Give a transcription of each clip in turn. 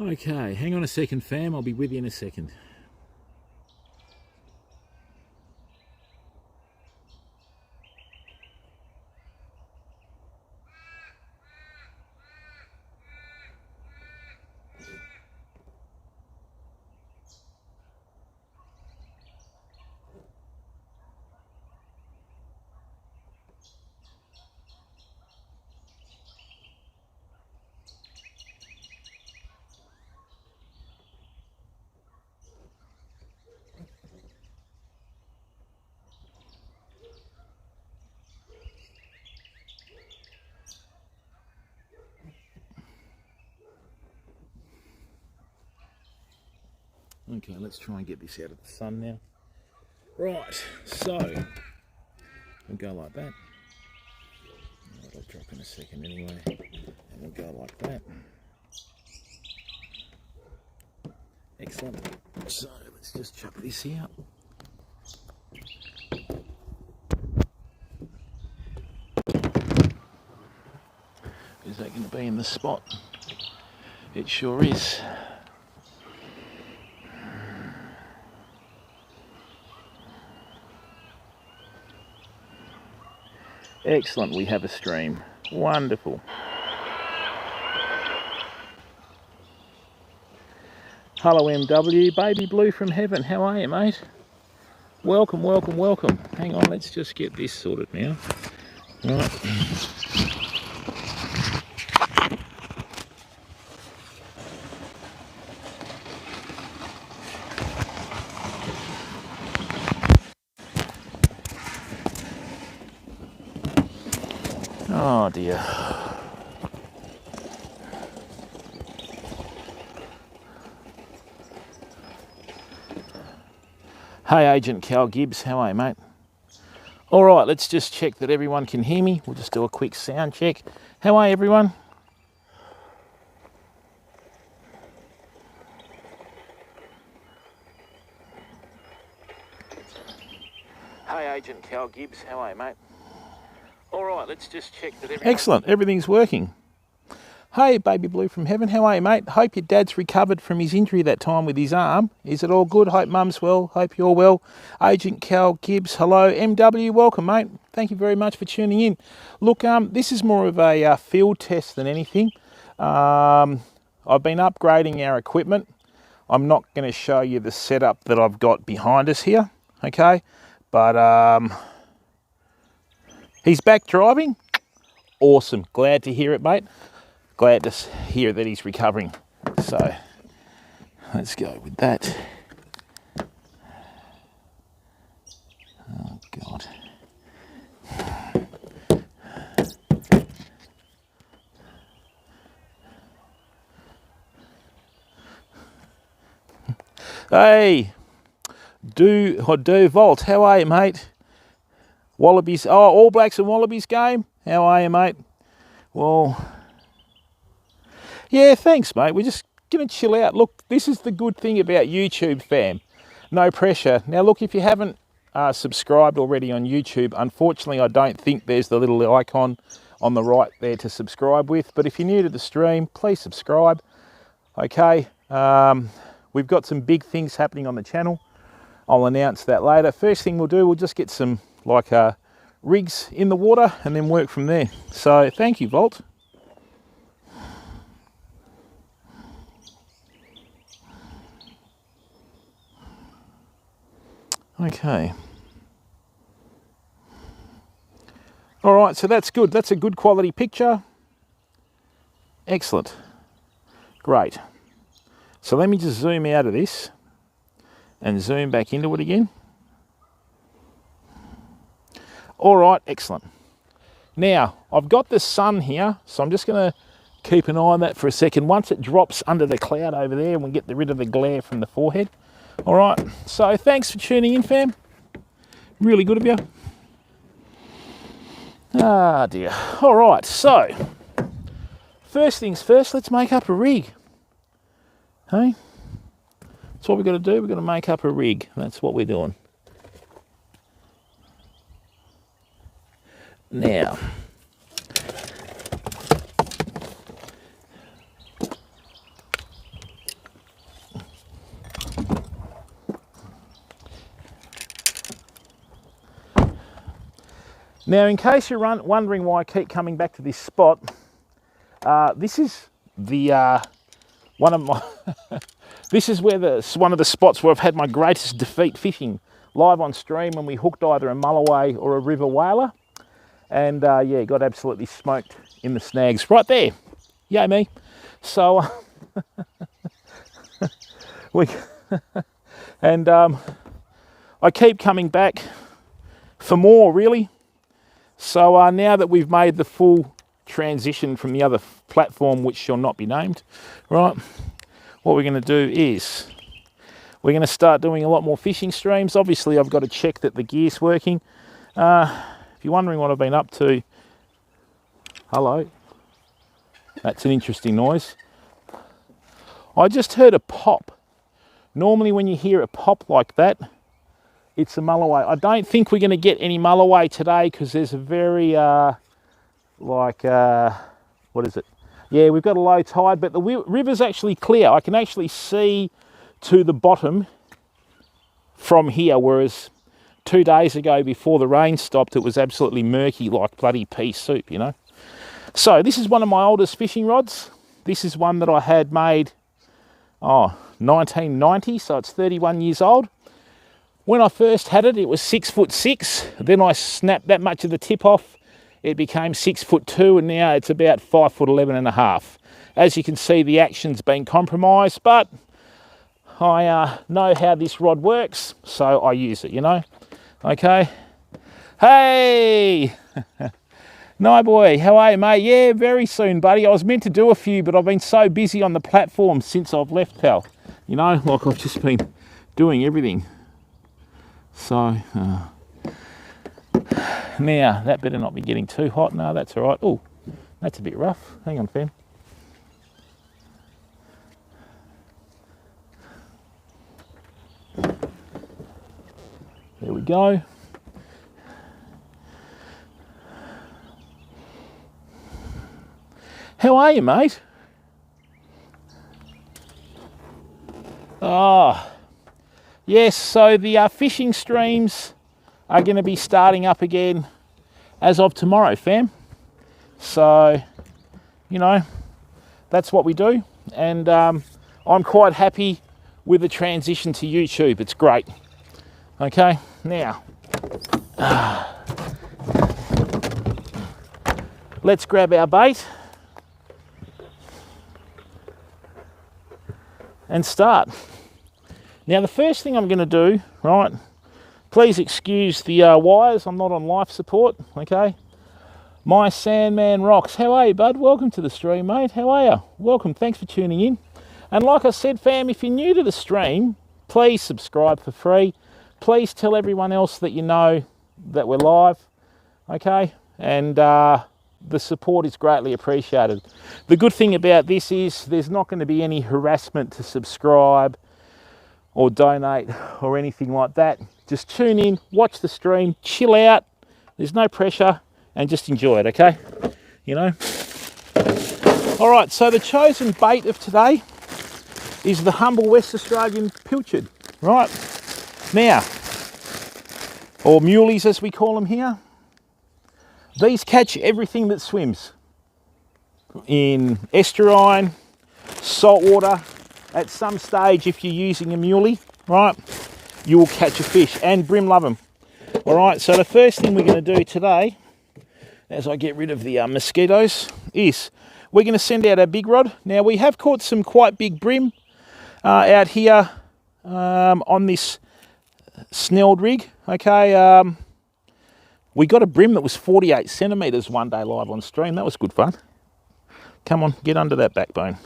Okay, hang on a second, fam. I'll be with you in a second. Okay, let's try and get this out of the sun now. Right, so we'll go like that. It'll drop in a second anyway. And we'll go like that. Excellent. So let's just chuck this here. Is that going to be in the spot? It sure is. Excellent, we have a stream. Wonderful. Hello MW, baby blue from heaven. How are you, mate? Welcome, welcome, welcome. Hang on, let's just get this sorted now. Right. Oh dear. Hey Agent Cal Gibbs, how are you, mate? All right, let's just check that everyone can hear me. We'll just do a quick sound check. How are you, everyone? Hey Agent Cal Gibbs, how are you, mate? All right, let's just check that everything... Excellent, everything's working. Hey, baby blue from heaven, how are you, mate? Hope your dad's recovered from his injury that time with his arm. Is it all good? Hope mum's well. Hope you're well. Agent Cal Gibbs, hello. MW, welcome, mate. Thank you very much for tuning in. Look, this is more of a field test than anything. I've been upgrading our equipment. I'm not going to show you the setup that I've got behind us here, okay? But he's back driving. Awesome. Glad to hear it, mate. Glad to hear that he's recovering. So let's go with that. Oh, God. Hey, do Volt, how are you, mate? Wallabies, oh, All Blacks and Wallabies game. How are you, mate? Well, yeah, thanks, mate. We're just going to chill out. Look, this is the good thing about YouTube, fam. No pressure. Now, look, if you haven't subscribed already on YouTube, unfortunately, I don't think there's the little icon on the right there to subscribe with. But if you're new to the stream, please subscribe. Okay. We've got some big things happening on the channel. I'll announce that later. First thing we'll do, we'll just get some, like, rigs in the water and then work from there. So, thank you, Volt. Okay. All right, so that's good. That's a good quality picture. Excellent. Great. So let me just zoom out of this and zoom back into it again. All right, excellent. Now, I've got the sun here, so I'm just going to keep an eye on that for a second. Once it drops under the cloud over there, we'll get rid of the glare from the forehead. All right, so thanks for tuning in, fam. Really good of you. Ah, dear. All right, so first things first, let's make up a rig. Hey? That's what we've got to do. We've got to make up a rig. That's what we're doing. Now, Now, in case you're wondering why I keep coming back to this spot, this is the one of my this is where one of the spots where I've had my greatest defeat fishing, live on stream when we hooked either a mulloway or a river whaler, and yeah, got absolutely smoked in the snags right there. Yay me! So and I keep coming back for more, really. So now that we've made the full transition from the other platform, which shall not be named, right, what we're going to do is we're going to start doing a lot more fishing streams. Obviously, I've got to check that the gear's working. If you're wondering what I've been up to, hello, that's an interesting noise. I just heard a pop. Normally when you hear a pop like that, it's a mulloway. I don't think we're going to get any mulloway today because there's a very, what is it? Yeah, we've got a low tide, but the river's actually clear. I can actually see to the bottom from here, whereas 2 days ago before the rain stopped, it was absolutely murky like bloody pea soup, you know. So this is one of my oldest fishing rods. This is one that I had made, 1990, so it's 31 years old. When I first had it, it was 6'6". Then I snapped that much of the tip off. It became 6'2", and now it's about 5'11.5". As you can see, the action's been compromised, but I know how this rod works, so I use it, you know. Okay. Hey! No boy, how are you, mate? Yeah, very soon, buddy. I was meant to do a few, but I've been so busy on the platform since I've left, pal. You know, like I've just been doing everything. So, now, that better not be getting too hot. No, that's all right. Oh, that's a bit rough. Hang on, fam. There we go. How are you, mate? Oh, yes, so the fishing streams are going to be starting up again as of tomorrow, fam. So, you know, that's what we do. And I'm quite happy with the transition to YouTube. It's great. Okay, now, let's grab our bait and start. Now, the first thing I'm going to do, right, please excuse the wires. I'm not on life support, okay? My Sandman rocks. How are you, bud? Welcome to the stream, mate. How are you? Welcome. Thanks for tuning in. And like I said, fam, if you're new to the stream, please subscribe for free. Please tell everyone else that you know that we're live, okay? And the support is greatly appreciated. The good thing about this is there's not going to be any harassment to subscribe or donate or anything like that. Just tune in, watch the stream, chill out. There's no pressure, and just enjoy it, okay? You know? All right, so the chosen bait of today is the humble West Australian pilchard, right? Now, or muleys as we call them here. These catch everything that swims. In estuarine, saltwater. At some stage, if you're using a muley, right, you will catch a fish, and Bream love them. All right, so the first thing we're going to do today, as I get rid of the mosquitoes, is we're going to send out our big rod. Now, we have caught some quite big Bream out here on this snelled rig, okay. We got a Bream that was 48 centimetres one day live on stream. That was good fun. Come on, get under that backbone.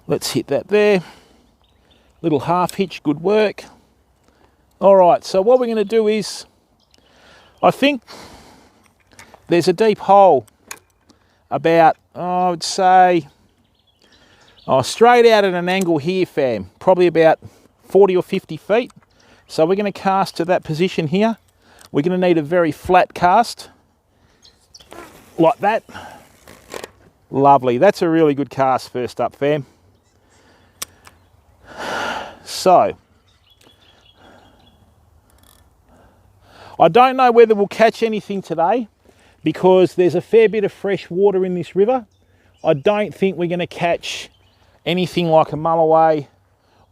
Let's hit that there. Little half hitch, good work. All right, so what we're going to do is, I think there's a deep hole about, I would say, straight out at an angle here, fam, probably about 40 or 50 feet. So we're going to cast to that position here. We're going to need a very flat cast, like that. Lovely, that's a really good cast first up, fam. So, I don't know whether we'll catch anything today because there's a fair bit of fresh water in this river. I don't think we're going to catch anything like a mulloway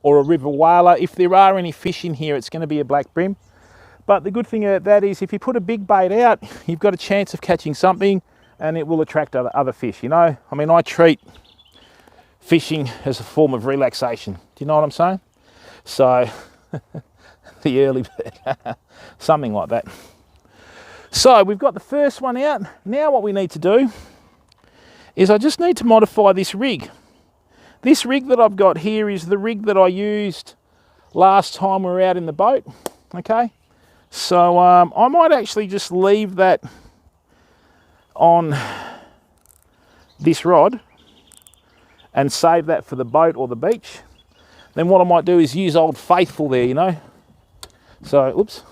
or a river whaler. If there are any fish in here, it's going to be a black brim. But the good thing about that is if you put a big bait out, you've got a chance of catching something and it will attract other fish, you know. I mean, I treat fishing as a form of relaxation. Do you know what I'm saying? So, the early bird, something like that. So, we've got the first one out. Now what we need to do is I just need to modify this rig. This rig that I've got here is the rig that I used last time we were out in the boat, okay? So I might actually just leave that on this rod and save that for the boat or the beach. Then what I might do is use Old Faithful there, you know? So, oops.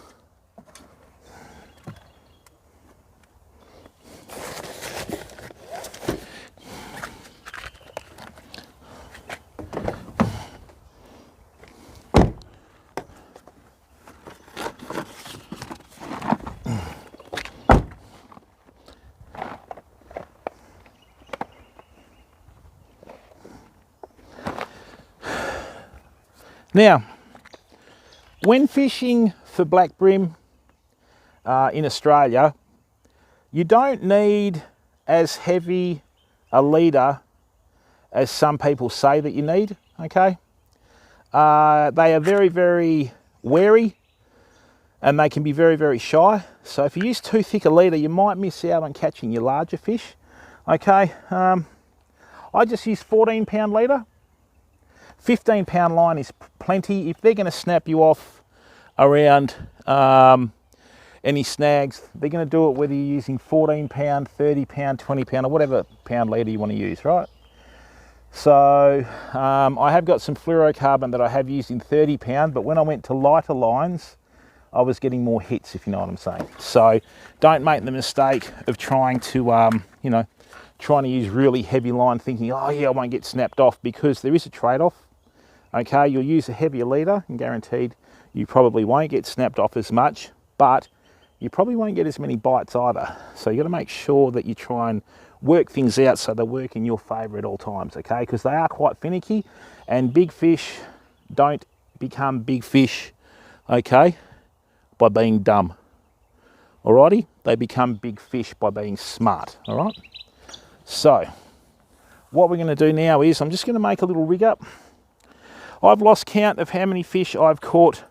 Now, when fishing for black brim in Australia, you don't need as heavy a leader as some people say that you need, okay? They are very, very wary and they can be very, very shy. So if you use too thick a leader, you might miss out on catching your larger fish, okay? I just use 14-pound leader. 15-pound line is plenty. If they're going to snap you off around any snags, they're going to do it whether you're using 14-pound, 30-pound, 20-pound, or whatever pound leader you want to use, right? So I have got some fluorocarbon that I have used in 30-pound, but when I went to lighter lines, I was getting more hits, if you know what I'm saying. So don't make the mistake of trying to, you know, trying to use really heavy line thinking, oh yeah, I won't get snapped off, because there is a trade-off. Okay, you'll use a heavier leader and guaranteed you probably won't get snapped off as much, but you probably won't get as many bites either. So you got to make sure that you try and work things out so they work in your favour at all times, okay? Because they are quite finicky, and big fish don't become big fish, okay, by being dumb. Alrighty, they become big fish by being smart, all right? So what we're going to do now is I'm just going to make a little rig up. I've lost count of how many fish I've caught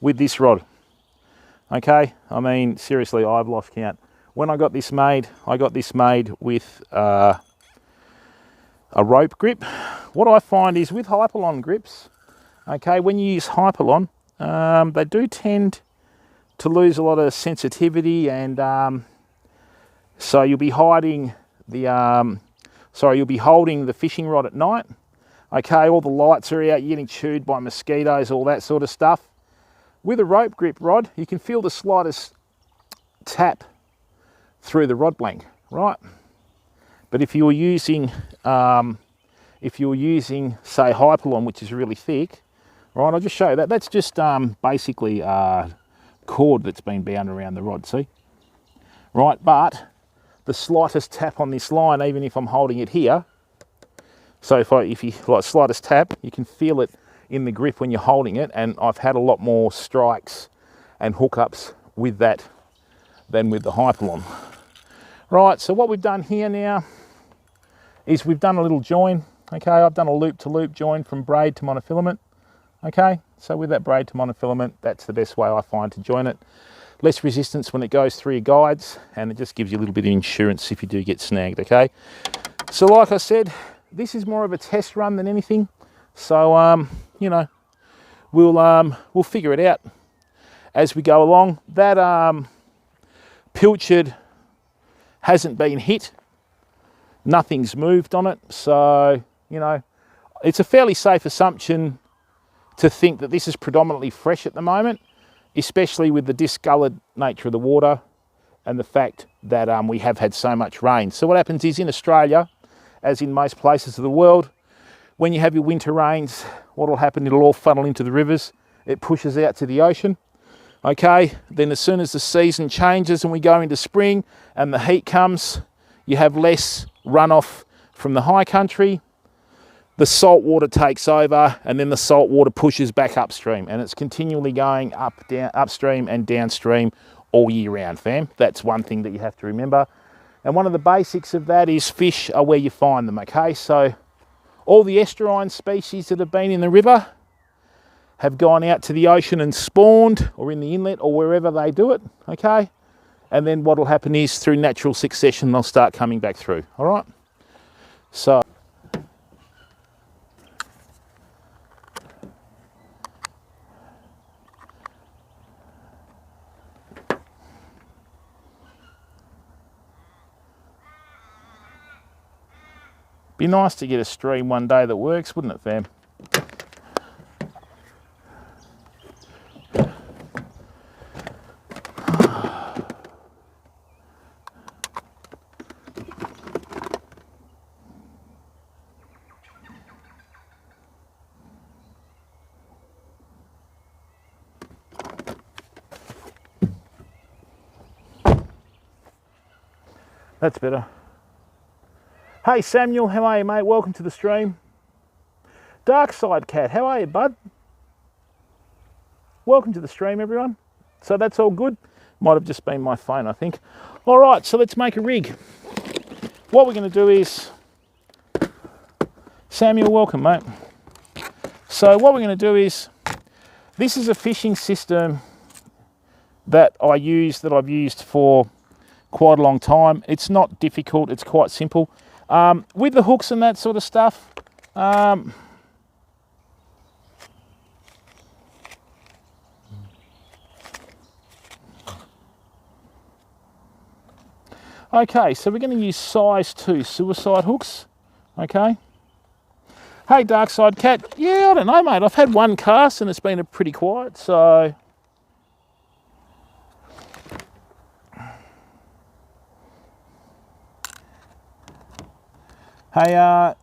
with this rod. Okay, I mean, seriously, I've lost count. When I got this made with a rope grip. What I find is with Hyperlon grips, okay, when you use Hyperlon, they do tend to lose a lot of sensitivity, and so you'll be hiding the, you'll be holding the fishing rod at night. Okay, all the lights are out, you're getting chewed by mosquitoes, all that sort of stuff. With a rope grip rod, you can feel the slightest tap through the rod blank, right? But if you're using, say, Hyperlon, which is really thick, right? I'll just show you that. That's just basically a cord that's been bound around the rod, see? Right, but the slightest tap on this line, even if I'm holding it here, so if you like slightest tap, you can feel it in the grip when you're holding it, and I've had a lot more strikes and hookups with that than with the Hyperlon. Right, so what we've done here now is we've done a little join. Okay, I've done a loop-to-loop join from braid to monofilament. Okay, so with that braid to monofilament, that's the best way I find to join it. Less resistance when it goes through your guides, and it just gives you a little bit of insurance if you do get snagged, okay? So like I said, this is more of a test run than anything. So, you know, we'll figure it out as we go along. That pilchard hasn't been hit. Nothing's moved on it. So, you know, it's a fairly safe assumption to think that this is predominantly fresh at the moment, especially with the discoloured nature of the water and the fact that we have had so much rain. So what happens is in Australia, as in most places of the world, when you have your winter rains, what will happen, it'll all funnel into the rivers. It pushes out to the ocean. Okay, then as soon as the season changes and we go into spring and the heat comes, you have less runoff from the high country. The salt water takes over, and then the salt water pushes back upstream, and it's continually going up, down, upstream and downstream all year round, fam. That's one thing that you have to remember. And one of the basics of that is fish are where you find them, okay? So all the estuarine species that have been in the river have gone out to the ocean and spawned, or in the inlet, or wherever they do it, okay? And then what will happen is, through natural succession, they'll start coming back through, all right? So be nice to get a stream one day that works, wouldn't it, fam? That's better. Hey Samuel, how are you, mate? Welcome to the stream. Dark Side Cat, how are you, bud? Welcome to the stream, everyone. So that's all good. Might have just been my phone, I think. All right, so let's make a rig. What we're going to do is, Samuel, welcome, mate. So what we're going to do is, this is a fishing system that I've used for quite a long time. It's not difficult, it's quite simple. With the hooks and that sort of stuff, okay, so we're going to use size 2 suicide hooks, okay? Hey Dark Side Cat, yeah, I don't know, mate, I've had one cast and it's been pretty quiet, so hey,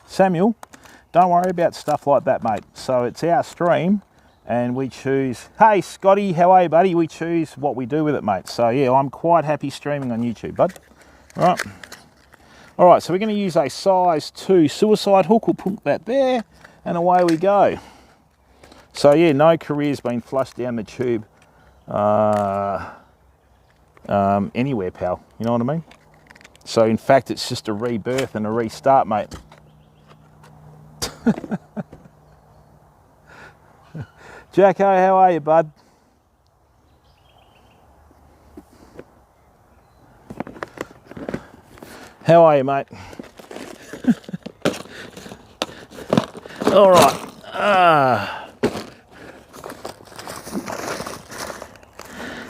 Samuel, don't worry about stuff like that, mate. So it's our stream and we choose, hey Scotty, how are you, buddy? We choose what we do with it, mate. So yeah, I'm quite happy streaming on YouTube, bud. All right, so we're going to use a size 2 suicide hook. We'll put that there and away we go. So yeah, no career's been flushed down the tube anywhere, pal. You know what I mean? So in fact, it's just a rebirth and a restart, mate. Jacko, how are you, bud? How are you, mate? All right.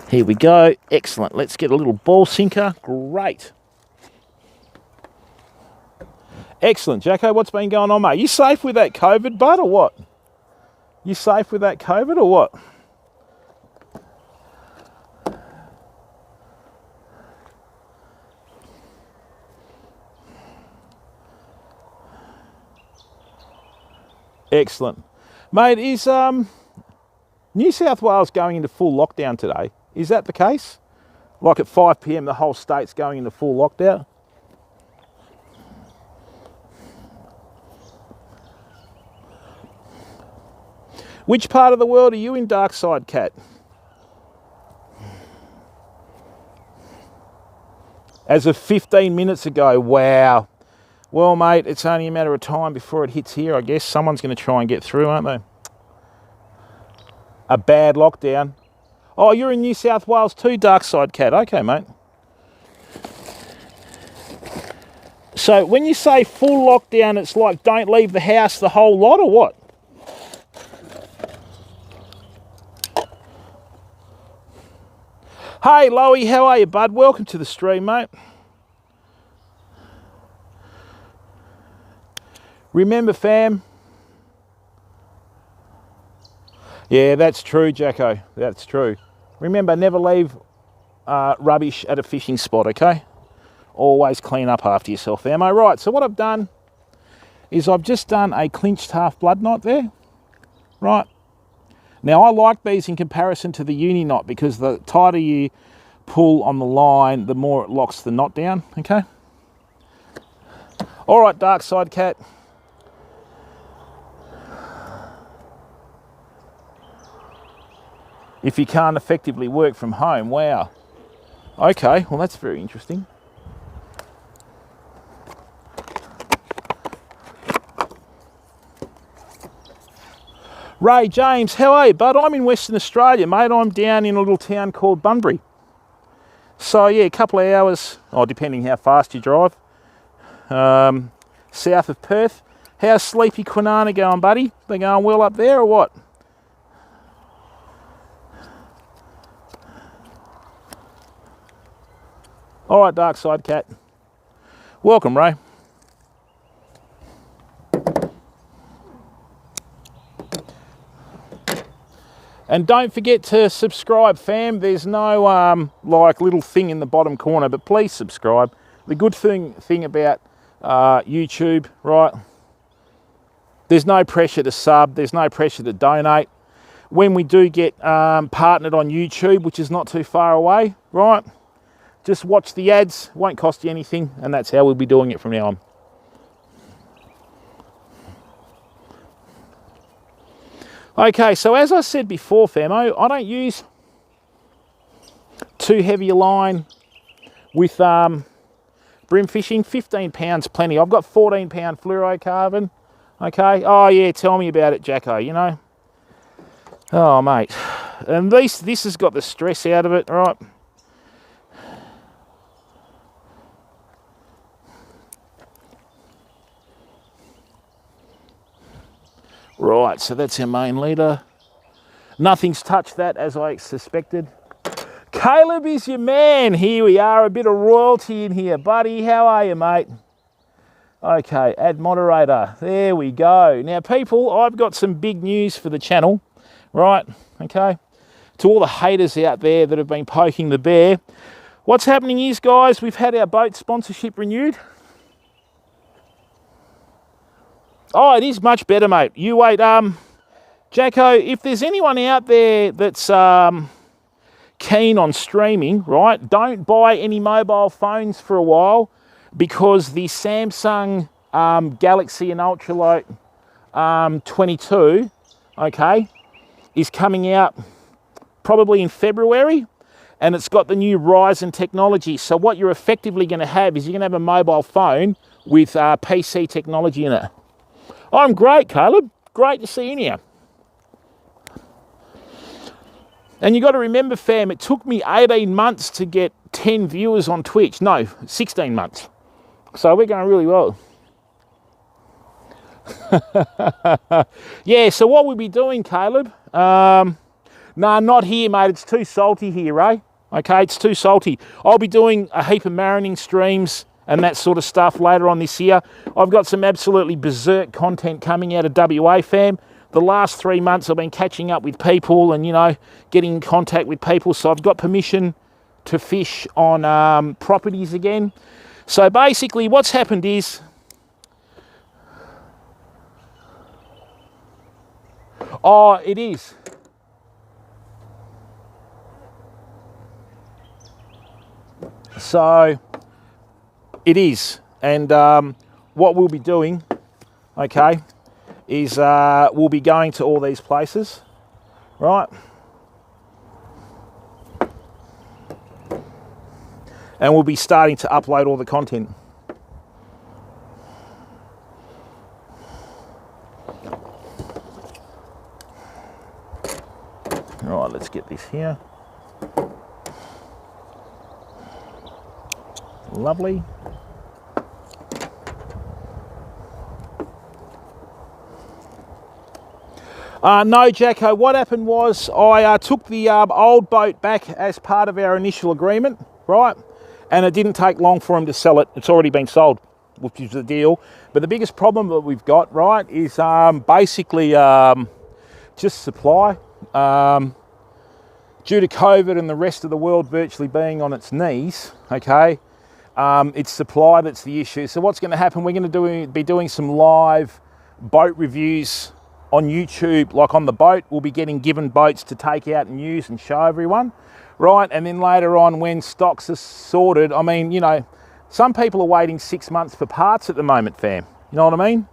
Here we go. Excellent. Let's get a little ball sinker. Great. Excellent, Jacko. What's been going on, mate? You safe with that COVID, bud, or what? You safe with that COVID, or what? Excellent. Mate, is New South Wales going into full lockdown today? Is that the case? Like at 5 PM, the whole state's going into full lockdown? Which part of the world are you in, Dark Side Cat? As of 15 minutes ago, wow. Well, mate, it's only a matter of time before it hits here, I guess. Someone's going to try and get through, aren't they? A bad lockdown. Oh, you're in New South Wales too, Dark Side Cat. Okay, mate. So when you say full lockdown, it's like don't leave the house the whole lot, or what? Hey, Loey, how are you, bud? Welcome to the stream, mate. Remember, fam. Yeah, that's true, Jacko. That's true. Remember, never leave rubbish at a fishing spot, okay? Always clean up after yourself, fam. Right, so what I've done is I've just done a clinched half blood knot there, right? Now I like these in comparison to the uni knot because the tighter you pull on the line, the more it locks the knot down, okay? All right, dark side cat. If you can't effectively work from home, wow. Okay, well that's very interesting. Ray James, how are you, bud? I'm in Western Australia, mate. I'm down in a little town called Bunbury. So yeah, a couple of hours, depending how fast you drive, south of Perth. How's Sleepy Kwinana going, buddy? They going well up there or what? All right, dark side cat. Welcome, Ray. And don't forget to subscribe, fam. There's no little thing in the bottom corner, but please subscribe. The good thing about YouTube, right? There's no pressure to sub. There's no pressure to donate. When we do get partnered on YouTube, which is not too far away, right? Just watch the ads. Won't cost you anything, and that's how we'll be doing it from now on. Okay, so as I said before, famo, I don't use too heavy a line with bream fishing. 15 pounds plenty. I've got 14 pound fluorocarbon. Okay. Oh yeah, tell me about it, Jacko. You know. Oh mate, and this has got the stress out of it, right? Right, so that's our main leader. Nothing's touched that, as I suspected. Caleb is your man. Here we are, a bit of royalty in here. Buddy, how are you, mate? Okay, add moderator. There we go. Now, people, I've got some big news for the channel, right? Okay. To all the haters out there that have been poking the bear. What's happening is, guys, we've had our boat sponsorship renewed. Oh, it is much better, mate. You wait, Jacko, if there's anyone out there that's keen on streaming, right, don't buy any mobile phones for a while because the Samsung Galaxy and Ultralight 22, okay, is coming out probably in February, and it's got the new Ryzen technology. So what you're effectively going to have is you're going to have a mobile phone with PC technology in it. I'm great, Caleb. Great to see you here. And you got to remember, fam, it took me 18 months to get 10 viewers on Twitch. No, 16 months. So we're going really well. Yeah, so what we'll be doing, Caleb? No, not here, mate. It's too salty here, eh? Okay, it's too salty. I'll be doing a heap of marining streams and that sort of stuff later on this year. I've got some absolutely berserk content coming out of WA, fam. The last 3 months I've been catching up with people and, you know, getting in contact with people. So I've got permission to fish on properties again. So basically what's happened is, oh, it is. So it is, and what we'll be doing, okay, is we'll be going to all these places, right? And we'll be starting to upload all the content. All right, let's get this here. Lovely. No, Jacko, what happened was I took the old boat back as part of our initial agreement, right? And it didn't take long for him to sell it. It's already been sold, which is the deal. But the biggest problem that we've got, right, is basically just supply. Due to COVID and the rest of the world virtually being on its knees, okay, It's supply that's the issue. So what's going to happen, we're going to be doing some live boat reviews on YouTube. Like on the boat, we'll be getting given boats to take out and use and show everyone, right? And then later on, when stocks are sorted, I mean, you know, some people are waiting 6 months for parts at the moment, fam. You know what I mean?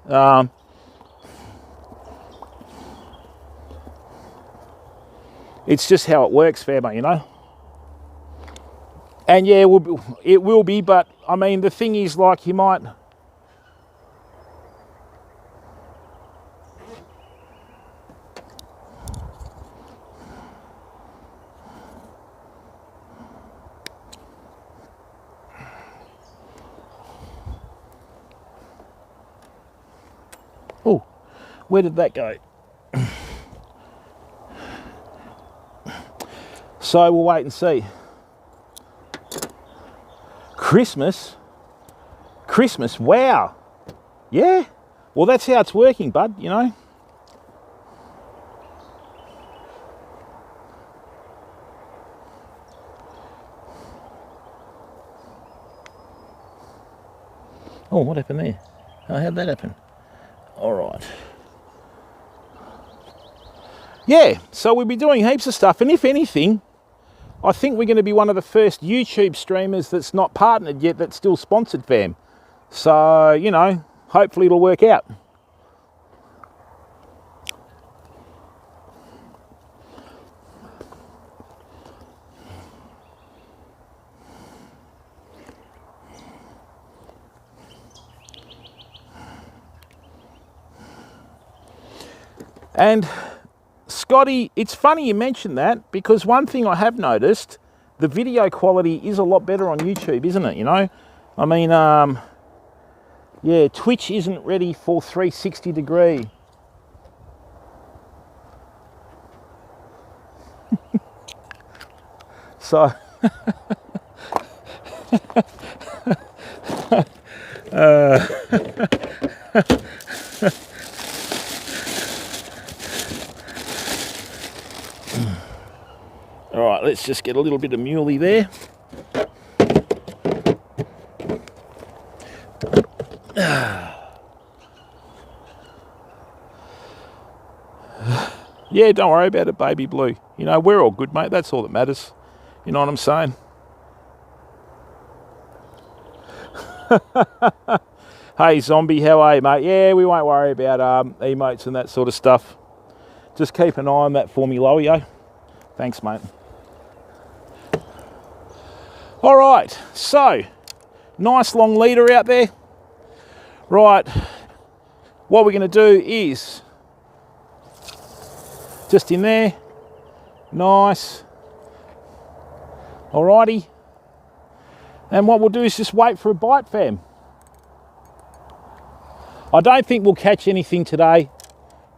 It's just how it works, fam, you know? And yeah, it will be, but I mean, the thing is, like, you might... Oh, where did that go? So we'll wait and see. Christmas, wow. Yeah, well, that's how it's working, bud, you know. Oh, what happened there? Oh, how'd that happen? All right. Yeah, so we'll be doing heaps of stuff, and if anything, I think we're going to be one of the first YouTube streamers that's not partnered yet, that's still sponsored, fam. So, you know, hopefully it'll work out. And Scotty, it's funny you mentioned that, because one thing I have noticed, the video quality is a lot better on YouTube, isn't it? You know, I mean, yeah, Twitch isn't ready for 360 degree. So, all right, let's just get a little bit of muley there. Yeah, don't worry about it, baby blue. You know, we're all good, mate. That's all that matters. You know what I'm saying? Hey, zombie, how are you, mate? Yeah, we won't worry about emotes and that sort of stuff. Just keep an eye on that for me, Lowy. Thanks, mate. All right, so nice long leader out there. Right, what we're going to do is just in there, nice. Alrighty, and what we'll do is just wait for a bite, fam. I don't think we'll catch anything today,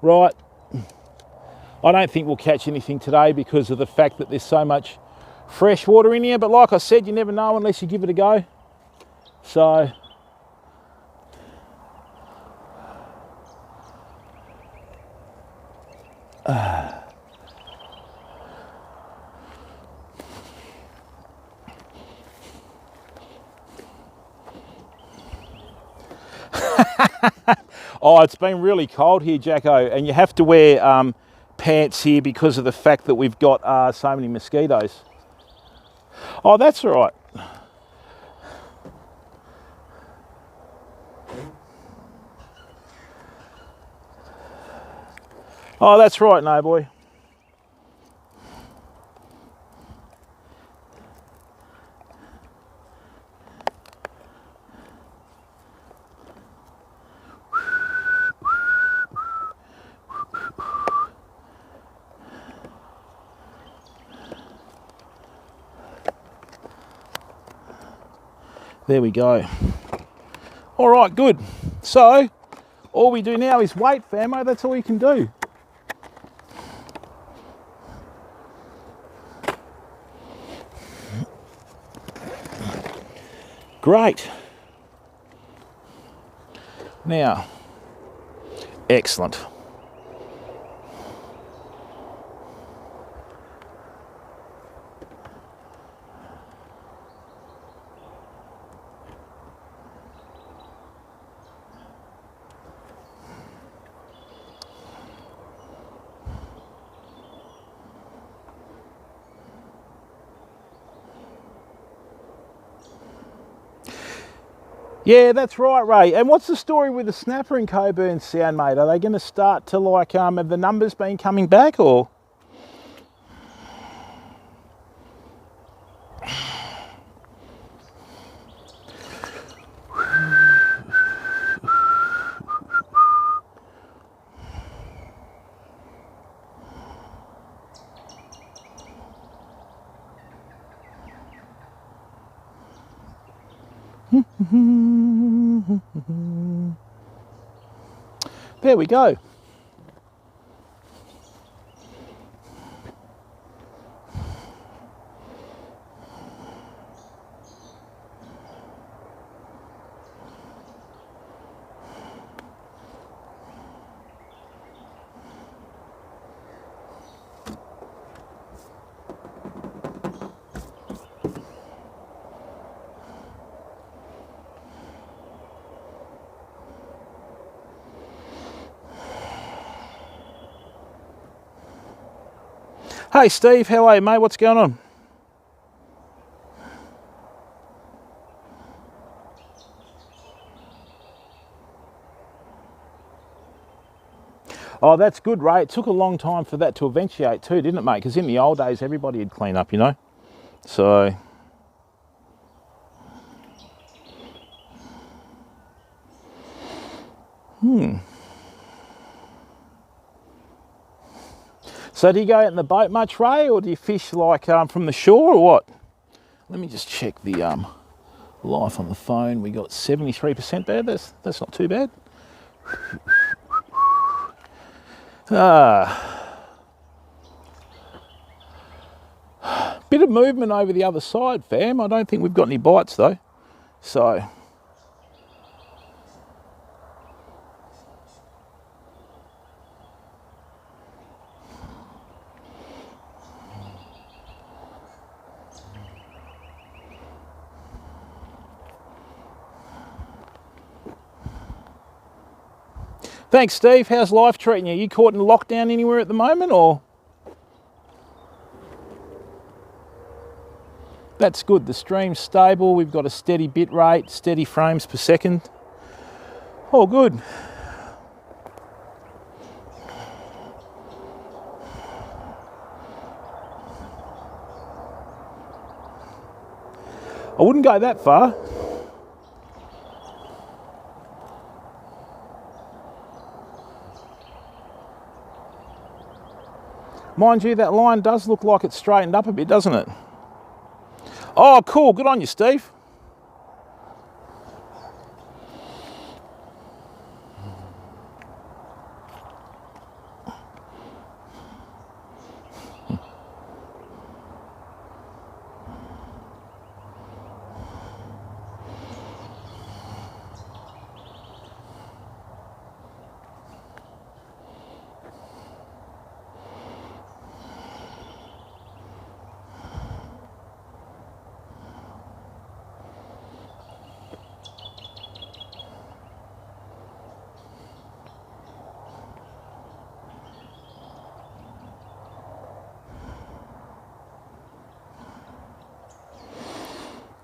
right? I don't think we'll catch anything today because of the fact that there's so much fresh water in here, but like I said, you never know unless you give it a go. So oh, it's been really cold here, Jacko, and you have to wear pants here because of the fact that we've got so many mosquitoes. Oh, that's all right. Oh, that's right, no boy. There we go. All right, good. So all we do now is wait, famo. That's all you can do. Great. Now, excellent. Yeah, that's right, Ray. And what's the story with the snapper in Coburn Sound, mate? Are they going to start to like, have the numbers been coming back or? There we go. Hey Steve, how are you, mate? What's going on? Oh, that's good, Ray. It took a long time for that to eventuate too, didn't it, mate? Because in the old days, everybody would clean up, you know? So... So do you go out in the boat much, Ray, or do you fish like from the shore or what? Let me just check the life on the phone. We got 73% bad. That's not too bad. Bit of movement over the other side, fam. I don't think we've got any bites though. So... Thanks, Steve. How's life treating you? You caught in lockdown anywhere at the moment, or? That's good. The stream's stable. We've got a steady bit rate, steady frames per second. All good. I wouldn't go that far. Mind you, that line does look like it's straightened up a bit, doesn't it? Oh, cool. Good on you, Steve.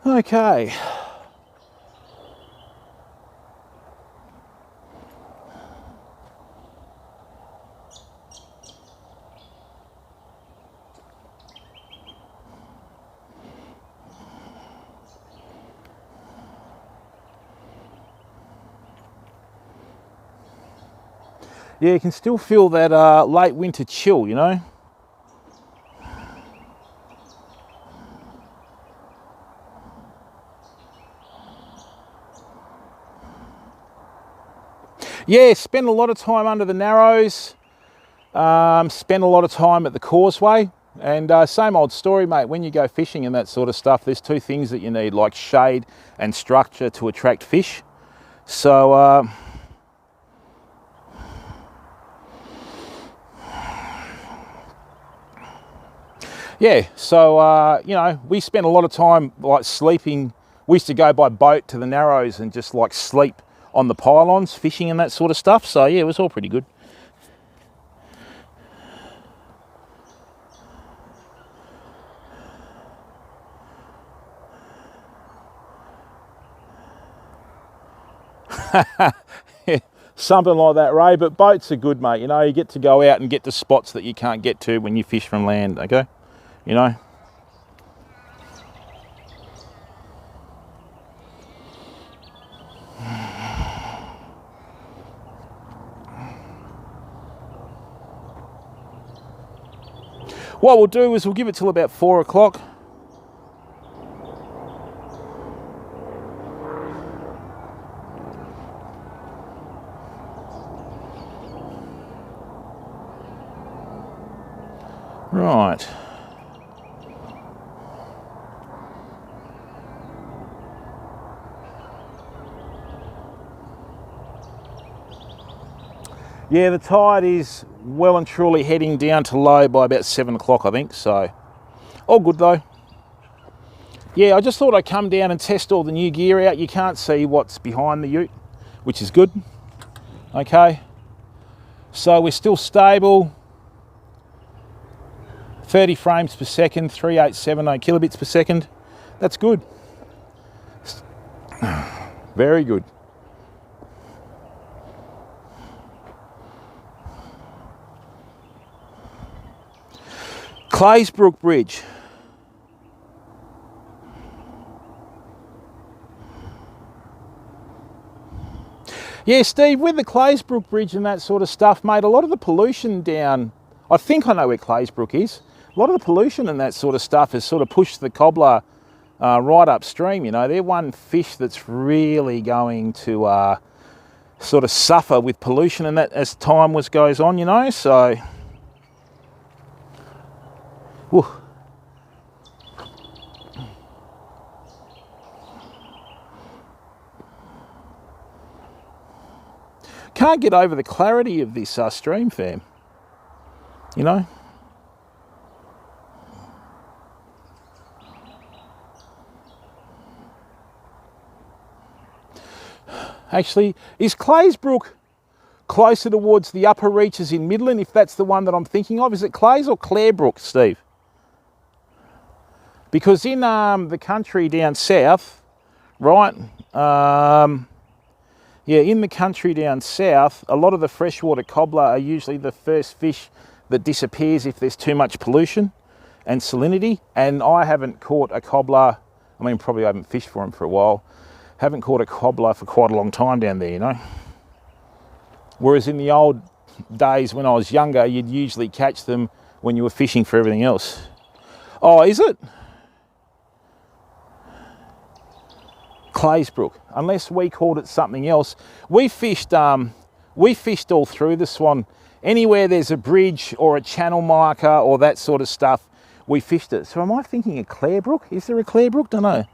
Okay. Yeah, you can still feel that late winter chill, you know? Yeah, spend a lot of time under the Narrows, spend a lot of time at the Causeway, and same old story, mate. When you go fishing and that sort of stuff, there's two things that you need, like shade and structure to attract fish. So, yeah, so, you know, we spent a lot of time like sleeping. We used to go by boat to the Narrows and just like sleep on the pylons, fishing and that sort of stuff. So, yeah, it was all pretty good. Something like that, Ray. But boats are good, mate. You know, you get to go out and get to spots that you can't get to when you fish from land, okay? You know? What we'll do is we'll give it till about 4 o'clock. Right. Yeah, the tide is well and truly heading down to low by about 7 o'clock, I think, so all good though. Yeah, I just thought I'd come down and test all the new gear out. You can't see what's behind the ute, which is good. Okay, so we're still stable. 30 frames per second, 3870 kilobits per second. That's good. Very good. Claysbrook Bridge. Yeah, Steve, with the Claysbrook Bridge and that sort of stuff, mate, a lot of the pollution down, I think I know where Claysbrook is. A lot of the pollution and that sort of stuff has sort of pushed the cobbler right upstream, you know. They're one fish that's really going to sort of suffer with pollution and that as time goes on, you know, so. Whew. Can't get over the clarity of this stream, fam, you know. Actually, is Claysbrook closer towards the upper reaches in Midland, if that's the one that I'm thinking of? Is it Clays or Clarebrook, Steve? Because in the country down south, right, yeah, in the country down south, a lot of the freshwater cobbler are usually the first fish that disappears if there's too much pollution and salinity. And I haven't caught a cobbler, I mean, probably I haven't fished for them for a while, haven't caught a cobbler for quite a long time down there, you know. Whereas in the old days when I was younger, you'd usually catch them when you were fishing for everything else. Oh, is it? Claysbrook, unless we called it something else. We fished all through the Swan. Anywhere there's a bridge or a channel marker or that sort of stuff, we fished it. So am I thinking of Clarebrook? Is there a Clarebrook? Don't know.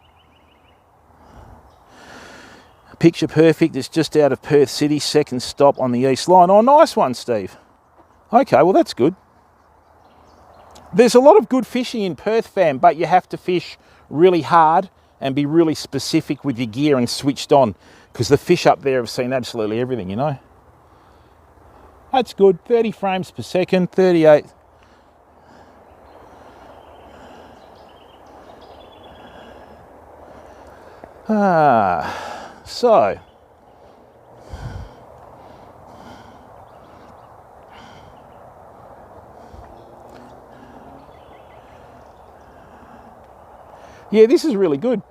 Picture perfect, it's just out of Perth City, second stop on the east line. Oh, nice one, Steve. Okay, well that's good. There's a lot of good fishing in Perth, fam, but you have to fish really hard and be really specific with your gear and switched on, because the fish up there have seen absolutely everything, you know. That's good, 30 frames per second, 38. So, yeah, this is really good.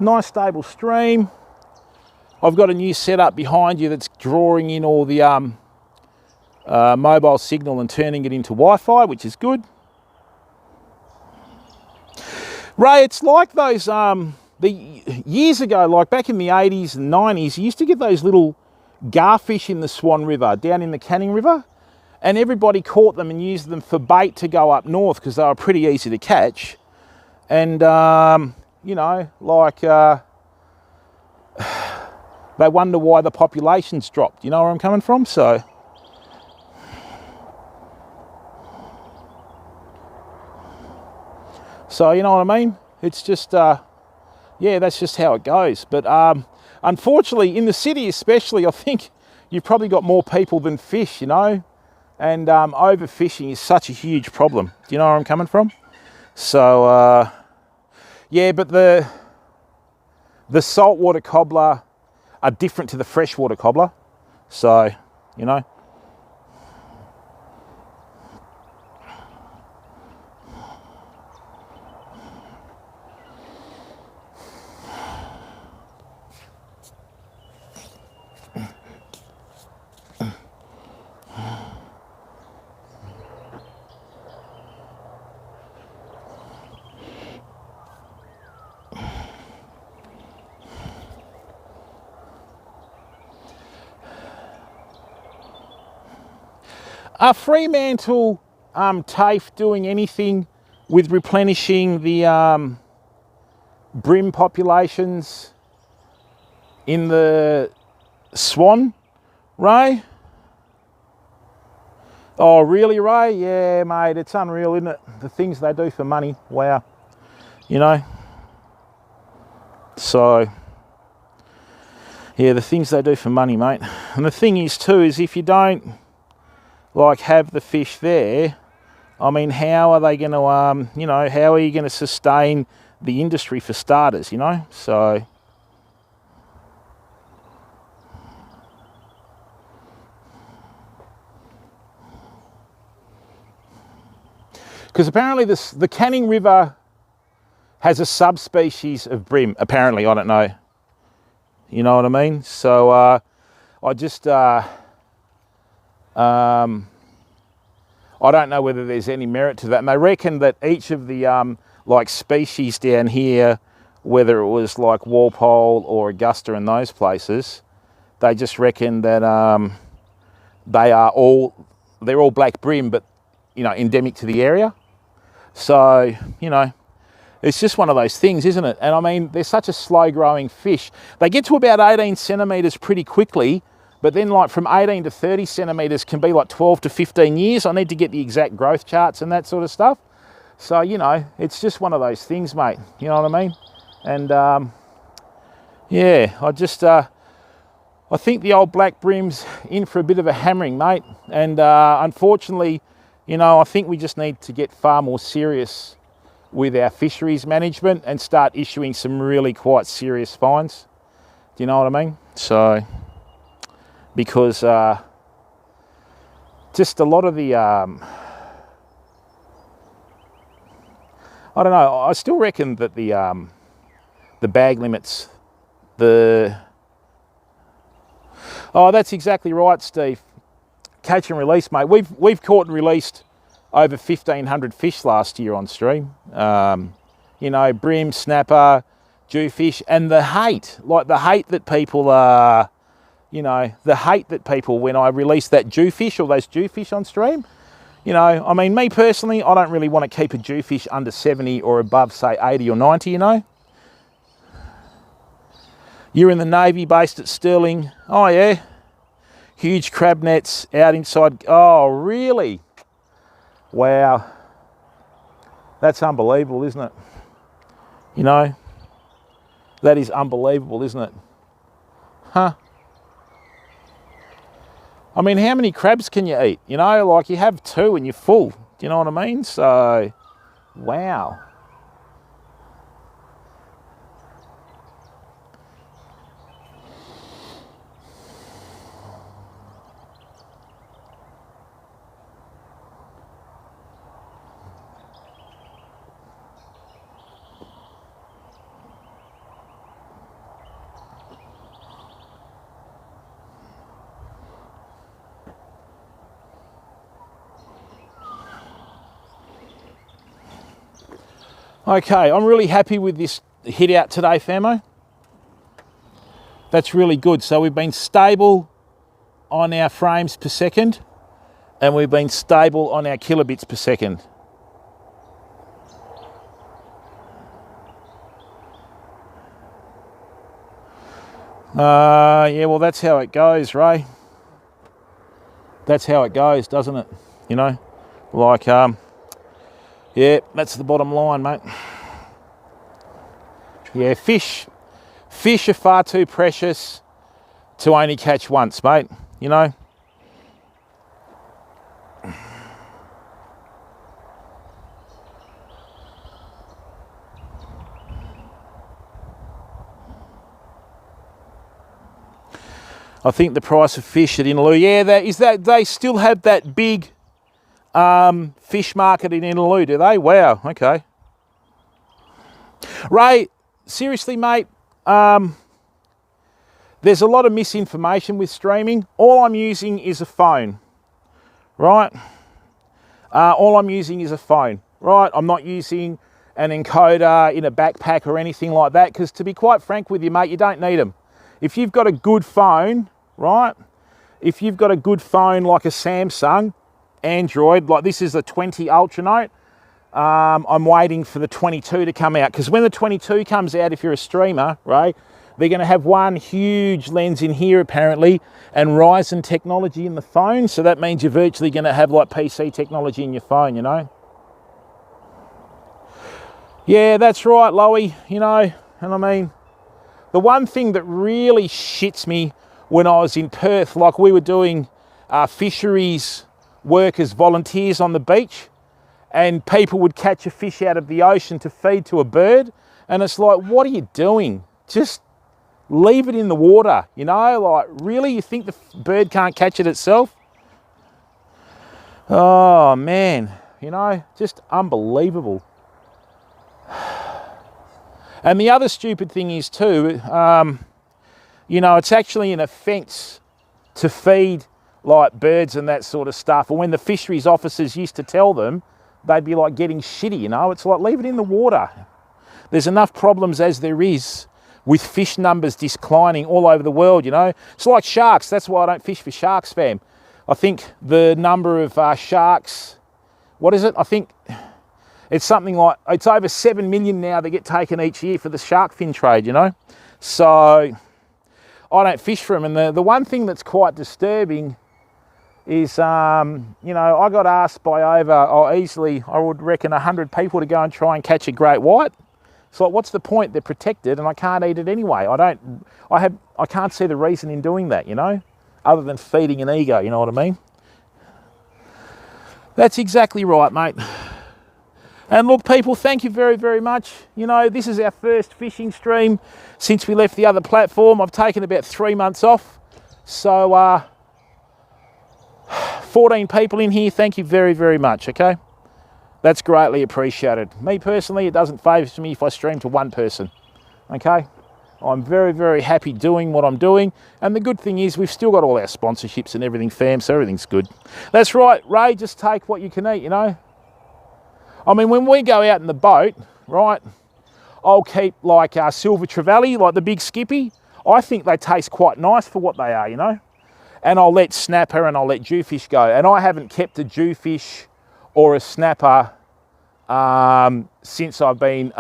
Nice stable stream. I've got a new setup behind you that's drawing in all the mobile signal and turning it into Wi-Fi, which is good. Ray, it's like those years ago, like back in the 80s and 90s, you used to get those little garfish in the Swan River, down in the Canning River, and everybody caught them and used them for bait to go up north because they were pretty easy to catch. And, you know, like, they wonder why the population's dropped. You know where I'm coming from? So, you know what I mean? It's just, yeah, that's just how it goes. But unfortunately, in the city especially, I think you've probably got more people than fish, you know? And overfishing is such a huge problem. Do you know where I'm coming from? So, yeah, but the saltwater cobbler, are different to the freshwater cobbler. So, you know. Are Fremantle TAFE doing anything with replenishing the bream populations in the Swan, Ray? Oh, really, Ray? Yeah, mate, it's unreal, isn't it? The things they do for money. Wow. You know? So, yeah, the things they do for money, mate. And the thing is, too, is if you don't, like, have the fish there, I mean, how are they going to, you know, how are you going to sustain the industry for starters, you know? So, because apparently the Canning River has a subspecies of bream, apparently, I don't know. You know what I mean? So, I just, I don't know whether there's any merit to that. And they reckon that each of the like species down here, whether it was like Walpole or Augusta and those places, they just reckon that they're all black bream, but you know, endemic to the area. So, you know, it's just one of those things, isn't it? And I mean, they're such a slow growing fish. They get to about 18 centimetres pretty quickly, but then like from 18 to 30 centimetres can be like 12 to 15 years. I need to get the exact growth charts and that sort of stuff. So, you know, it's just one of those things, mate. You know what I mean? And yeah, I think the old black bream's in for a bit of a hammering, mate. And unfortunately, you know, I think we just need to get far more serious with our fisheries management and start issuing some really quite serious fines. Do you know what I mean? So, because just a lot of the, I don't know, I still reckon that the bag limits, oh, that's exactly right, Steve. Catch and release, mate. We've caught and released over 1,500 fish last year on stream. You know, bream, snapper, jewfish, and the hate that people are, you know, the hate that people, when I release that jewfish or those jewfish on stream, you know, I mean, me personally, I don't really want to keep a jewfish under 70 or above, say, 80 or 90, you know. You're in the Navy, based at Stirling. Oh, yeah. Huge crab nets out inside. Oh, really? Wow. That's unbelievable, isn't it? You know, that is unbelievable, isn't it? Huh? I mean, how many crabs can you eat? You know, like you have 2 and you're full. Do you know what I mean? So, wow. Okay, I'm really happy with this hit out today, Famo. That's really good. So we've been stable on our frames per second and we've been stable on our kilobits per second. Yeah, well, that's how it goes, Ray. That's how it goes, doesn't it? You know, like, yeah, that's the bottom line, mate. Yeah, fish are far too precious to only catch once, mate, you know. I think the price of fish at Inaloo, yeah, that they still have that big fish market in Inaloo, do they? Wow, okay. Ray, seriously, mate, there's a lot of misinformation with streaming. All I'm using is a phone, right? All I'm using is a phone, right? I'm not using an encoder in a backpack or anything like that, because to be quite frank with you, mate, you don't need them. If you've got a good phone, right? If you've got a good phone like a Samsung, Android, like this is a 20 Ultra Note, I'm waiting for the 22 to come out, because when the 22 comes out, if you're a streamer, right, they're going to have one huge lens in here apparently, and Ryzen technology in the phone, so that means you're virtually going to have like PC technology in your phone, you know. Yeah, that's right, Loey, you know, and I mean, the one thing that really shits me when I was in Perth, like we were doing fisheries work as volunteers on the beach, and people would catch a fish out of the ocean to feed to a bird, and it's like, what are you doing? Just leave it in the water, you know, like really, you think the bird can't catch it itself? Oh man, you know, just unbelievable. And the other stupid thing is too, you know, it's actually an offence to feed like birds and that sort of stuff. And when the fisheries officers used to tell them, they'd be like getting shitty, you know. It's like, leave it in the water. There's enough problems as there is with fish numbers declining all over the world, you know. It's like sharks. That's why I don't fish for sharks, fam. I think the number of sharks, what is it? I think it's something like, it's over 7 million now that get taken each year for the shark fin trade, you know. So I don't fish for them. And the one thing that's quite disturbing is, you know, I got asked by over, I would reckon 100 people to go and try and catch a great white. So like, what's the point? They're protected and I can't eat it anyway. I can't see the reason in doing that, you know, other than feeding an ego, you know what I mean? That's exactly right, mate. And look, people, thank you very, very much. You know, this is our first fishing stream since we left the other platform. I've taken about 3 months off. So, 14 people in here, thank you very, very much, okay? That's greatly appreciated. Me personally, it doesn't favour me if I stream to one person, okay? I'm very, very happy doing what I'm doing. And the good thing is we've still got all our sponsorships and everything, fam, so everything's good. That's right, Ray, just take what you can eat, you know? I mean, when we go out in the boat, right, I'll keep like silver trevally, like the big skippy. I think they taste quite nice for what they are, you know? And I'll let snapper and I'll let jewfish go. And I haven't kept a jewfish or a snapper since I've been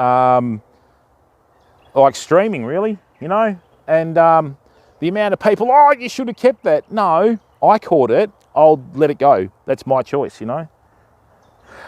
like streaming, really, you know? And the amount of people, oh, you should have kept that. No, I caught it. I'll let it go. That's my choice, you know?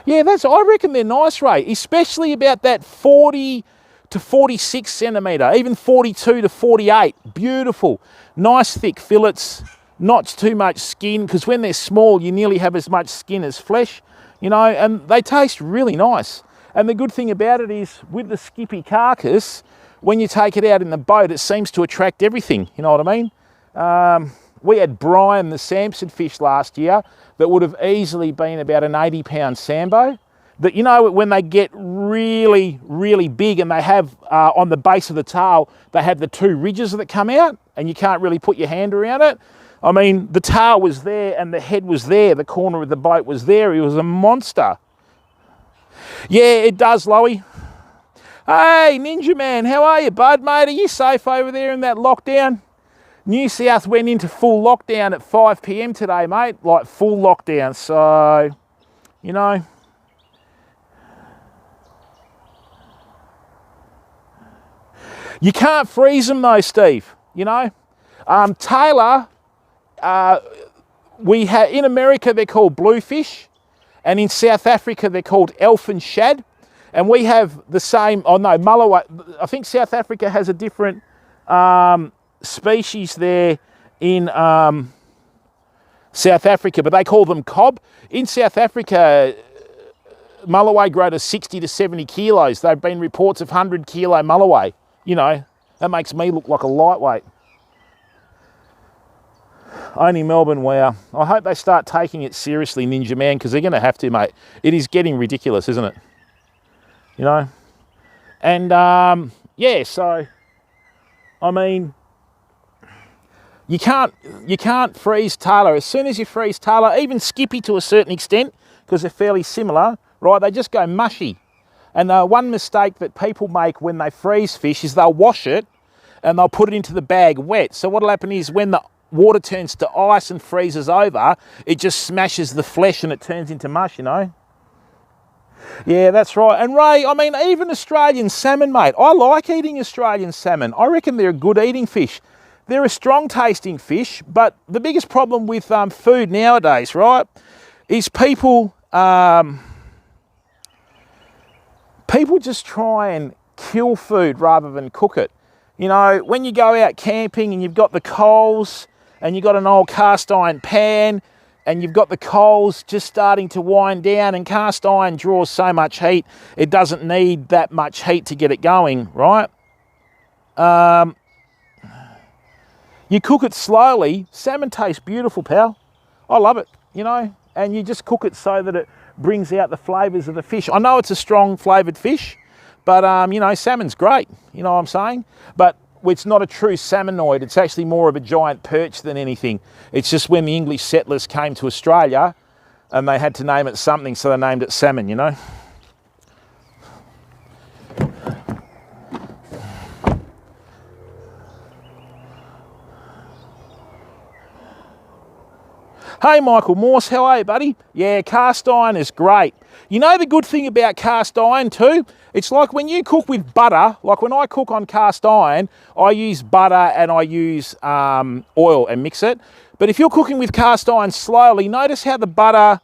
Yeah, I reckon they're nice, Ray, especially about that 40 to 46 centimetre, even 42 to 48. Beautiful, nice thick fillets, not too much skin, because when they're small, you nearly have as much skin as flesh, you know, and they taste really nice. And the good thing about it is, with the skippy carcass, when you take it out in the boat, it seems to attract everything, you know what I mean? We had Brian, the Samson fish last year, that would have easily been about an 80-pound sambo. That, you know, when they get really, really big and they have, on the base of the tail, they have the two ridges that come out and you can't really put your hand around it. I mean, the tail was there and the head was there. The corner of the boat was there. He was a monster. Yeah, it does, Loey. Hey, Ninja Man, how are you, bud, mate? Are you safe over there in that lockdown? New South went into full lockdown at 5 p.m. today, mate. Like, full lockdown. So, you know. You can't freeze them, though, Steve. You know. Taylor, in America, they're called bluefish. And in South Africa, they're called elfin shad. And we have the same, mulloway. I think South Africa has a different species there in South Africa, but they call them cob. In South Africa, mulloway grow to 60 to 70 kilos. There have been reports of 100 kilo mulloway. You know, that makes me look like a lightweight. Only Melbourne, wow. I hope they start taking it seriously, Ninja Man, because they're going to have to, mate. It is getting ridiculous, isn't it? You know? And, yeah, so, I mean, you can't freeze tailor. As soon as you freeze tailor, even Skippy to a certain extent, because they're fairly similar, right, they just go mushy. And one mistake that people make when they freeze fish is they'll wash it and they'll put it into the bag wet. So what'll happen is when the water turns to ice and freezes over, it just smashes the flesh and it turns into mush, you know? Yeah, that's right. And Ray, I mean, even Australian salmon, mate. I like eating Australian salmon. I reckon they're a good eating fish. They're a strong tasting fish, but the biggest problem with food nowadays, right, is people just try and kill food rather than cook it. You know, when you go out camping and you've got the coals and you've got an old cast iron pan and you've got the coals just starting to wind down, and cast iron draws so much heat, it doesn't need that much heat to get it going, right? You cook it slowly, salmon tastes beautiful, pal. I love it, you know, and you just cook it so that it brings out the flavours of the fish. I know it's a strong flavoured fish, but, you know, salmon's great, you know what I'm saying? But it's not a true salmonoid. It's actually more of a giant perch than anything. It's just when the English settlers came to Australia and they had to name it something, so they named it salmon, you know? Hey, Michael Morse, how are you, buddy? Yeah, cast iron is great. You know the good thing about cast iron too? It's like when you cook with butter, like when I cook on cast iron, I use butter and I use oil and mix it. But if you're cooking with cast iron slowly, notice how the butter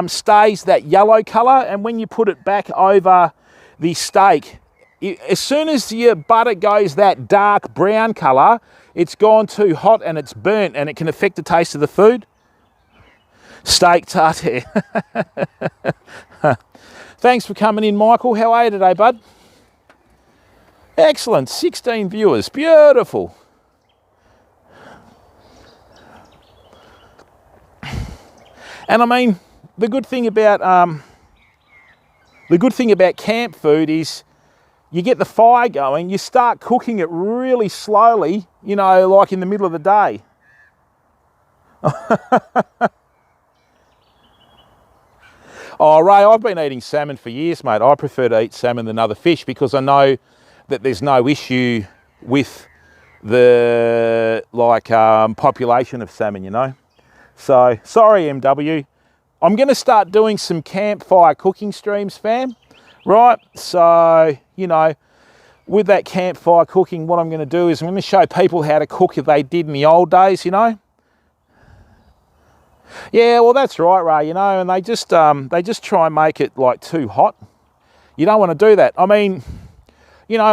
stays that yellow colour, and when you put it back over the steak, as soon as your butter goes that dark brown colour, it's gone too hot and it's burnt and it can affect the taste of the food. Steak tartare. Thanks for coming in, Michael. How are you today, bud? Excellent. 16 viewers. Beautiful. And I mean, the good thing about camp food is you get the fire going, you start cooking it really slowly, you know, like in the middle of the day. Oh, Ray, I've been eating salmon for years, mate. I prefer to eat salmon than other fish because I know that there's no issue with the population of salmon, you know. So, sorry, MW. I'm going to start doing some campfire cooking streams, fam. Right? So, you know, with that campfire cooking, what I'm going to do is I'm going to show people how to cook as they did in the old days, you know. Yeah, well, that's right, Ray, you know, and they just try and make it like too hot. You don't want to do that. I mean, you know,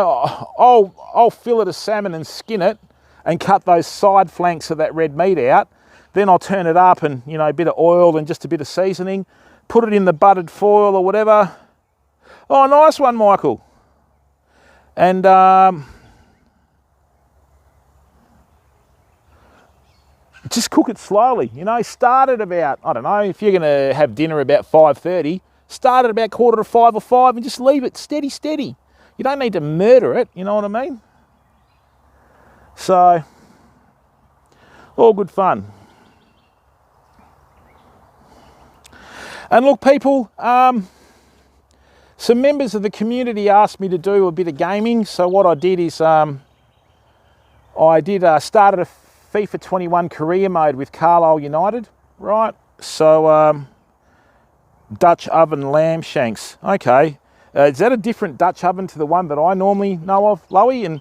I'll fillet a salmon and skin it and cut those side flanks of that red meat out. Then I'll turn it up and, you know, a bit of oil and just a bit of seasoning, put it in the buttered foil or whatever. Oh, nice one, Michael. And just cook it slowly, you know. Start at about, I don't know, if you're going to have dinner about 5:30, start at about 4:45 or 5 and just leave it steady. You don't need to murder it, you know what I mean? So, all good fun. And look, people, some members of the community asked me to do a bit of gaming, so what I did is started a FIFA 21 career mode with Carlisle United, right? So, Dutch oven lamb shanks. Okay. Is that a different Dutch oven to the one that I normally know of, Loey? And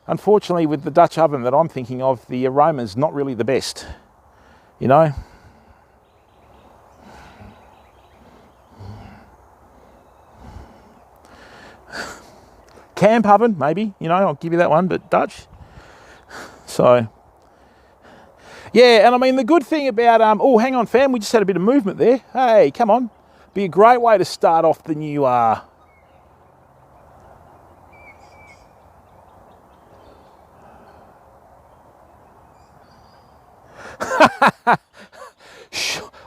unfortunately, with the Dutch oven that I'm thinking of, the aroma's not really the best, you know? Camp oven, maybe, you know, I'll give you that one, but Dutch. So, yeah, and I mean, the good thing about, oh, hang on, fam, we just had a bit of movement there. Hey, come on. Be a great way to start off the new,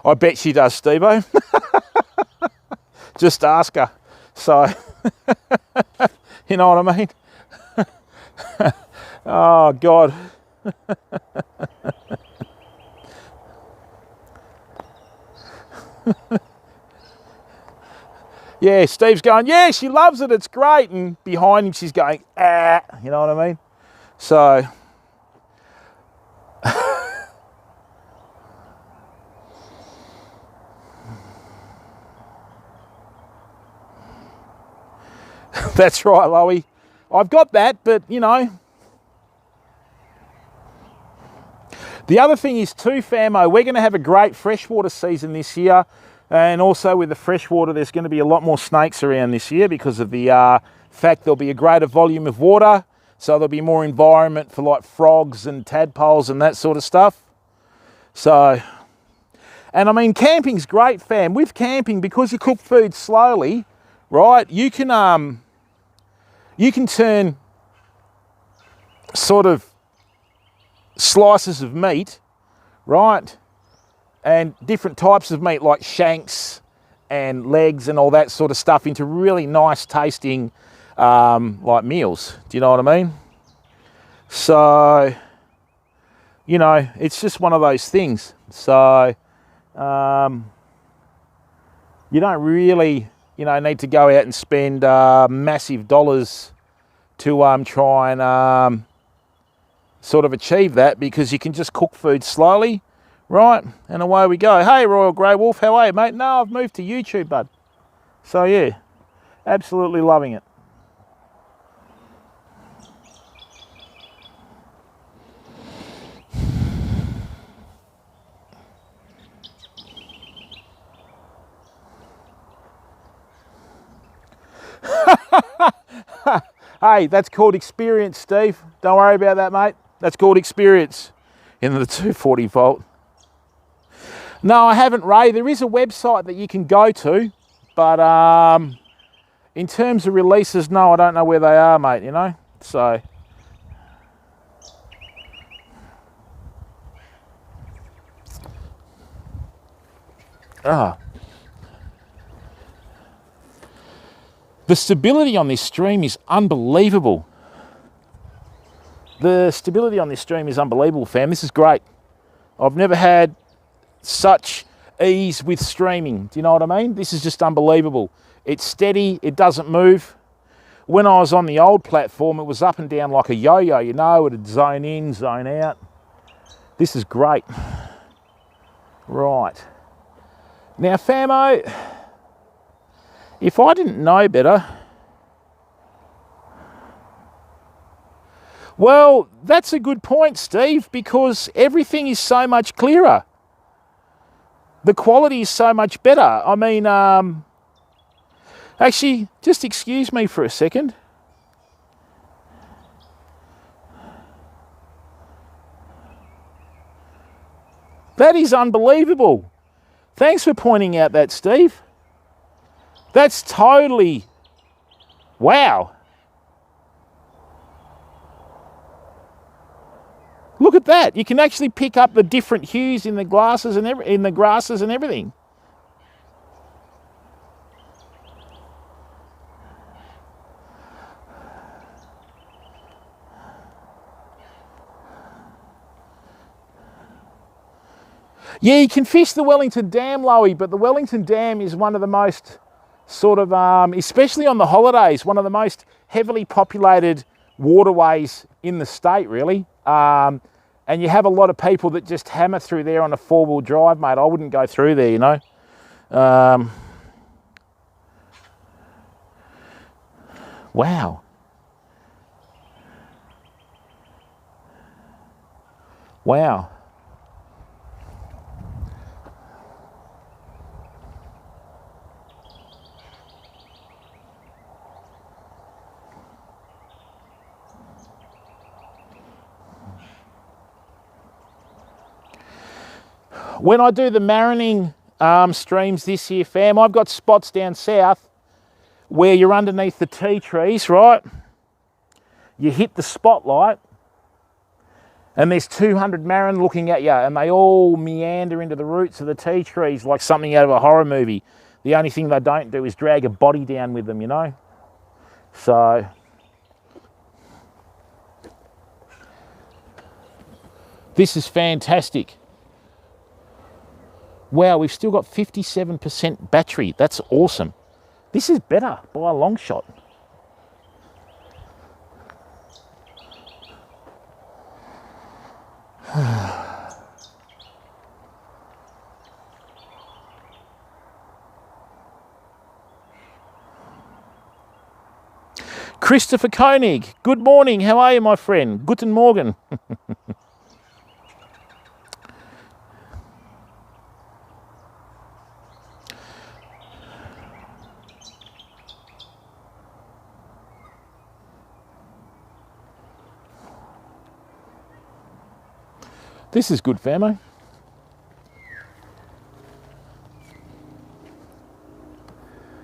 I bet she does, Steve-o. Just ask her. So, you know what I mean? Oh, God. Yeah, Steve's going, yeah, she loves it, it's great. And behind him, she's going, ah, you know what I mean? So, that's right, Loey. I've got that, but, you know. The other thing is too, Famo, we're going to have a great freshwater season this year. And also with the freshwater, there's going to be a lot more snakes around this year because of the fact there'll be a greater volume of water. So there'll be more environment for like frogs and tadpoles and that sort of stuff. So, and I mean, camping's great, fam. With camping, because you cook food slowly, right, you can turn sort of slices of meat, right, and different types of meat like shanks and legs and all that sort of stuff into really nice tasting like meals. Do you know what I mean? So, you know, it's just one of those things. So, you don't really, you know, need to go out and spend massive dollars to try and sort of achieve that, because you can just cook food slowly, right? And away we go. Hey, Royal Grey Wolf, how are you, mate? No, I've moved to YouTube, bud. So, yeah, absolutely loving it. Hey, that's called experience, Steve. Don't worry about that, mate. That's called experience in the 240 volt. No, I haven't, Ray. There is a website that you can go to, but in terms of releases, no, I don't know where they are, mate, you know? So, the stability on this stream is unbelievable. The stability on this stream is unbelievable, fam. This is great. I've never had such ease with streaming. Do you know what I mean? This is just unbelievable. It's steady. It doesn't move. When I was on the old platform, it was up and down like a yo-yo, you know. It would zone in, zone out. This is great. Right. Now, Famo, if I didn't know better, well, that's a good point, Steve, because everything is so much clearer. The quality is so much better. I mean, actually, just excuse me for a second. That is unbelievable. Thanks for pointing out that, Steve. That's totally, wow. Look at that. You can actually pick up the different hues in the glasses and in the grasses and everything. Yeah, you can fish the Wellington Dam, Loey, but the Wellington Dam is one of the most sort of, especially on the holidays, one of the most heavily populated waterways in the state, really. And you have a lot of people that just hammer through there on a four-wheel drive, mate. I wouldn't go through there, you know. Wow. Wow. When I do the marining streams this year, fam, I've got spots down south where you're underneath the tea trees, right? You hit the spotlight And there's 200 marron looking at you, and they all meander into the roots of the tea trees like something out of a horror movie. The only thing they don't do is drag a body down with them, you know. So this is fantastic. Wow, we've still got 57% battery. That's awesome. This is better by a long shot. Christopher Koenig, good morning. How are you, my friend? Guten Morgen. This is good, famo.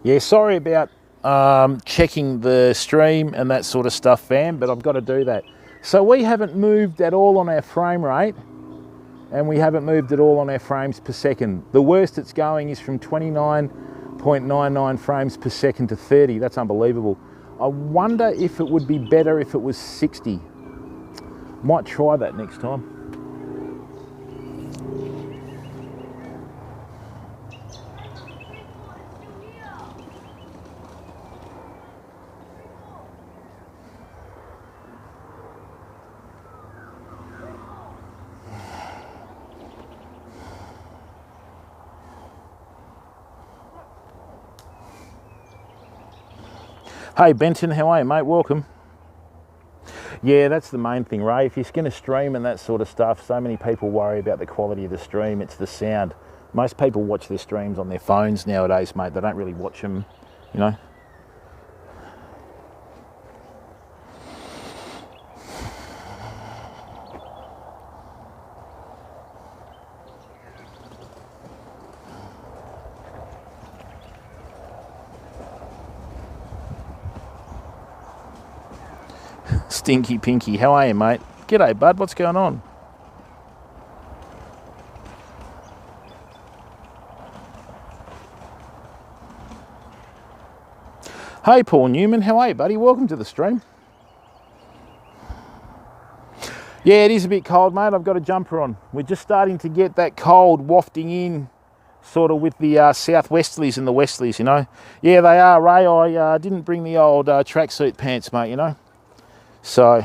Yeah, sorry about checking the stream and that sort of stuff, fam, but I've got to do that. So we haven't moved at all on our frame rate, and we haven't moved at all on our frames per second. The worst it's going is from 29.99 frames per second to 30. That's unbelievable. I wonder if it would be better if it was 60. Might try that next time. Hey Benton, how are you, mate? Welcome. Yeah, that's the main thing, Ray. If you're going to stream and that sort of stuff, so many people worry about the quality of the stream. It's the sound. Most people watch their streams on their phones nowadays, mate. They don't really watch them, you know. Stinky Pinky, how are you, mate? G'day, bud. What's going on? Hey, Paul Newman, how are you, buddy? Welcome to the stream. Yeah, it is a bit cold, mate. I've got a jumper on. We're just starting to get that cold wafting in, sort of with the southwesterlies and the westerlies, you know. Yeah, they are, Ray. I didn't bring the old tracksuit pants, mate, you know. So,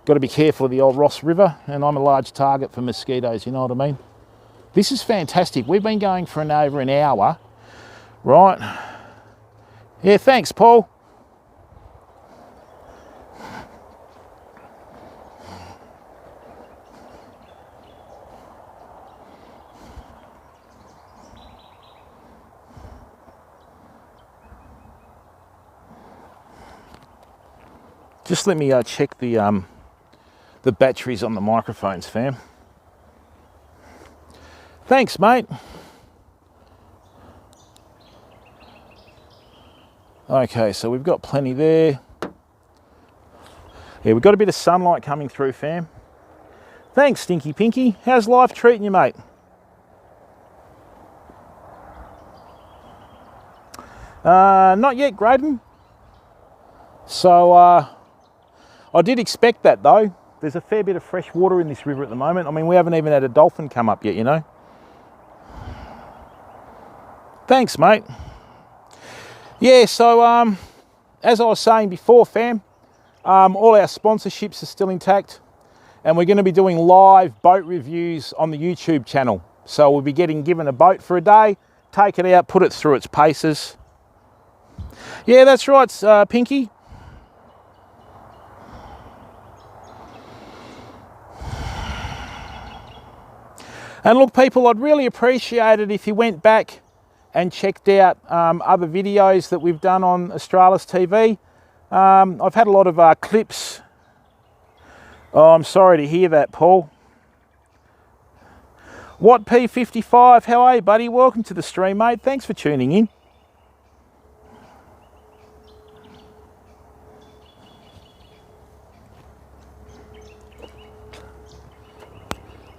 got to be careful of the old Ross River, and I'm a large target for mosquitoes, you know what I mean? This is fantastic. We've been going for over an hour, right? Yeah, thanks, Paul. Just let me check the batteries on the microphones, fam. Thanks, mate. Okay, so we've got plenty there. Yeah, we've got a bit of sunlight coming through, fam. Thanks, Stinky Pinky. How's life treating you, mate? Not yet, Graydon. So, I did expect that, though. There's a fair bit of fresh water in this river at the moment. I mean, we haven't even had a dolphin come up yet, you know. Thanks, mate. Yeah, so as I was saying before, fam, all our sponsorships are still intact, and we're going to be doing live boat reviews on the YouTube channel. So we'll be given a boat for a day, take it out, put it through its paces. Yeah, that's right, Pinky. And look, people, I'd really appreciate it if you went back and checked out other videos that we've done on AUSTRALISTV. I've had a lot of clips. Oh, I'm sorry to hear that, Paul. What P55, how are you, buddy? Welcome to the stream, mate. Thanks for tuning in.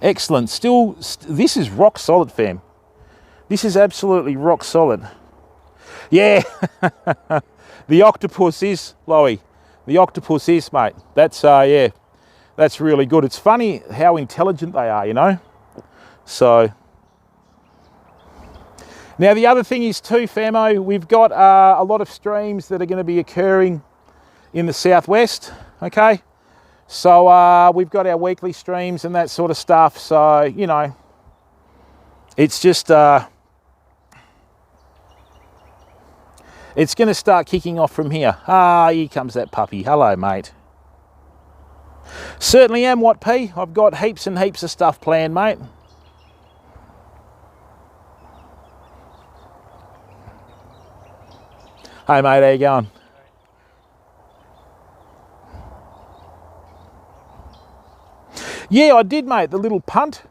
Excellent. This is rock solid, fam. This is absolutely rock solid. Yeah, the octopus is, Loey. The octopus is, mate. That's, yeah, that's really good. It's funny how intelligent they are, you know? So, now the other thing is too, famo, we've got a lot of streams that are going to be occurring in the southwest, okay? So we've got our weekly streams and that sort of stuff. So, you know, it's just, it's going to start kicking off from here. Here comes that puppy. Hello, mate. Certainly am, what, P? I've got heaps and heaps of stuff planned, mate. Hey, mate, how you going? Yeah, I did, mate, the little punt.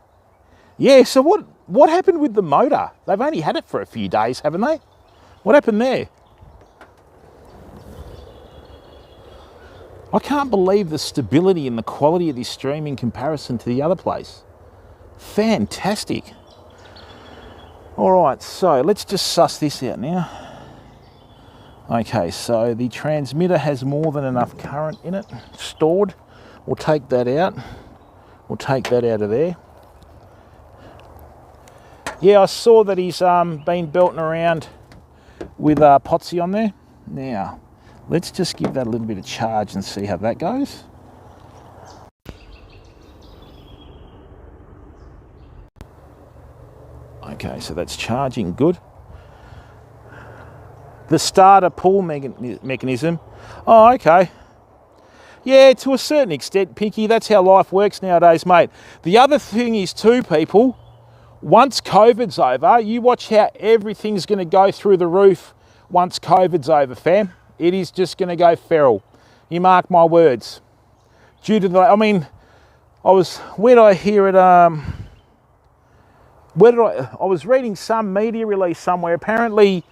Yeah, so what happened with the motor? They've only had it for a few days, haven't they? What happened there? I can't believe the stability and the quality of this stream in comparison to the other place. Fantastic. All right, so let's just suss this out now. Okay, so the transmitter has more than enough current in it, stored. We'll take that out. We'll take that out of there. Yeah, I saw that he's been belting around with Potsy on there. Now, let's just give that a little bit of charge and see how that goes. Okay, so that's charging good. The starter pull mechanism. Oh, okay. Yeah, to a certain extent, Pinky, that's how life works nowadays, mate. The other thing is too, people, once COVID's over, you watch how everything's going to go through the roof once COVID's over, fam. It is just going to go feral. You mark my words. Due to the, I mean, where did I hear it? I was reading some media release somewhere. Apparently,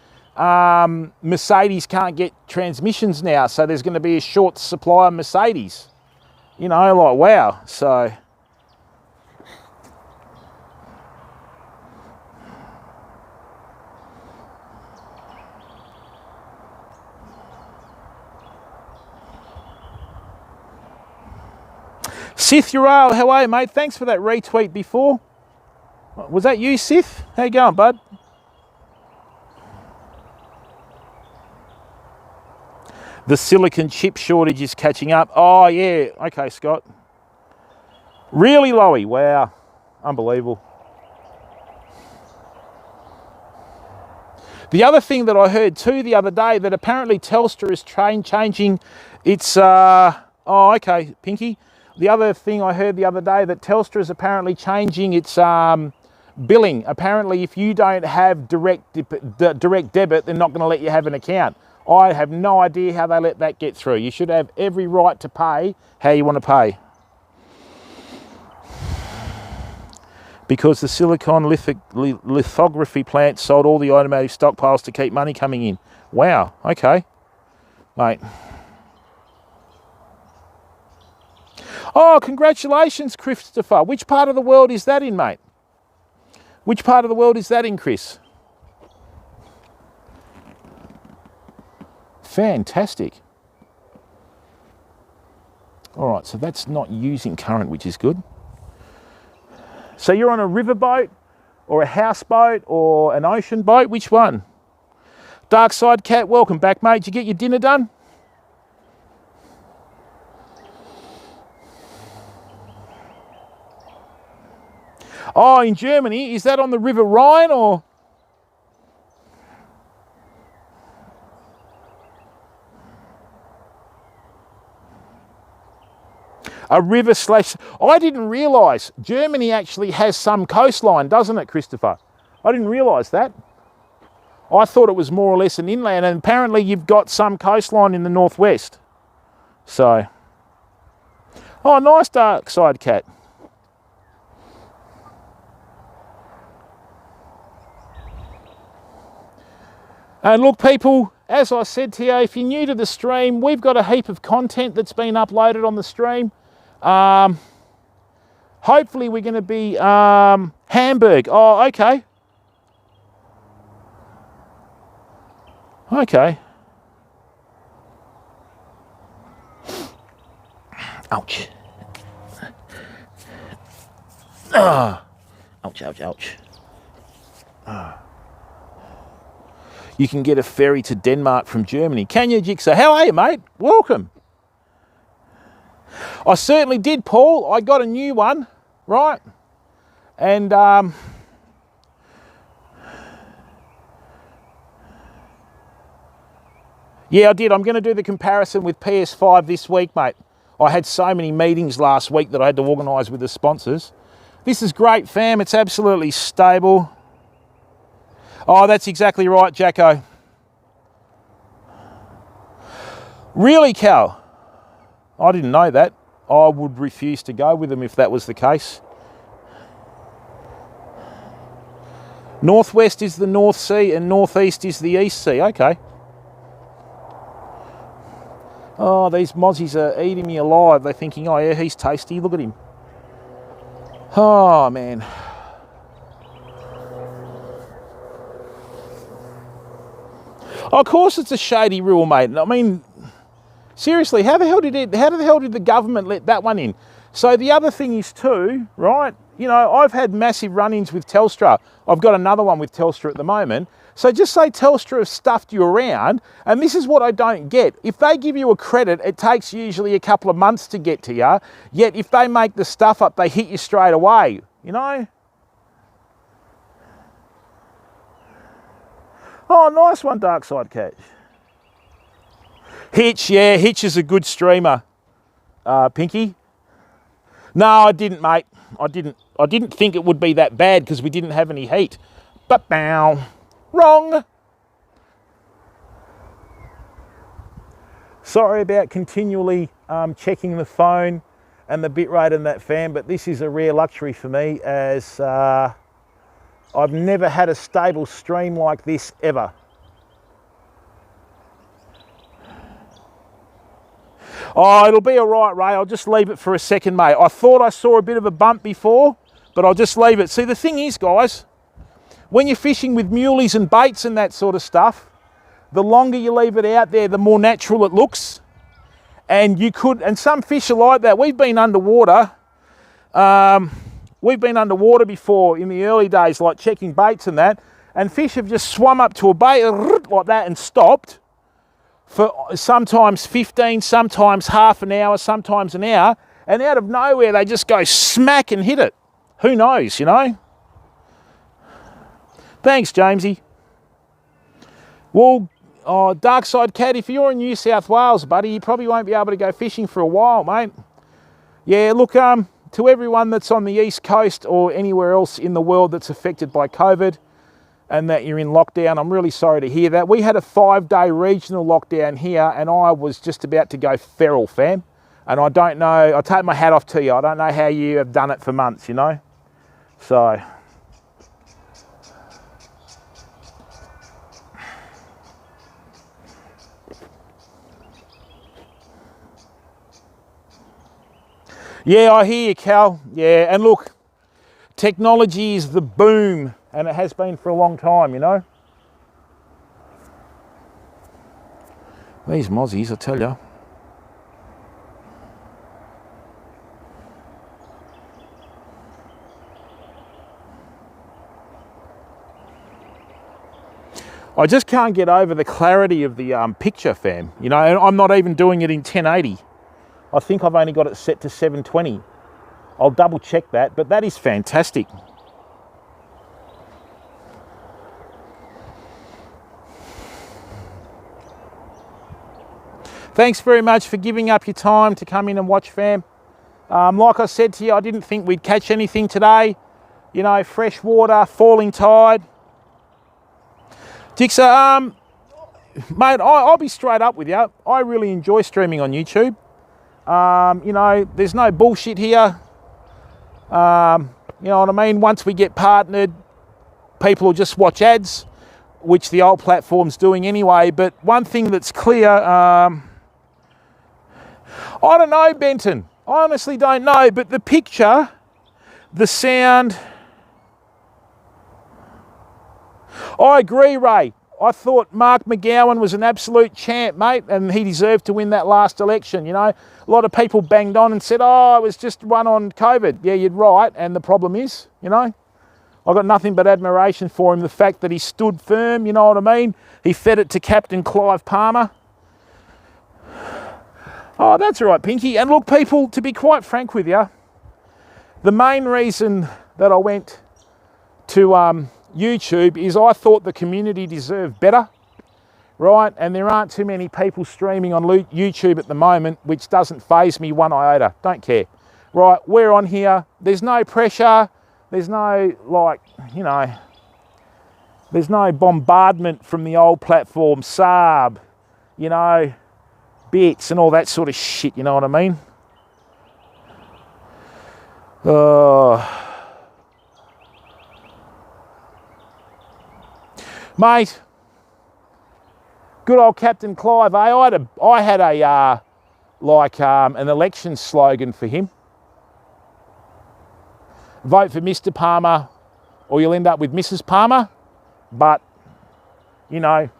Mercedes can't get transmissions now, so there's going to be a short supply of Mercedes. You know, like, wow. So, Sith Ural, how are you, mate? Thanks for that retweet before. Was that you, Sith? How you going, bud? The silicon chip shortage is catching up. Oh, yeah. Okay, Scott. Really, Loey? Wow. Unbelievable. The other thing that I heard too the other day, that apparently Telstra is changing its... oh, okay, Pinky. The other thing I heard the other day, that Telstra is apparently changing its billing. Apparently, if you don't have direct debit, they're not going to let you have an account. I have no idea how they let that get through. You should have every right to pay how you want to pay. Because the silicon lithography plant sold all the automotive stockpiles to keep money coming in. Wow, okay. Mate. Oh, congratulations, Christopher. Which part of the world is that in, mate? Which part of the world is that in, Chris? Fantastic. All right, so that's not using current, which is good. So you're on a riverboat or a houseboat or an ocean boat? Which one? Dark Side Cat, welcome back, mate. Did you get your dinner done? Oh, in Germany, is that on the River Rhine or? A river slash... I didn't realise Germany actually has some coastline, doesn't it, Christopher? I didn't realise that. I thought it was more or less an inland, and apparently you've got some coastline in the northwest. So... Oh, nice, Dark Side Cat. And look, people, as I said to you, if you're new to the stream, we've got a heap of content that's been uploaded on the stream. Hopefully we're going to be Hamburg. Oh, okay. Okay. Ouch. Ouch, ouch, ouch. You can get a ferry to Denmark from Germany. Can you, Jigsaw? How are you, mate? Welcome. I certainly did, Paul. I got a new one, right? And yeah, I did. I'm going to do the comparison with PS5 this week, mate. I had so many meetings last week that I had to organise with the sponsors. This is great, fam. It's absolutely stable. Oh, that's exactly right, Jacko. Really, Cal? I didn't know that. I would refuse to go with them if that was the case. Northwest is the North Sea and northeast is the East Sea. Okay. Oh, these mozzies are eating me alive. They're thinking, oh yeah, he's tasty. Look at him. Oh, man. Of course it's a shady rule, mate. I mean, seriously, how the hell did the government let that one in? So the other thing is too, right? You know, I've had massive run-ins with Telstra. I've got another one with Telstra at the moment. So just say Telstra have stuffed you around, and this is what I don't get. If they give you a credit, it takes usually a couple of months to get to you, yet if they make the stuff up, they hit you straight away, you know? Oh, nice one, Dark Side Catch. Hitch, yeah, Hitch is a good streamer, Pinky. No, I didn't, mate. I didn't think it would be that bad because we didn't have any heat. But bow. Wrong. Sorry about continually checking the phone and the bitrate and that, fam, but this is a rare luxury for me as I've never had a stable stream like this ever. Oh, it'll be all right, Ray. I'll just leave it for a second, mate. I thought I saw a bit of a bump before, but I'll just leave it. See, the thing is, guys, when you're fishing with muleys and baits and that sort of stuff, the longer you leave it out there, the more natural it looks. And some fish are like that. We've been underwater. We've been underwater before in the early days, like checking baits and that, and fish have just swum up to a bait like that and stopped for sometimes 15, sometimes half an hour, sometimes an hour, and out of nowhere they just go smack and hit it. Who knows, you know? Thanks, Jamesy. Well, Dark Side Cat, if you're in New South Wales, buddy, you probably won't be able to go fishing for a while, mate. Yeah, look, to everyone that's on the East Coast or anywhere else in the world that's affected by COVID and that you're in lockdown, I'm really sorry to hear that. We had a 5-day regional lockdown here and I was just about to go feral, fam. And I don't know, I take my hat off to you. I don't know how you have done it for months, you know? So... yeah, I hear you, Cal. Yeah, and look, technology is the boom, and it has been for a long time, you know. These mozzies, I tell you. I just can't get over the clarity of the picture, fam. You know, and I'm not even doing it in 1080. I think I've only got it set to 720. I'll double check that, but that is fantastic. Thanks very much for giving up your time to come in and watch, fam. Like I said to you, I didn't think we'd catch anything today. You know, fresh water, falling tide. Dixer, mate, I'll be straight up with you. I really enjoy streaming on YouTube. You know, there's no bullshit here. You know what I mean? Once we get partnered, people will just watch ads, which the old platform's doing anyway. But one thing that's clear, I don't know, Benton. I honestly don't know. But the picture The sound. I agree, Ray. I thought Mark McGowan was an absolute champ, mate, and he deserved to win that last election, you know. A lot of people banged on and said, oh, it was just one on COVID. Yeah, you're right, and the problem is, you know, I've got nothing but admiration for him. The fact that he stood firm, you know what I mean? He fed it to Captain Clive Palmer. Oh, that's all right, Pinky. And look, people, to be quite frank with you, the main reason that I went to YouTube is I thought the community deserved better, right? And there aren't too many people streaming on YouTube at the moment, which doesn't faze me one iota. Don't care. Right, we're on here. There's no pressure. There's no, like, you know, there's no bombardment from the old platform, Saab, you know, bits and all that sort of shit, you know what I mean? Mate, good old Captain Clive, eh? I had a an election slogan for him. Vote for Mr. Palmer or you'll end up with Mrs. Palmer. But, you know,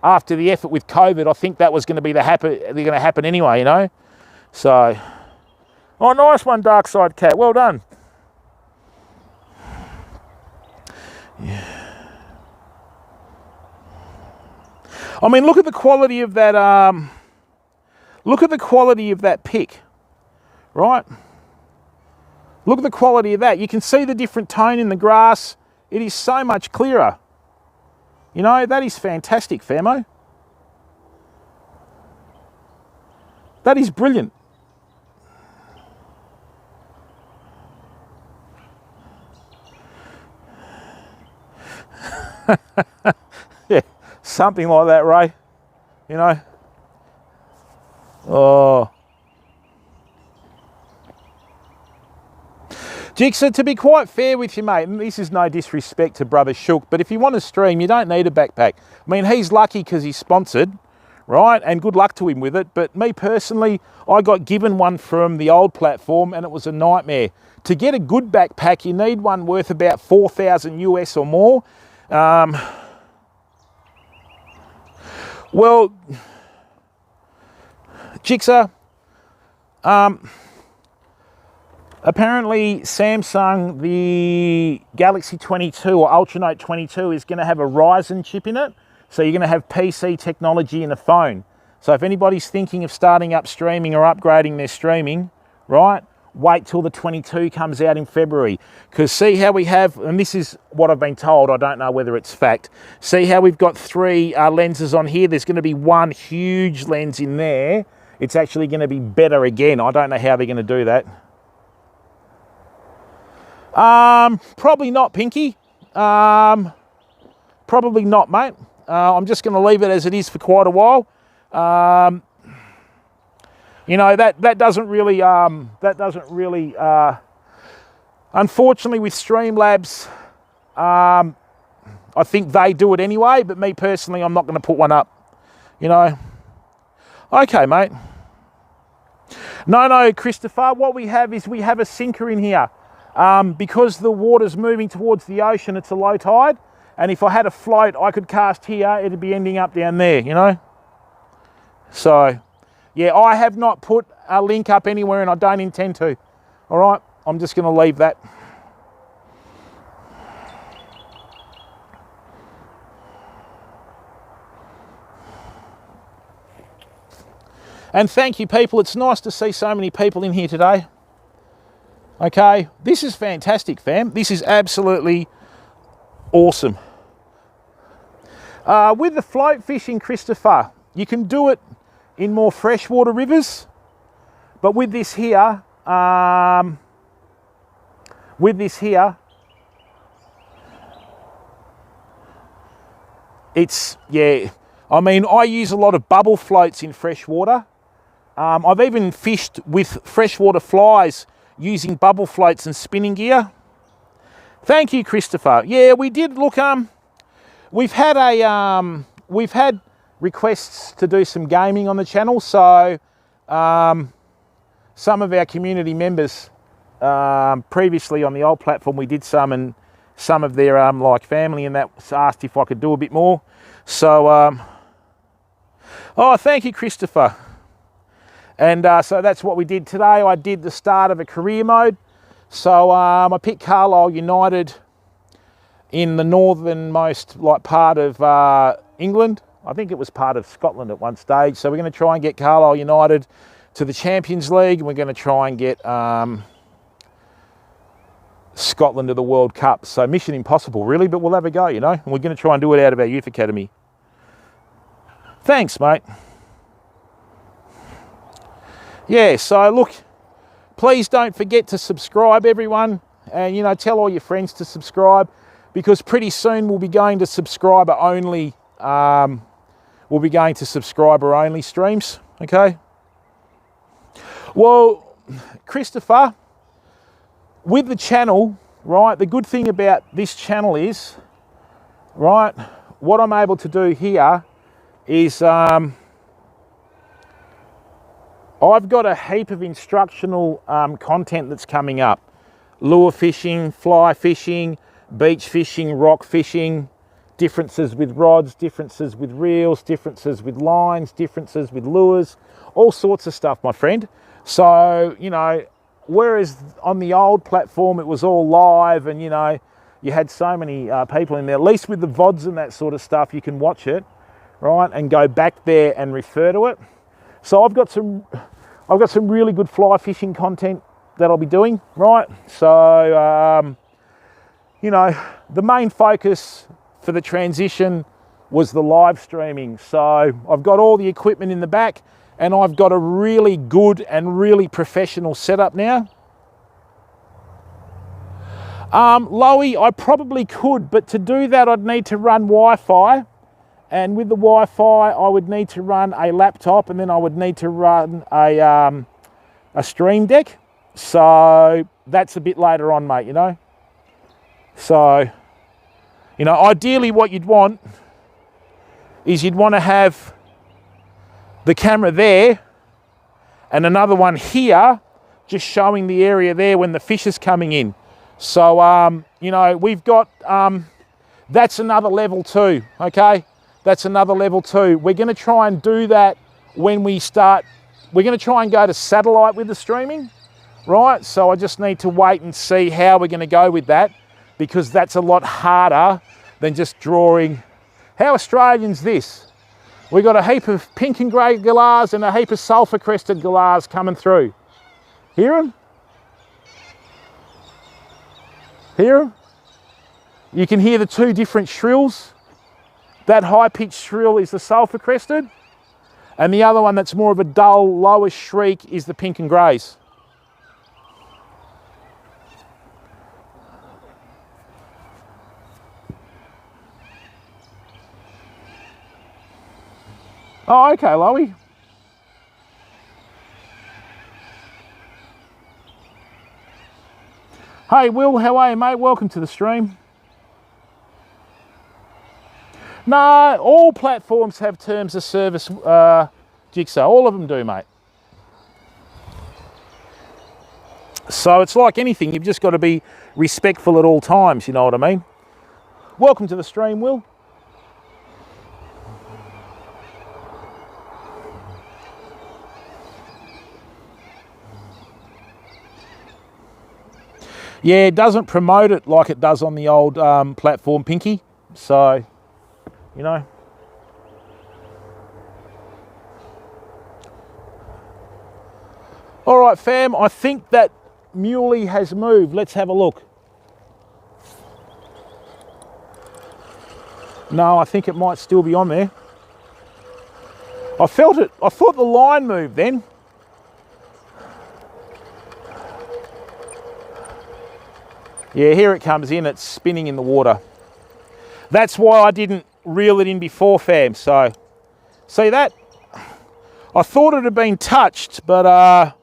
after the effort with COVID, I think that was going to be going to happen anyway, you know. So, oh, nice one, Dark Side Cat. Well done. Yeah. I mean, look at the quality of that. Look at the quality of that pic, right? Look at the quality of that. You can see the different tone in the grass. It is so much clearer. You know, that is fantastic, Famo. That is brilliant. Yeah, something like that, Ray. You know. Oh. Jigsaw, to be quite fair with you, mate, and this is no disrespect to Brother Shook, but if you want to stream, you don't need a backpack. I mean, he's lucky because he's sponsored, right? And good luck to him with it. But me personally, I got given one from the old platform and it was a nightmare. To get a good backpack, you need one worth about 4,000 US or more. Well, Jigsaw, apparently Samsung, the Galaxy 22 or Ultranote 22 is going to have a Ryzen chip in it. So you're going to have PC technology in a phone. So if anybody's thinking of starting up streaming or upgrading their streaming, right, wait till the 22 comes out in February. Because see how we have, and this is what I've been told, I don't know whether it's fact. See how we've got three lenses on here? There's going to be one huge lens in there. It's actually going to be better again. I don't know how they're going to do that. Probably not, Pinky. Probably not, mate. I'm just going to leave it as it is for quite a while. You know, that doesn't really, unfortunately with Streamlabs, I think they do it anyway, but me personally, I'm not going to put one up, you know. Okay, mate. No, Christopher, what we have is we have a sinker in here. Because the water's moving towards the ocean, it's a low tide. And if I had a float, I could cast here, it'd be ending up down there, you know? So, yeah, I have not put a link up anywhere and I don't intend to. All right, I'm just going to leave that. And thank you, people. It's nice to see so many people in here today. Okay, this is fantastic, fam. This is absolutely awesome. With the float fishing, Christopher, you can do it in more freshwater rivers, but with this here, it's, yeah, I mean, I use a lot of bubble floats in freshwater. I've even fished with freshwater flies using bubble floats and spinning gear. Thank you, Christopher. Yeah, we did look, we've had requests to do some gaming on the channel, so some of our community members Previously on the old platform we did some, and some of their like family and that asked if I could do a bit more. So, oh, thank you, Christopher. And so that's what we did today. I did the start of a career mode. So I picked Carlisle United in the northernmost like part of England. I think it was part of Scotland at one stage. So we're going to try and get Carlisle United to the Champions League, and we're going to try and get Scotland to the World Cup. So mission impossible, really, but we'll have a go, you know. And we're going to try and do it out of our youth academy. Thanks, mate. Yeah, so look, please don't forget to subscribe, everyone, and you know, tell all your friends to subscribe, because pretty soon we'll be going to subscriber only. We'll be going to subscriber only streams. Okay. Well, Christopher, with the channel, right? The good thing about this channel is, right, what I'm able to do here is I've got a heap of instructional content that's coming up. Lure fishing, fly fishing, beach fishing, rock fishing, differences with rods, differences with reels, differences with lines, differences with lures, all sorts of stuff, my friend. So, you know, whereas on the old platform it was all live and, you know, you had so many people in there, at least with the VODs and that sort of stuff, you can watch it, right, and go back there and refer to it. So I've got some really good fly fishing content that I'll be doing, right? So, you know, the main focus for the transition was the live streaming. So I've got all the equipment in the back, and I've got a really good and really professional setup now. Loey, I probably could, but to do that I'd need to run Wi-Fi. And with the Wi-Fi, I would need to run a laptop, and then I would need to run a Stream Deck. So that's a bit later on, mate, you know. So, you know, ideally what you'd want is you'd want to have the camera there and another one here just showing the area there when the fish is coming in. So, you know, we've got, that's another level too, okay? That's another level too. We're going to try and do that when we start. We're going to try and go to satellite with the streaming, right? So I just need to wait and see how we're going to go with that, because that's a lot harder than just drawing. How Australian's this? We've got a heap of pink and grey galahs and a heap of sulphur crested galahs coming through. Hear them? Hear them? You can hear the two different shrills. That high-pitched shrill is the sulphur crested, and the other one that's more of a dull, lower shriek is the pink and greys. Oh, okay, Loey. Hey, Will, how are you, mate? Welcome to the stream. No, all platforms have terms of service, Jigsaw. All of them do, mate. So it's like anything. You've just got to be respectful at all times, you know what I mean? Welcome to the stream, Will. Yeah, it doesn't promote it like it does on the old platform, Pinky. So, you know. All right, fam, I think that muley has moved. Let's have a look. No, I think it might still be on there. I felt it. I thought the line moved then. Yeah, here it comes in. It's spinning in the water. That's why I didn't reel it in before, fam. So, see that? I thought it had been touched, but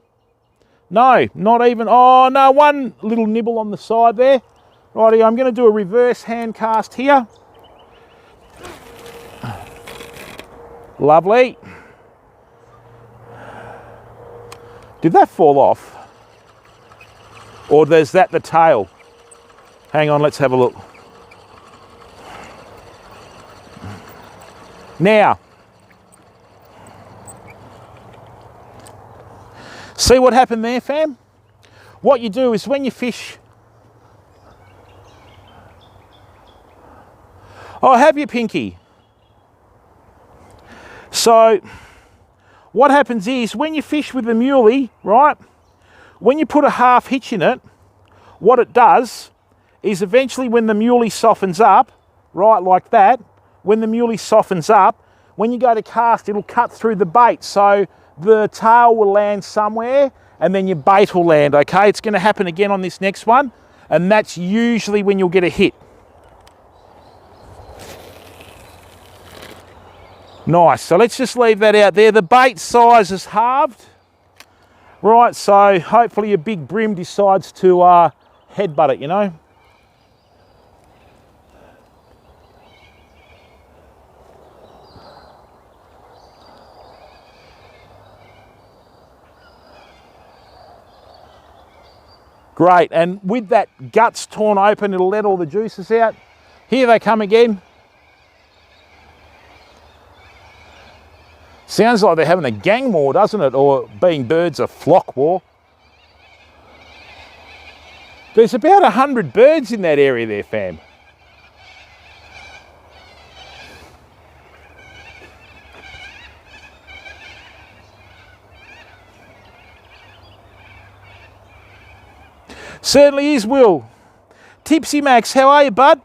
no, not even. Oh, no, one little nibble on the side there. Righty, I'm going to do a reverse hand cast here. Lovely. Did that fall off? Or is that the tail? Hang on, let's have a look. Now, see what happened there, fam? What you do is when you fish, oh, have your pinky. So what happens is when you fish with the muley, right, when you put a half hitch in it, what it does is eventually when the muley softens up, right, like that, when the muley softens up, when you go to cast, it'll cut through the bait. So the tail will land somewhere and then your bait will land, okay? It's going to happen again on this next one, and that's usually when you'll get a hit. Nice, so let's just leave that out there. The bait size is halved. Right, so hopefully a big bream decides to headbutt it, you know. Great, and with that guts torn open, it'll let all the juices out. Here they come again. Sounds like they're having a gang war, doesn't it? Or being birds, a flock war. There's about 100 birds in that area there, fam. Certainly is, Will. Tipsy Max, how are you, bud?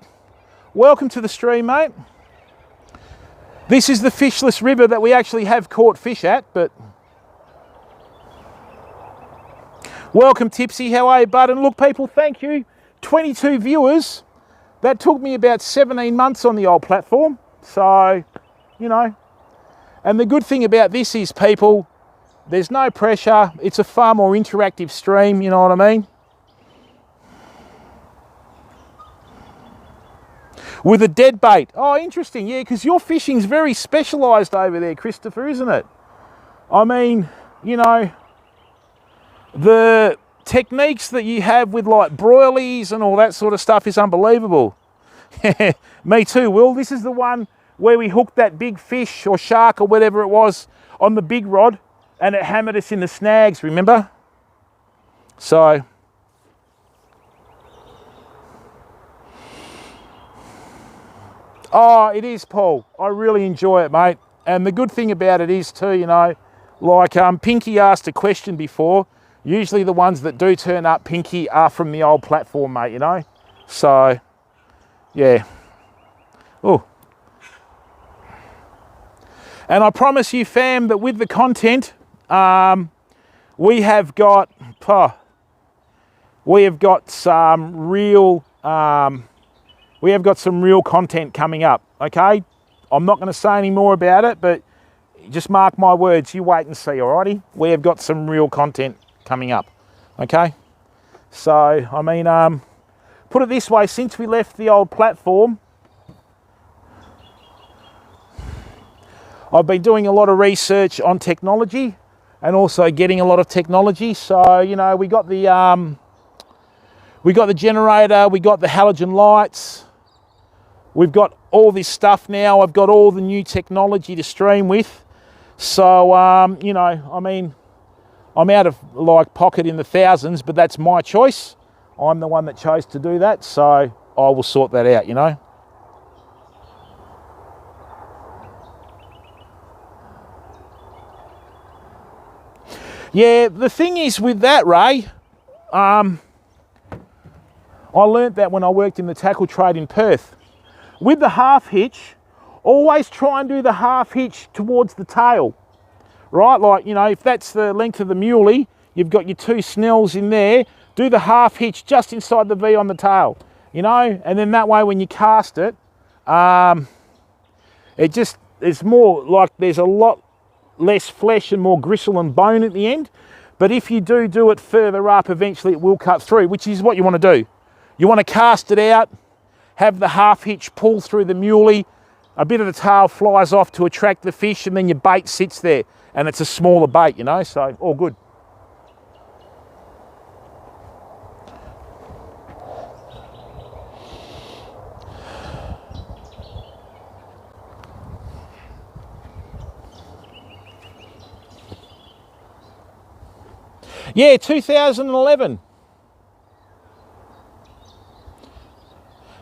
Welcome to the stream, mate. This is the fishless river that we actually have caught fish at, but... Welcome, Tipsy, how are you, bud? And look, people, thank you. 22 viewers. That took me about 17 months on the old platform. So, you know. And the good thing about this is, people, there's no pressure. It's a far more interactive stream, you know what I mean? With a dead bait. Oh, interesting. Yeah, because your fishing's very specialised over there, Christopher, isn't it? I mean, you know, the techniques that you have with like broilies and all that sort of stuff is unbelievable. Me too, Will. This is the one where we hooked that big fish or shark or whatever it was on the big rod and it hammered us in the snags, remember? So... Oh, it is, Paul. I really enjoy it, mate. And the good thing about it is too, you know, like Pinky asked a question before. Usually the ones that do turn up, Pinky, are from the old platform, mate, you know. So, yeah. Oh. And I promise you, fam, that with the content, we have got some real... we have got some real content coming up, okay? I'm not going to say any more about it, but just mark my words. You wait and see, alrighty? We have got some real content coming up, okay? So, I mean, put it this way, since we left the old platform, I've been doing a lot of research on technology and also getting a lot of technology. So, you know, we got the generator, we got the halogen lights, we've got all this stuff now. I've got all the new technology to stream with. So, you know, I mean, I'm out of like pocket in the thousands, but that's my choice. I'm the one that chose to do that, so I will sort that out, you know. Yeah, the thing is with that, Ray, I learnt that when I worked in the tackle trade in Perth. With the half hitch, always try and do the half hitch towards the tail, right? Like, you know, if that's the length of the muley, you've got your two snells in there, do the half hitch just inside the V on the tail, you know? And then that way when you cast it, it's more like there's a lot less flesh and more gristle and bone at the end. But if you do it further up, eventually it will cut through, which is what you want to do. You want to cast it out, have the half hitch pull through the muley, a bit of the tail flies off to attract the fish, and then your bait sits there, and it's a smaller bait, you know, so all good. Yeah, 2011.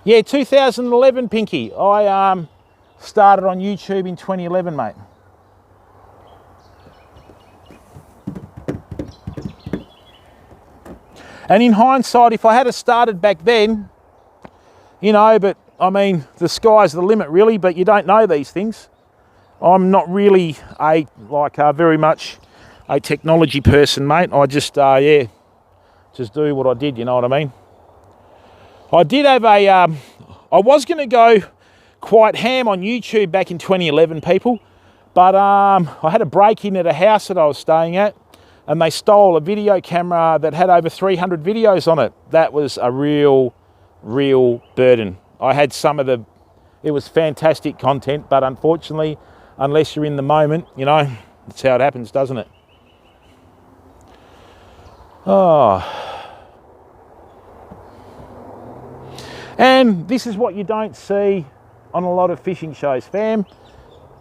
Yeah, 2011, Pinky. I started on YouTube in 2011, mate. And in hindsight, if I had started back then, you know, but I mean, the sky's the limit really, but you don't know these things. I'm not really very much a technology person, mate. I just, just do what I did, you know what I mean? I did have I was going to go quite ham on YouTube back in 2011, people, but I had a break-in at a house that I was staying at, and they stole a video camera that had over 300 videos on it. That was a real burden. I had it was fantastic content, but unfortunately, unless you're in the moment, you know, that's how it happens, doesn't it? Oh. And this is what you don't see on a lot of fishing shows, fam.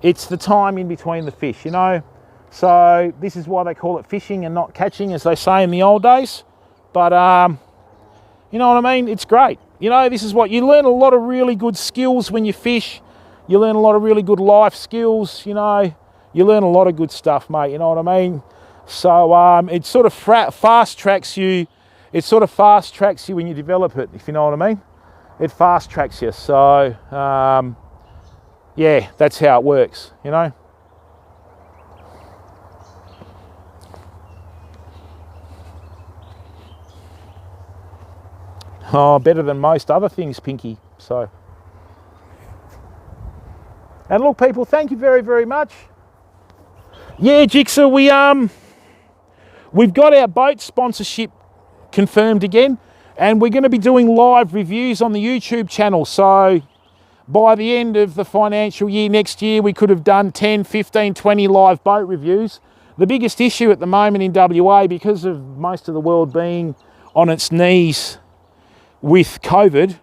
It's the time in between the fish, you know. So this is why they call it fishing and not catching, as they say in the old days. But, you know what I mean? It's great. You know, this is what you learn, a lot of really good skills when you fish. You learn a lot of really good life skills, you know. You learn a lot of good stuff, mate, you know what I mean? So it sort of fast tracks you. It sort of fast tracks you when you develop it, if you know what I mean. It fast tracks you. So, yeah, that's how it works, you know. Oh, better than most other things, Pinky. So, and look, people, thank you very, very much. Yeah, Jigsaw, we've got our boat sponsorship confirmed again, and we're going to be doing live reviews on the YouTube channel. So by the end of the financial year next year, we could have done 10, 15, 20 live boat reviews. The biggest issue at the moment in WA, because of most of the world being on its knees with COVID,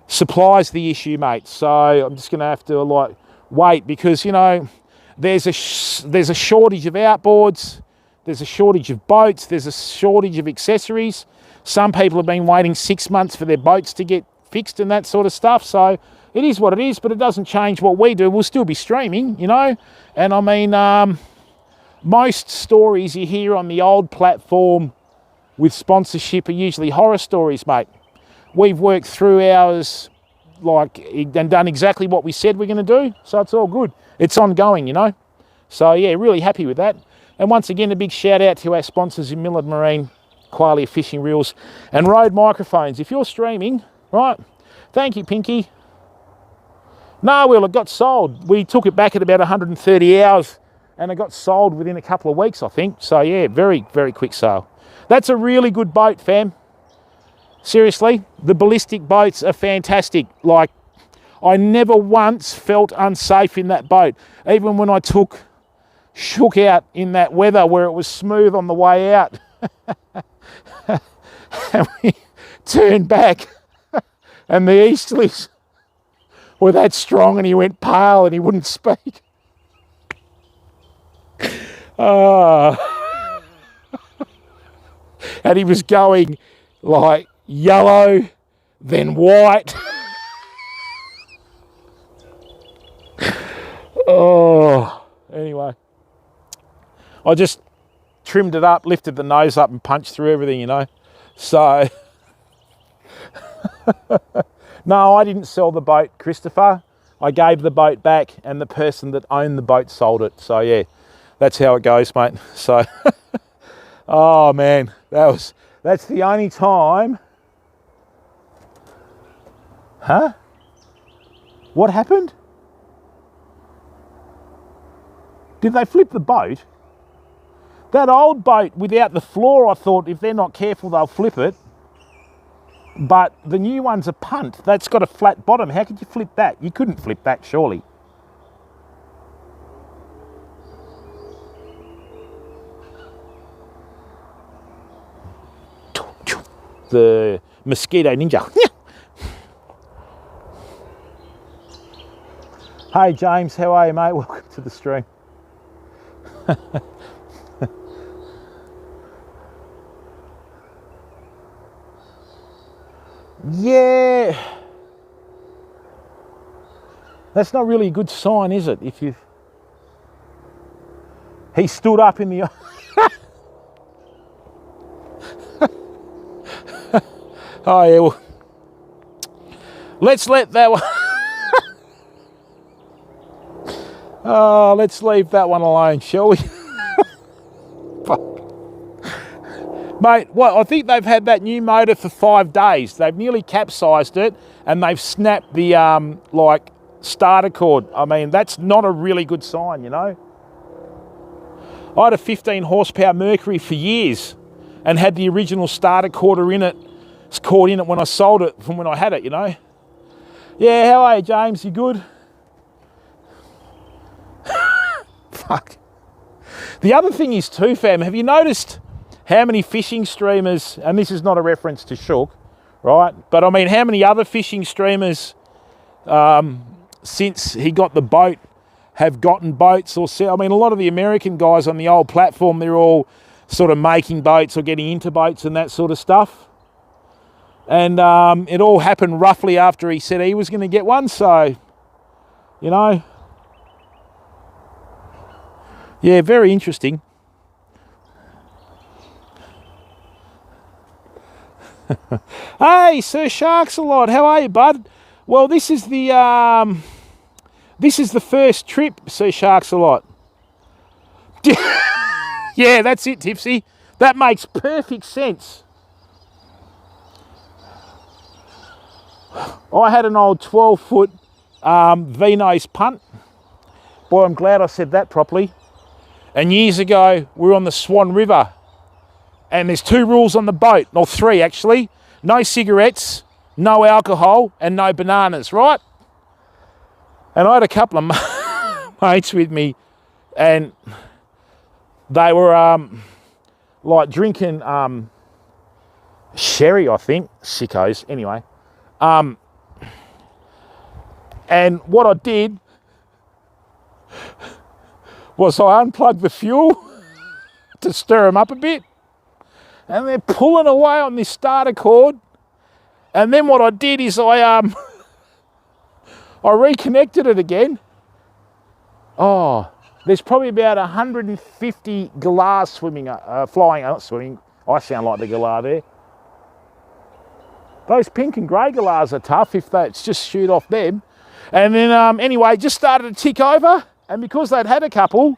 supply's the issue, mate. So I'm just going to have to wait, because, you know, there's a shortage of outboards, there's a shortage of boats, there's a shortage of accessories. Some people have been waiting 6 months for their boats to get fixed and that sort of stuff. So it is what it is, but it doesn't change what we do. We'll still be streaming, you know. And I mean, most stories you hear on the old platform with sponsorship are usually horror stories, mate. We've worked through ours and done exactly what we said we're going to do, so it's all good. It's ongoing, you know. So yeah, really happy with that. And once again, a big shout out to our sponsors in Millard Marine, Qualia Fishing Reels, and Rode Microphones. If you're streaming, right, thank you, Pinky. No, well, it got sold. We took it back at about 130 hours, and it got sold within a couple of weeks, I think. So yeah, very, very quick sale. That's a really good boat, fam. Seriously, the ballistic boats are fantastic. Like, I never once felt unsafe in that boat. Even when I shook out in that weather where it was smooth on the way out. And we turned back and the easterlies were that strong, and he went pale and he wouldn't speak. And he was going like yellow, then white. Oh, anyway. I just trimmed it up, lifted the nose up and punched through everything, you know. So, no, I didn't sell the boat, Christopher. I gave the boat back, and the person that owned the boat sold it. So, yeah, that's how it goes, mate. So, oh, man, that's the only time. Huh? What happened? Did they flip the boat? That old boat without the floor, I thought if they're not careful, they'll flip it. But the new one's a punt. That's got a flat bottom. How could you flip that? You couldn't flip that, surely. The mosquito ninja. Hey James, how are you, mate? Welcome to the stream. Yeah. That's not really a good sign, is it? If you... He stood up in the... Oh, yeah, well... Let's let that one... Oh, let's leave that one alone, shall we? Mate, well, I think they've had that new motor for 5 days. They've nearly capsized it, and they've snapped the, like, starter cord. I mean, that's not a really good sign, you know? I had a 15 horsepower Mercury for years and had the original starter cord in it when I sold it from when I had it, you know? Yeah, how are you, James? You good? Fuck. The other thing is too, fam, have you noticed how many fishing streamers, and this is not a reference to Shook, right? But I mean, how many other fishing streamers since he got the boat have gotten boats or I mean, a lot of the American guys on the old platform, they're all sort of making boats or getting into boats and that sort of stuff. And it all happened roughly after he said he was going to get one. So, you know, yeah, very interesting. Hey, Sir Sharks a lot. How are you, bud? Well, this is the first trip, Sir Sharks a lot. Yeah, that's it, Tipsy. That makes perfect sense. I had an old 12-foot V-nose punt. Boy, I'm glad I said that properly. And years ago, we were on the Swan River. And there's 2 rules on the boat, or 3 actually. No cigarettes, no alcohol, and no bananas, right? And I had a couple of mates with me, and they were like drinking sherry, I think, sickos, anyway. And what I did was I unplugged the fuel to stir them up a bit. And they're pulling away on this starter cord. And then what I did is I reconnected it again. Oh, there's probably about 150 galahs swimming, flying, not swimming. I sound like the galah there. Those pink and grey galahs are tough if that's just shoot off them. And then anyway, just started to tick over. And because they'd had a couple,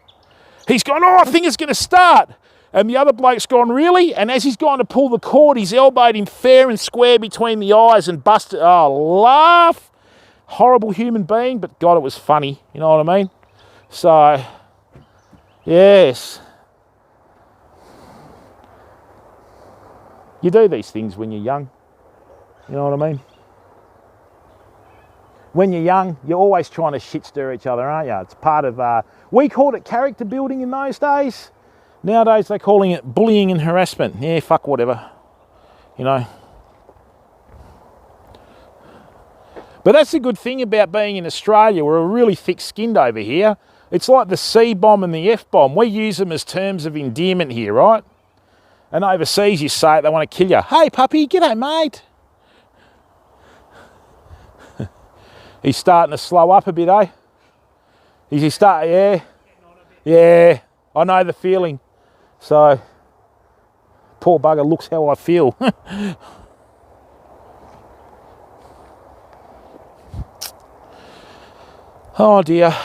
he's gone, oh, I think it's going to start. And the other bloke's gone, really? And as he's gone to pull the cord, he's elbowed him fair and square between the eyes and busted. Oh, laugh. Horrible human being, but God, it was funny. You know what I mean? So, yes. You do these things when you're young. You know what I mean? When you're young, you're always trying to shit stir each other, aren't you? It's part of, we called it character building in those days. Nowadays, they're calling it bullying and harassment. Yeah, fuck whatever, you know. But that's the good thing about being in Australia. We're really thick-skinned over here. It's like the C-bomb and the F-bomb. We use them as terms of endearment here, right? And overseas, you say it, they want to kill you. Hey, puppy, g'day, mate. He's starting to slow up a bit, eh? Is he starting? Yeah. Yeah, I know the feeling. So, poor bugger looks how I feel. Oh dear.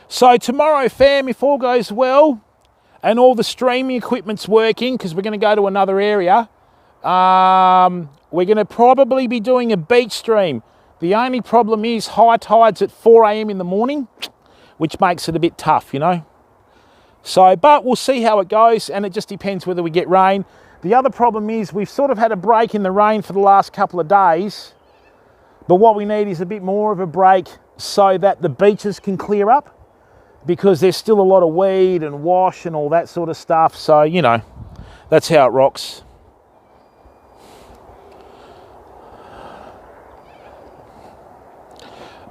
So tomorrow, fam, if all goes well and all the streaming equipment's working, because we're going to go to another area, we're going to probably be doing a beach stream. The only problem is high tides at 4 a.m. in the morning, which makes it a bit tough, you know. So, but we'll see how it goes, and it just depends whether we get rain. The other problem is we've sort of had a break in the rain for the last couple of days, but what we need is a bit more of a break so that the beaches can clear up, because there's still a lot of weed and wash and all that sort of stuff. So, you know, that's how it rocks.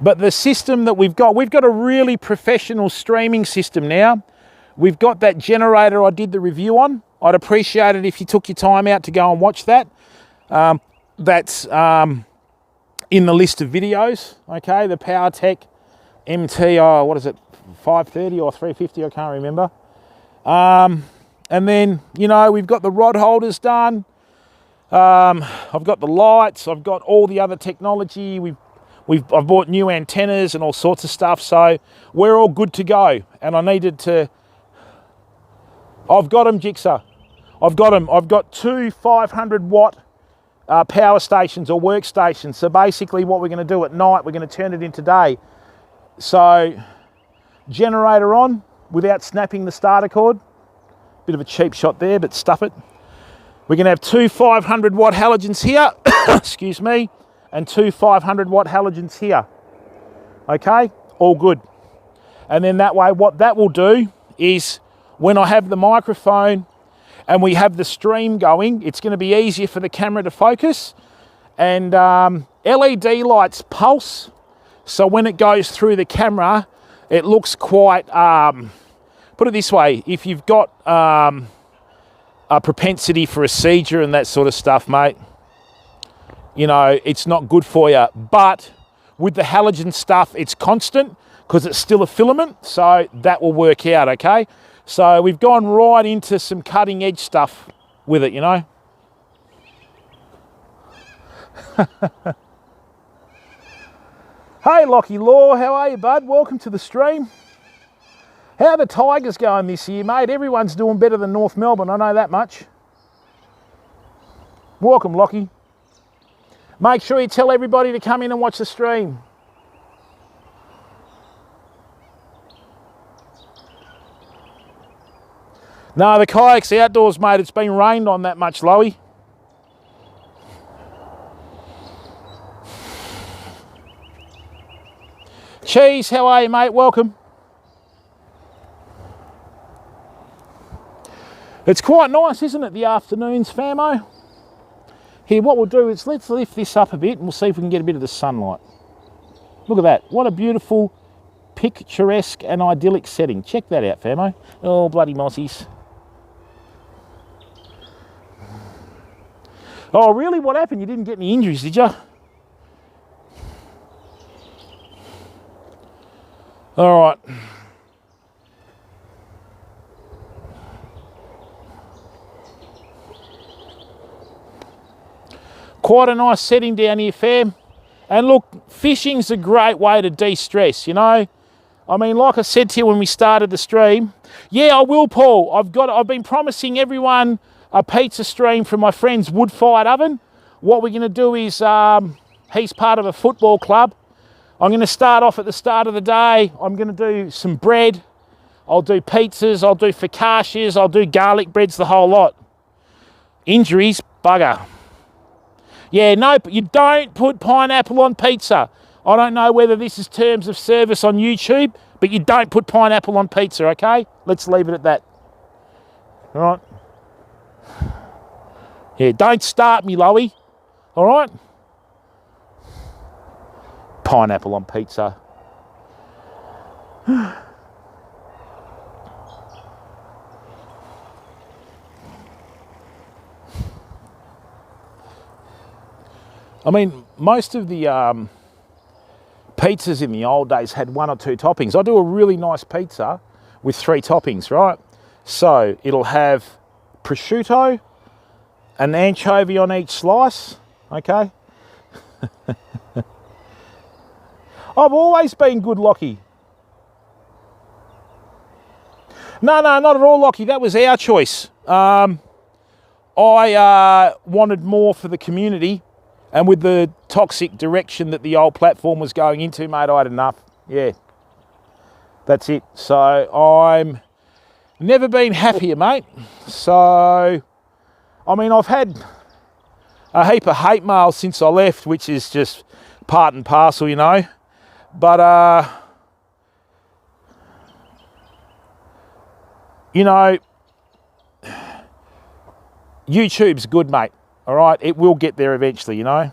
But the system that we've got a really professional streaming system now. We've got that generator I did the review on. I'd appreciate it if you took your time out to go and watch that. that's in the list of videos, okay? The PowerTech MT, what is it, 530 or 350, I can't remember. And then, you know, we've got the rod holders done. I've got the lights, I've got all the other technology. I've bought new antennas and all sorts of stuff, so we're all good to go. And I needed to, I've got them, Jigsaw. I've got them. I've got two 500 watt power stations or workstations. So basically what we're going to do at night, we're going to turn it into day. So generator on without snapping the starter cord. Bit of a cheap shot there, but stuff it. We're going to have two 500 watt halogens here, excuse me, and two 500 watt halogens here. Okay, all good. And then that way, what that will do is when I have the microphone and we have the stream going, it's going to be easier for the camera to focus. And LED lights pulse, so when it goes through the camera, it looks quite, put it this way, if you've got a propensity for a seizure and that sort of stuff, mate, you know, it's not good for you. But with the halogen stuff, it's constant because it's still a filament, so that will work out, okay? So we've gone right into some cutting edge stuff with it, you know. Hey, Lockie Law, how are you, bud? Welcome to the stream. How are the Tigers going this year, mate? Everyone's doing better than North Melbourne, I know that much. Welcome, Lockie. Make sure you tell everybody to come in and watch the stream. No, the kayak's outdoors, mate. It's been rained on that much, Loey. Cheese, how are you, mate? Welcome. It's quite nice, isn't it, the afternoons, famo? Here, what we'll do is let's lift this up a bit and we'll see if we can get a bit of the sunlight. Look at that. What a beautiful, picturesque and idyllic setting. Check that out, famo. Oh, bloody mossies. Oh, really? What happened? You didn't get any injuries, did you? All right. Quite a nice setting down here, fam. And look, fishing's a great way to de-stress, you know. I mean, like I said to you when we started the stream, yeah, I will, Paul. I've been promising everyone a pizza stream from my friend's wood-fired oven. What we're going to do is, he's part of a football club. I'm going to start off at the start of the day. I'm going to do some bread. I'll do pizzas. I'll do focaccias. I'll do garlic breads, the whole lot. Injuries, bugger. Yeah, no, you don't put pineapple on pizza. I don't know whether this is terms of service on YouTube, but you don't put pineapple on pizza, okay? Let's leave it at that. All right? Yeah, don't start me, Loey. All right? Pineapple on pizza. I mean, most of the pizzas in the old days had one or two toppings. I do a really nice pizza with 3 toppings, right? So it'll have prosciutto, an anchovy on each slice, okay? I've always been good, Lockie. No, not at all, Lockie. That was our choice. I wanted more for the community. And with the toxic direction that the old platform was going into, mate, I had enough. Yeah, that's it. So I'm never been happier, mate. So, I mean, I've had a heap of hate mail since I left, which is just part and parcel, you know. But, you know, YouTube's good, mate. All right, it will get there eventually, you know.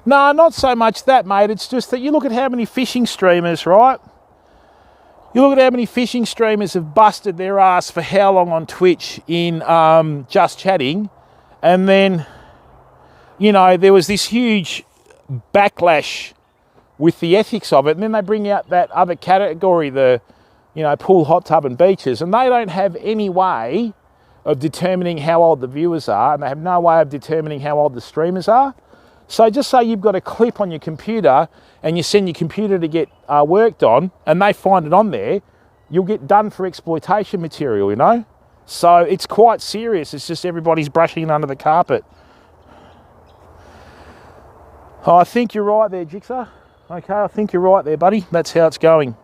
No, not so much that, mate. It's just that you look at how many fishing streamers, right? You look at how many fishing streamers have busted their ass for how long on Twitch in just chatting, and then, you know, there was this huge backlash with the ethics of it, and then they bring out that other category, the, you know, pool, hot tub and beaches, and they don't have any way of determining how old the viewers are, and they have no way of determining how old the streamers are. So just say you've got a clip on your computer and you send your computer to get worked on, and they find it on there, you'll get done for exploitation material, you know? So it's quite serious. It's just everybody's brushing it under the carpet. Oh, I think you're right there, Jigsaw. Okay, I think you're right there, buddy. That's how it's going.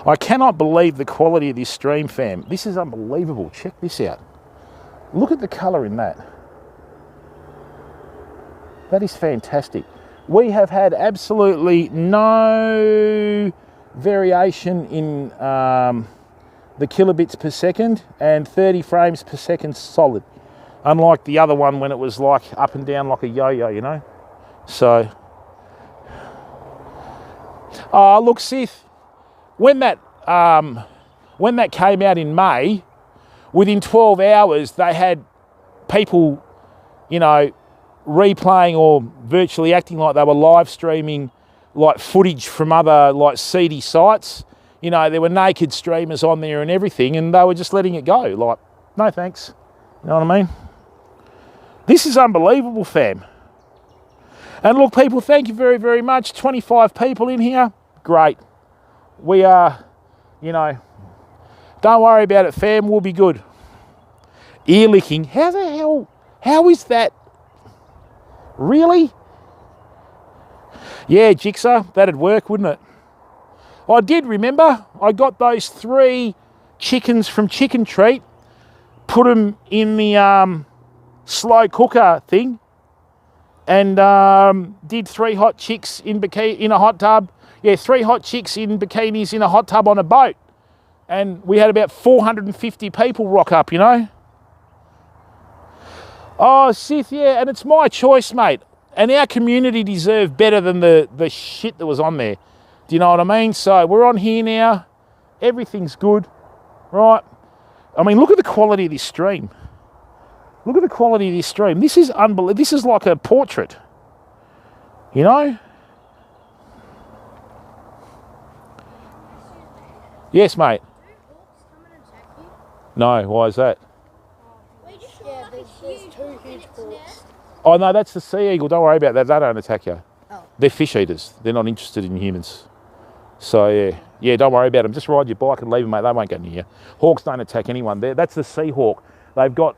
I cannot believe the quality of this stream, fam. This is unbelievable. Check this out. Look at the colour in that. That is fantastic. We have had absolutely no variation in the kilobits per second, and 30 frames per second solid. Unlike the other one when it was like up and down like a yo-yo, you know? So, oh, look, Sith, when that came out in May, within 12 hours, they had people, you know, replaying or virtually acting like they were live streaming like footage from other like seedy sites. You know, there were naked streamers on there and everything, and they were just letting it go. Like, no thanks. You know what I mean? This is unbelievable, fam. And look, people, thank you very, very much. 25 people in here. Great. We are, you know, don't worry about it, fam. We'll be good. Ear licking. How the hell? How is that? Really? Yeah, Jigsaw. That'd work, wouldn't it? I did remember. I got those 3 chickens from Chicken Treat, put them in the slow cooker thing, and did 3 hot chicks in a hot tub. Yeah, 3 hot chicks in bikinis in a hot tub on a boat. And we had about 450 people rock up, you know? Oh, Sith, yeah, and it's my choice, mate. And our community deserve better than the shit that was on there. Do you know what I mean? So we're on here now. Everything's good, right? I mean, look at the quality of this stream. Look at the quality of this stream. This is unbelievable. This is like a portrait, you know? Yes, mate. No, why is that? Yeah, there's 2 huge hawks. Oh, no, that's the sea eagle. Don't worry about that. They don't attack you. Oh. They're fish eaters. They're not interested in humans. So, yeah. Yeah, don't worry about them. Just ride your bike and leave them, mate. They won't go near you. Hawks don't attack anyone. That's the sea hawk. They've got,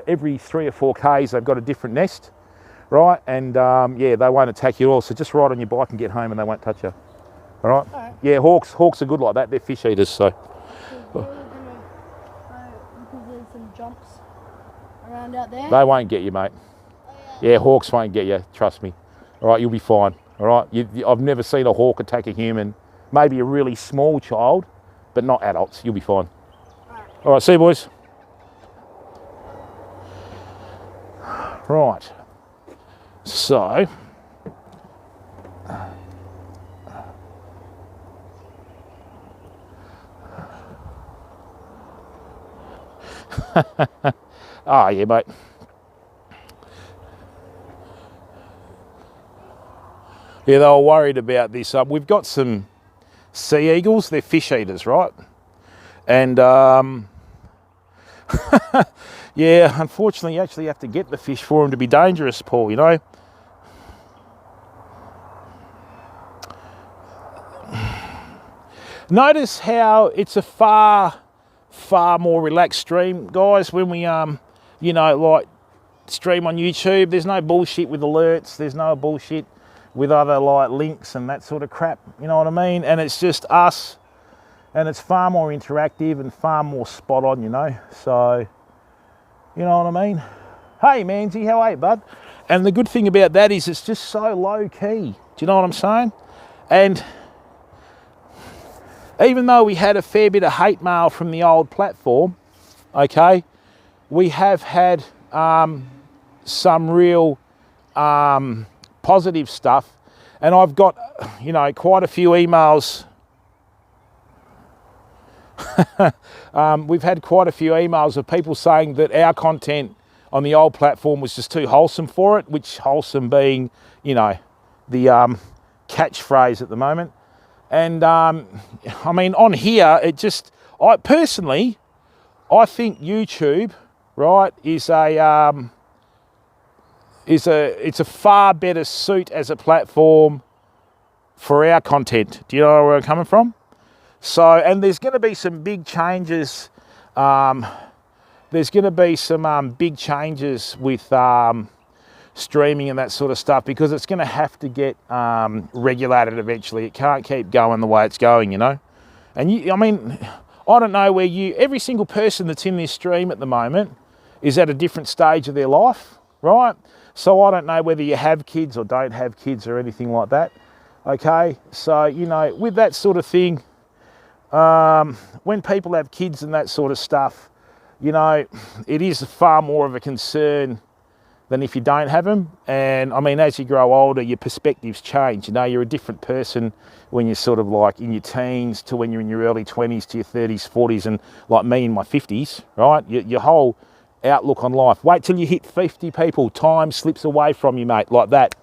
every 3 or 4 Ks, they've got a different nest, right? And, yeah, they won't attack you at all. So just ride on your bike and get home and they won't touch you. All right? All right. Yeah, hawks are good like that. They're fish eaters, so. There's some jumps around out there. They won't get you, mate. Yeah, hawks won't get you, trust me. All right, you'll be fine. All right, I've never seen a hawk attack a human. Maybe a really small child, but not adults. You'll be fine. All right, see you, boys. Right. So. Ah, yeah, mate. Yeah, they were worried about this. We've got some sea eagles. They're fish eaters, right? And, yeah, unfortunately, you actually have to get the fish for them to be dangerous, Paul, you know? Notice how it's a far more relaxed stream, guys, when we, you know, like, stream on YouTube. There's no bullshit with alerts. There's no bullshit with other like links and that sort of crap, you know what I mean? And it's just us, and it's far more interactive and far more spot on, you know? So, you know what I mean? Hey, Manzi, how are you, bud? And the good thing about that is it's just so low key. Do you know what I'm saying? And even though we had a fair bit of hate mail from the old platform, okay, we have had some real positive stuff, and I've got, you know, quite a few emails We've had quite a few emails of people saying that our content on the old platform was just too wholesome for it, which wholesome being, you know, the catchphrase at the moment. And I mean, on here, it just, I personally, I think YouTube, right, it's a far better suit as a platform for our content. Do you know where I'm coming from? So, and there's going to be some big changes. There's going to be some big changes with streaming and that sort of stuff, because it's going to have to get regulated eventually. It can't keep going the way it's going, you know. And I mean, I don't know where every single person that's in this stream at the moment is at a different stage of their life, right? So I don't know whether you have kids or don't have kids or anything like that. Okay, so, you know, with that sort of thing, when people have kids and that sort of stuff, you know, it is far more of a concern than if you don't have them. And I mean, as you grow older, your perspectives change. You know, you're a different person when you're sort of like in your teens to when you're in your early 20s to your 30s, 40s, and like me in my 50s, right? Your whole outlook on life. Wait till you hit 50, people. Time slips away from you, mate, like that.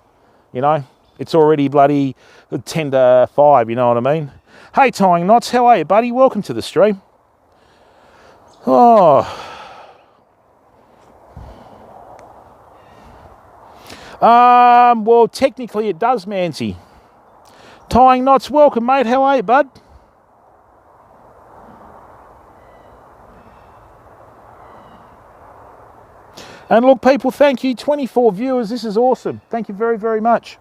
You know, it's already bloody 10 to 5, you know what I mean? Hey, Tying Knots, how are you, buddy? Welcome to the stream. Oh. Well, technically it does, Mancy. Tying Knots, welcome, mate. How are you, bud? And look, people, thank you. 24 viewers. This is awesome. Thank you very, very much.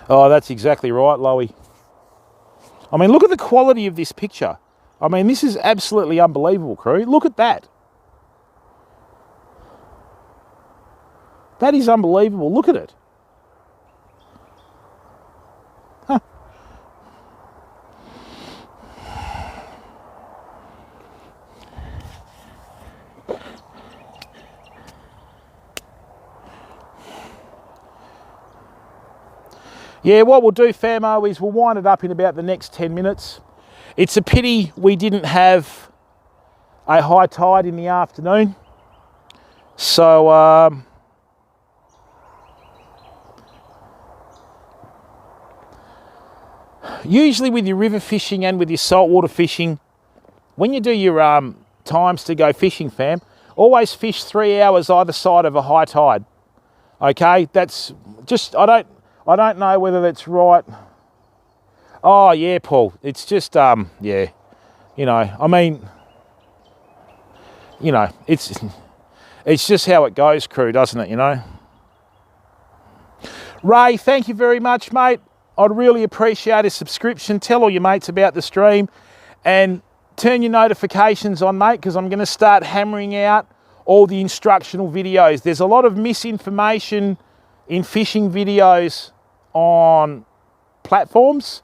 Oh, that's exactly right, Loey. I mean, look at the quality of this picture. I mean, this is absolutely unbelievable, crew. Look at that. That is unbelievable. Look at it. Huh. Yeah, what we'll do, famo, is we'll wind it up in about the next 10 minutes. It's a pity we didn't have a high tide in the afternoon. So, usually with your river fishing and with your saltwater fishing, when you do your times to go fishing, fam, always fish 3 hours either side of a high tide. Okay, that's just, I don't know whether that's right. Oh, yeah, Paul. It's just, yeah. You know, I mean, you know, it's just how it goes, crew, doesn't it, you know? Ray, thank you very much, mate. I'd really appreciate a subscription. Tell all your mates about the stream and turn your notifications on, mate, because I'm going to start hammering out all the instructional videos. There's a lot of misinformation in fishing videos on platforms,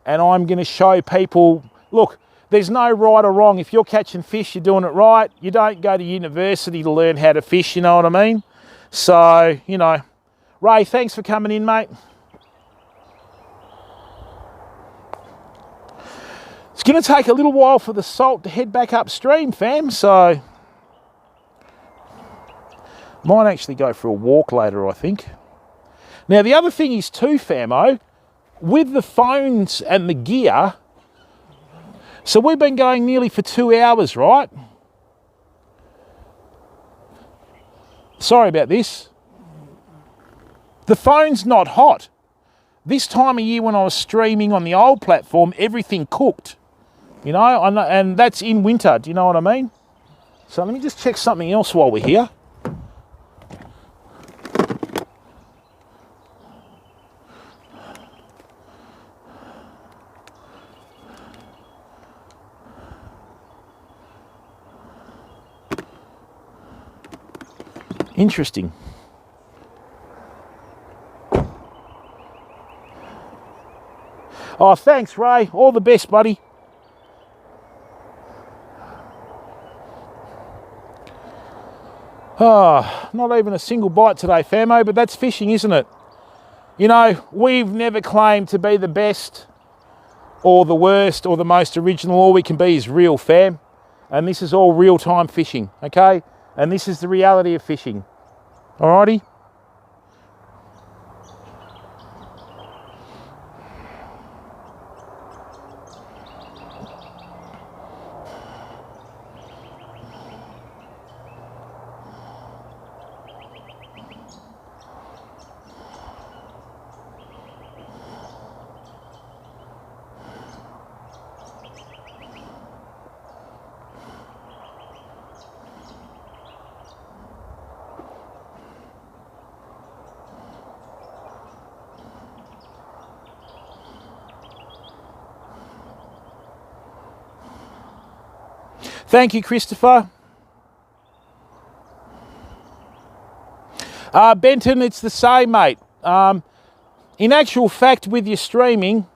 and I'm going to show people, look, there's no right or wrong. If you're catching fish, you're doing it right. You don't go to university to learn how to fish, you know what I mean? So, you know, Ray, thanks for coming in, mate. It's going to take a little while for the salt to head back upstream, fam, so might actually go for a walk later, I think. Now, the other thing is too, famo, with the phones and the gear, so we've been going nearly for 2 hours, right? Sorry about this. The phone's not hot. This time of year when I was streaming on the old platform, everything cooked. You know, and that's in winter, do you know what I mean? So let me just check something else while we're here. Interesting. Oh, thanks, Ray. All the best, buddy. Oh, not even a single bite today, famo, but that's fishing, isn't it? You know, we've never claimed to be the best or the worst or the most original. All we can be is real, fam. And this is all real-time fishing, okay? And this is the reality of fishing. Alrighty? Thank you, Christopher. Benton, it's the same, mate. In actual fact, with your streaming,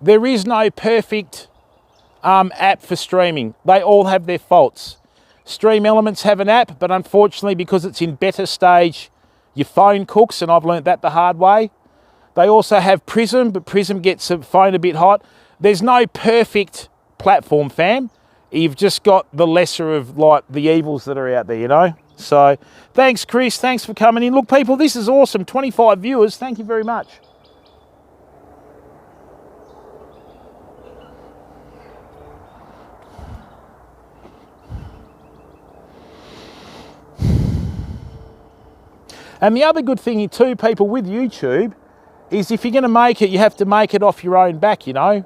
there is no perfect app for streaming. They all have their faults. Stream Elements have an app, but unfortunately, because it's in beta stage, your phone cooks, and I've learnt that the hard way. They also have Prism, but Prism gets the phone a bit hot. There's no perfect platform, fam. You've just got the lesser of like the evils that are out there, you know? So thanks, Chris. Thanks for coming in. Look, people, this is awesome. 25 viewers. Thank you very much. And the other good thing too, people, with YouTube is if you're going to make it, you have to make it off your own back, you know?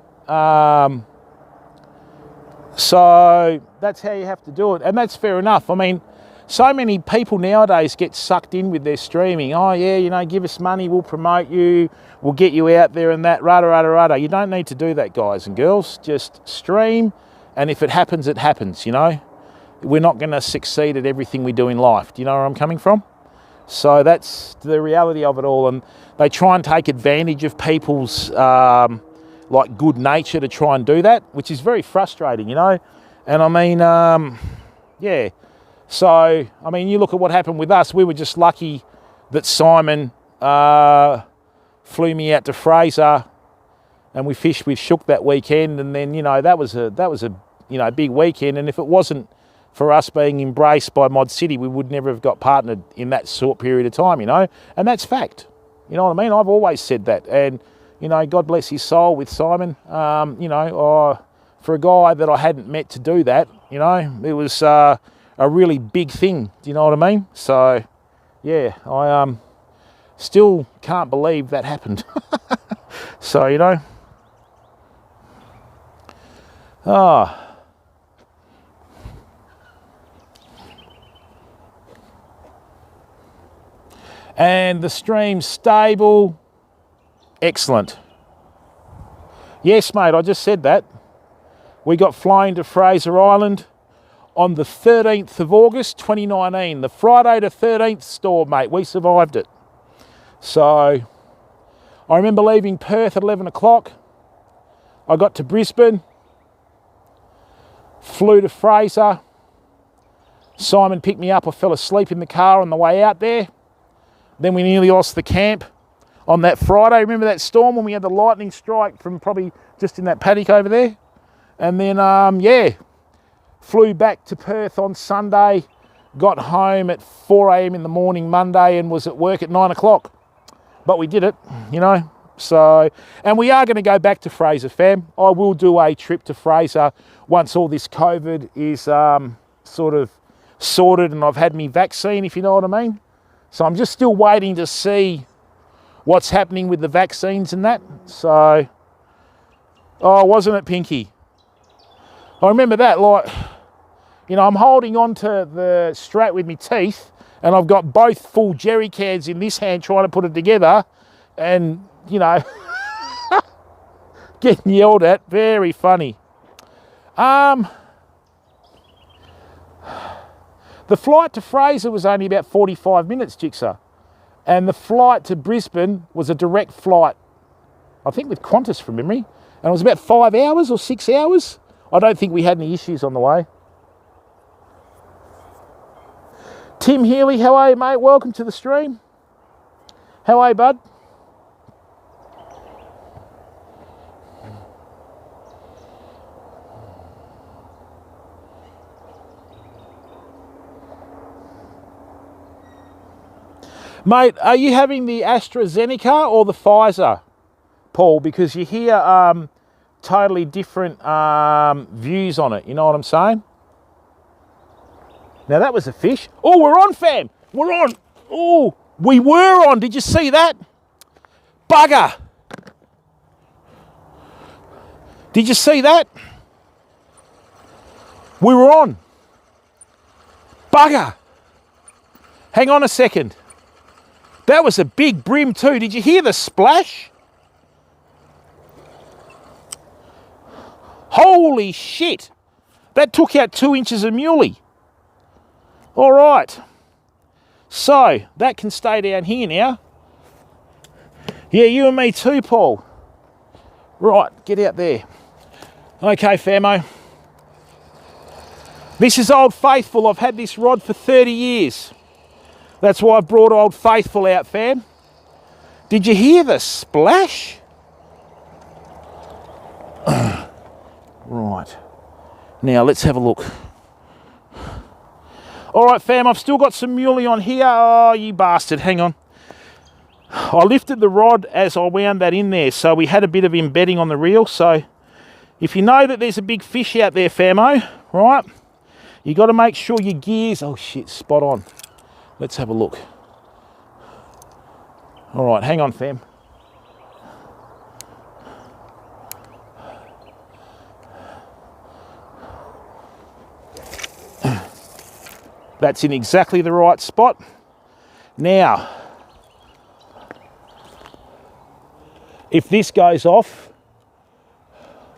So that's how you have to do it. And that's fair enough. I mean, so many people nowadays get sucked in with their streaming. Oh yeah, you know, give us money, we'll promote you, we'll get you out there and that, rada, rada, rada. You don't need to do that, guys and girls. Just stream, and if it happens, it happens, you know? We're not going to succeed at everything we do in life. Do you know where I'm coming from? So that's the reality of it all. And they try and take advantage of people's like good nature to try and do that, which is very frustrating, you know? And I mean, yeah. So, I mean, you look at what happened with us. We were just lucky that Simon flew me out to Fraser and we fished with Shook that weekend. And then, you know, that was a you know, big weekend. And if it wasn't for us being embraced by Mod City, we would never have got partnered in that short period of time, you know? And that's fact. You know what I mean? I've always said that. And, you know, God bless his soul with Simon. You know, for a guy that I hadn't met to do that, you know, it was a really big thing. Do you know what I mean? So, yeah, I still can't believe that happened. So, you know. And the stream's stable. Excellent. Yes, mate, I just said that. We got flown to Fraser Island on the 13th of August, 2019. The Friday the 13th storm, mate. We survived it. So, I remember leaving Perth at 11 o'clock. I got to Brisbane. Flew to Fraser. Simon picked me up. I fell asleep in the car on the way out there. Then we nearly lost the camp on that Friday. Remember that storm when we had the lightning strike from probably just in that paddock over there? And then, yeah, flew back to Perth on Sunday, got home at 4 a.m. in the morning Monday and was at work at 9 o'clock. But we did it, you know. So, and we are going to go back to Fraser, fam. I will do a trip to Fraser once all this COVID is sort of sorted and I've had me vaccine, if you know what I mean. So I'm just still waiting to see what's happening with the vaccines and that. So, oh, wasn't it, Pinky? I remember that, like, You know, I'm holding on to the strap with my teeth, and I've got both full jerry cans in this hand trying to put it together, and, you know, getting yelled at. Very funny. The flight to Fraser was only about 45 minutes, Jigsaw. And the flight to Brisbane was a direct flight, I think with Qantas from memory. And it was about 5 hours or 6 hours. I don't think we had any issues on the way. Tim Healy, how are you, mate? Welcome to the stream. How are you, bud? Mate, are you having the AstraZeneca or the Pfizer, Paul? Because you hear totally different views on it. You know what I'm saying? Now that was a fish. Oh, we're on, fam. We're on. Oh, we were on. Did you see that? Bugger. Did you see that? We were on. Bugger. Hang on a second. That was a big bream too. Did you hear the splash? Holy shit. That took out 2 inches of muley. All right. So, that can stay down here now. Yeah, you and me too, Paul. Right, get out there. Okay, famo. This is Old Faithful. I've had this rod for 30 years. That's why I've brought Old Faithful out, fam. Did you hear the splash? Right. Now, let's have a look. All right, fam, I've still got some muley on here. Oh, you bastard. Hang on. I lifted the rod as I wound that in there, so we had a bit of embedding on the reel. So if you know that there's a big fish out there, famo, right, you got to make sure your gears... Oh, shit, spot on. Let's have a look. All right, hang on, fam. That's in exactly the right spot. Now, if this goes off,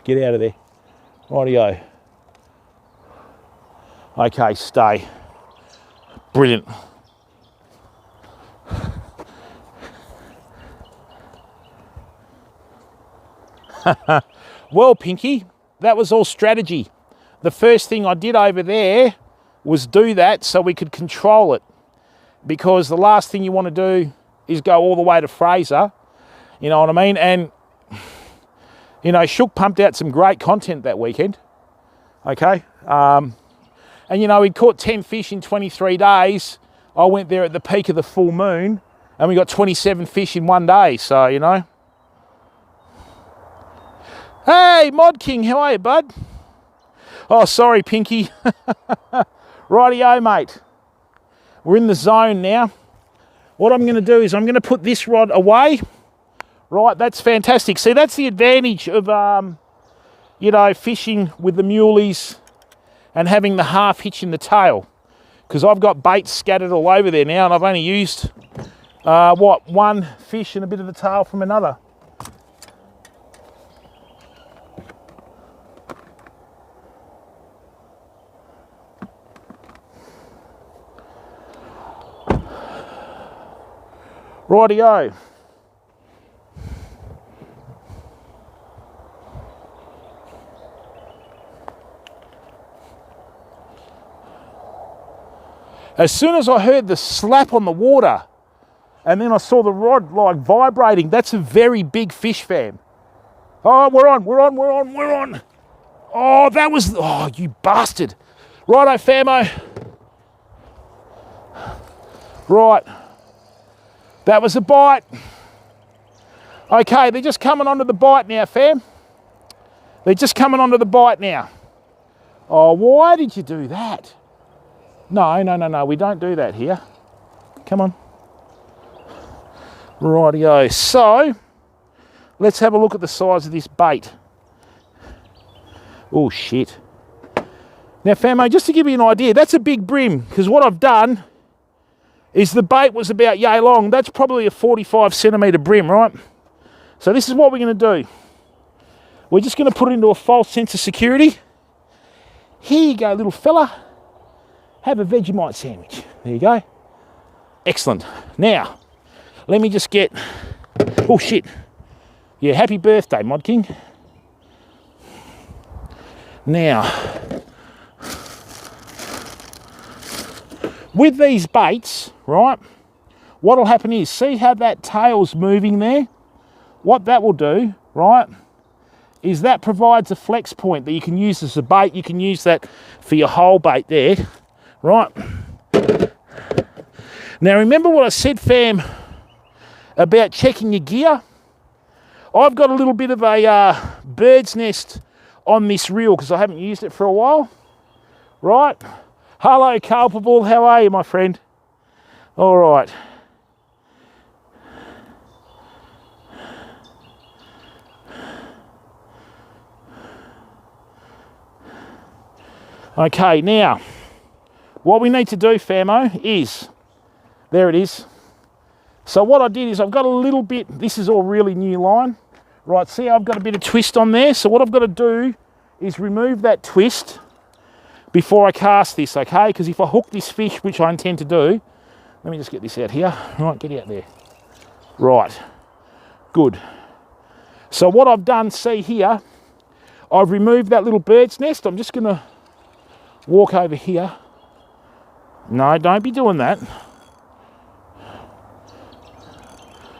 get out of there. Rightio. Okay, stay. Brilliant. Well, Pinky, that was all strategy. The first thing I did over there was do that so we could control it, because the last thing you want to do is go all the way to Fraser, you know what I mean? And, you know, Shook pumped out some great content that weekend, okay? And, you know, he'd caught 10 fish in 23 days. I went there at the peak of the full moon, and we got 27 fish in 1 day, so, you know. Hey, Mod King, how are you, bud? Oh, sorry, Pinky. Rightio, mate. We're in the zone now. What I'm going to do is I'm going to put this rod away. Right, that's fantastic. See, that's the advantage of, you know, fishing with the muleys and having the half hitch in the tail. Because I've got bait scattered all over there now, and I've only used, one fish and a bit of the tail from another. Rightio. As soon as I heard the slap on the water, and then I saw the rod like vibrating, that's a very big fish, fam. Oh, we're on. Oh, that was, oh, you bastard. Righto, famo. Right. That was a bite. Okay, they're just coming onto the bite now, fam. They're just coming onto the bite now. Oh, why did you do that? No, we don't do that here. Come on. Rightio. So, let's have a look at the size of this bait. Oh, shit. Now, famo, just to give you an idea, that's a big bream, because what I've done is the bait was about yay long. That's probably a 45 centimetre bream, right? So this is what we're going to do. We're just going to put it into a false sense of security. Here you go, little fella. Have a Vegemite sandwich. There you go. Excellent. Now, let me just get... Oh, shit. Yeah, happy birthday, Mod King. Now, with these baits, right, what'll happen is, see how that tail's moving there? What that will do, right, is that provides a flex point that you can use as a bait. You can use that for your whole bait there, right? Now, remember what I said, fam, about checking your gear? I've got a little bit of a bird's nest on this reel because I haven't used it for a while, right? Hello, Culpable. How are you, my friend? All right. Okay, now, what we need to do, famo, is, there it is. So what I did is I've got a little bit, this is all really new line. Right, see I've got a bit of twist on there. So what I've got to do is remove that twist before I cast this, okay? Because if I hook this fish, which I intend to do, let me just get this out here. Right, get out there. Right, good. So what I've done, see here, I've removed that little bird's nest. I'm just going to walk over here. No, don't be doing that.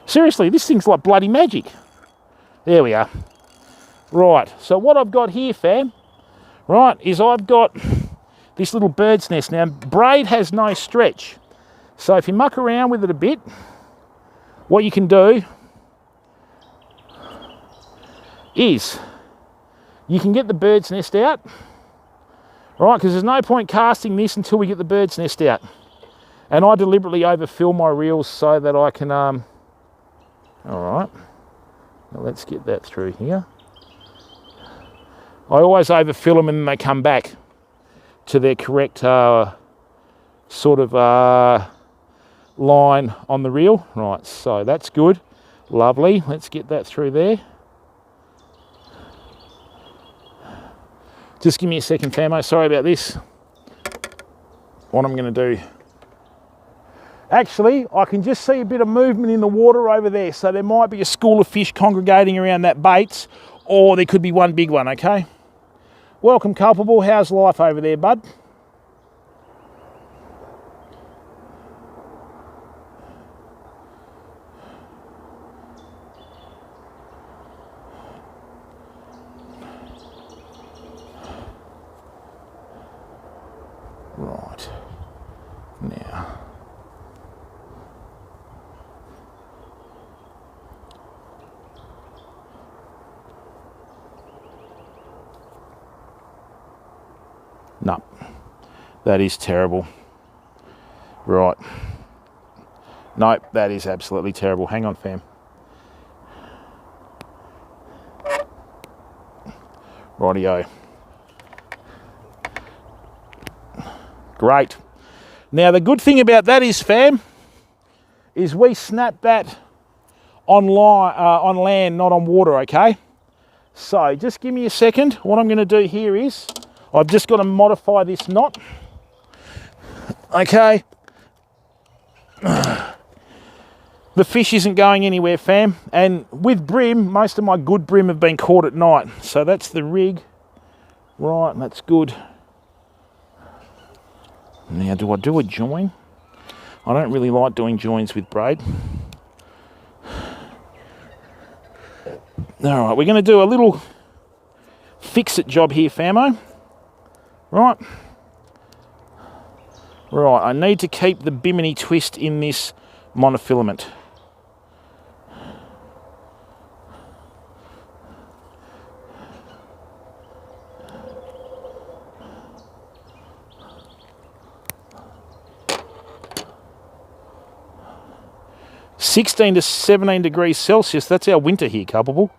Seriously, this thing's like bloody magic. There we are. Right, so what I've got here, fam, right, is I've got this little bird's nest. Now, braid has no stretch. So if you muck around with it a bit, what you can do is you can get the bird's nest out, right, because there's no point casting this until we get the bird's nest out. And I deliberately overfill my reels so that I can... all right, now let's get that through here. I always overfill them and then they come back to their correct sort of line on the reel. Right, so that's good. Lovely. Let's get that through there. Just give me a second, famo. Sorry about this. What I'm going to do... Actually, I can just see a bit of movement in the water over there, so there might be a school of fish congregating around that bait, or there could be one big one, okay? Welcome, Culpable. How's life over there, bud? Right. Now... no, that is terrible. Right. Nope, that is absolutely terrible. Hang on, fam. Rightio. Great. Now, the good thing about that is, fam, is we snap that on land, not on water, okay? So, just give me a second. What I'm going to do here is, I've just got to modify this knot. Okay. The fish isn't going anywhere, fam. And with bream, most of my good bream have been caught at night. So that's the rig. Right, that's good. Now, do I do a join? I don't really like doing joins with braid. All right, we're going to do a little fix-it job here, famo. Right. Right, I need to keep the bimini twist in this monofilament. (16 to 17 degrees Celsius), that's our winter here, Culpable.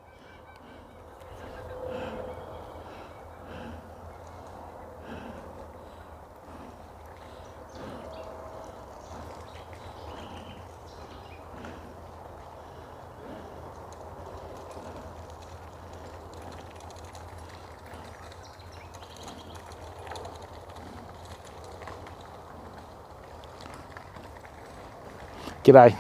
G'day.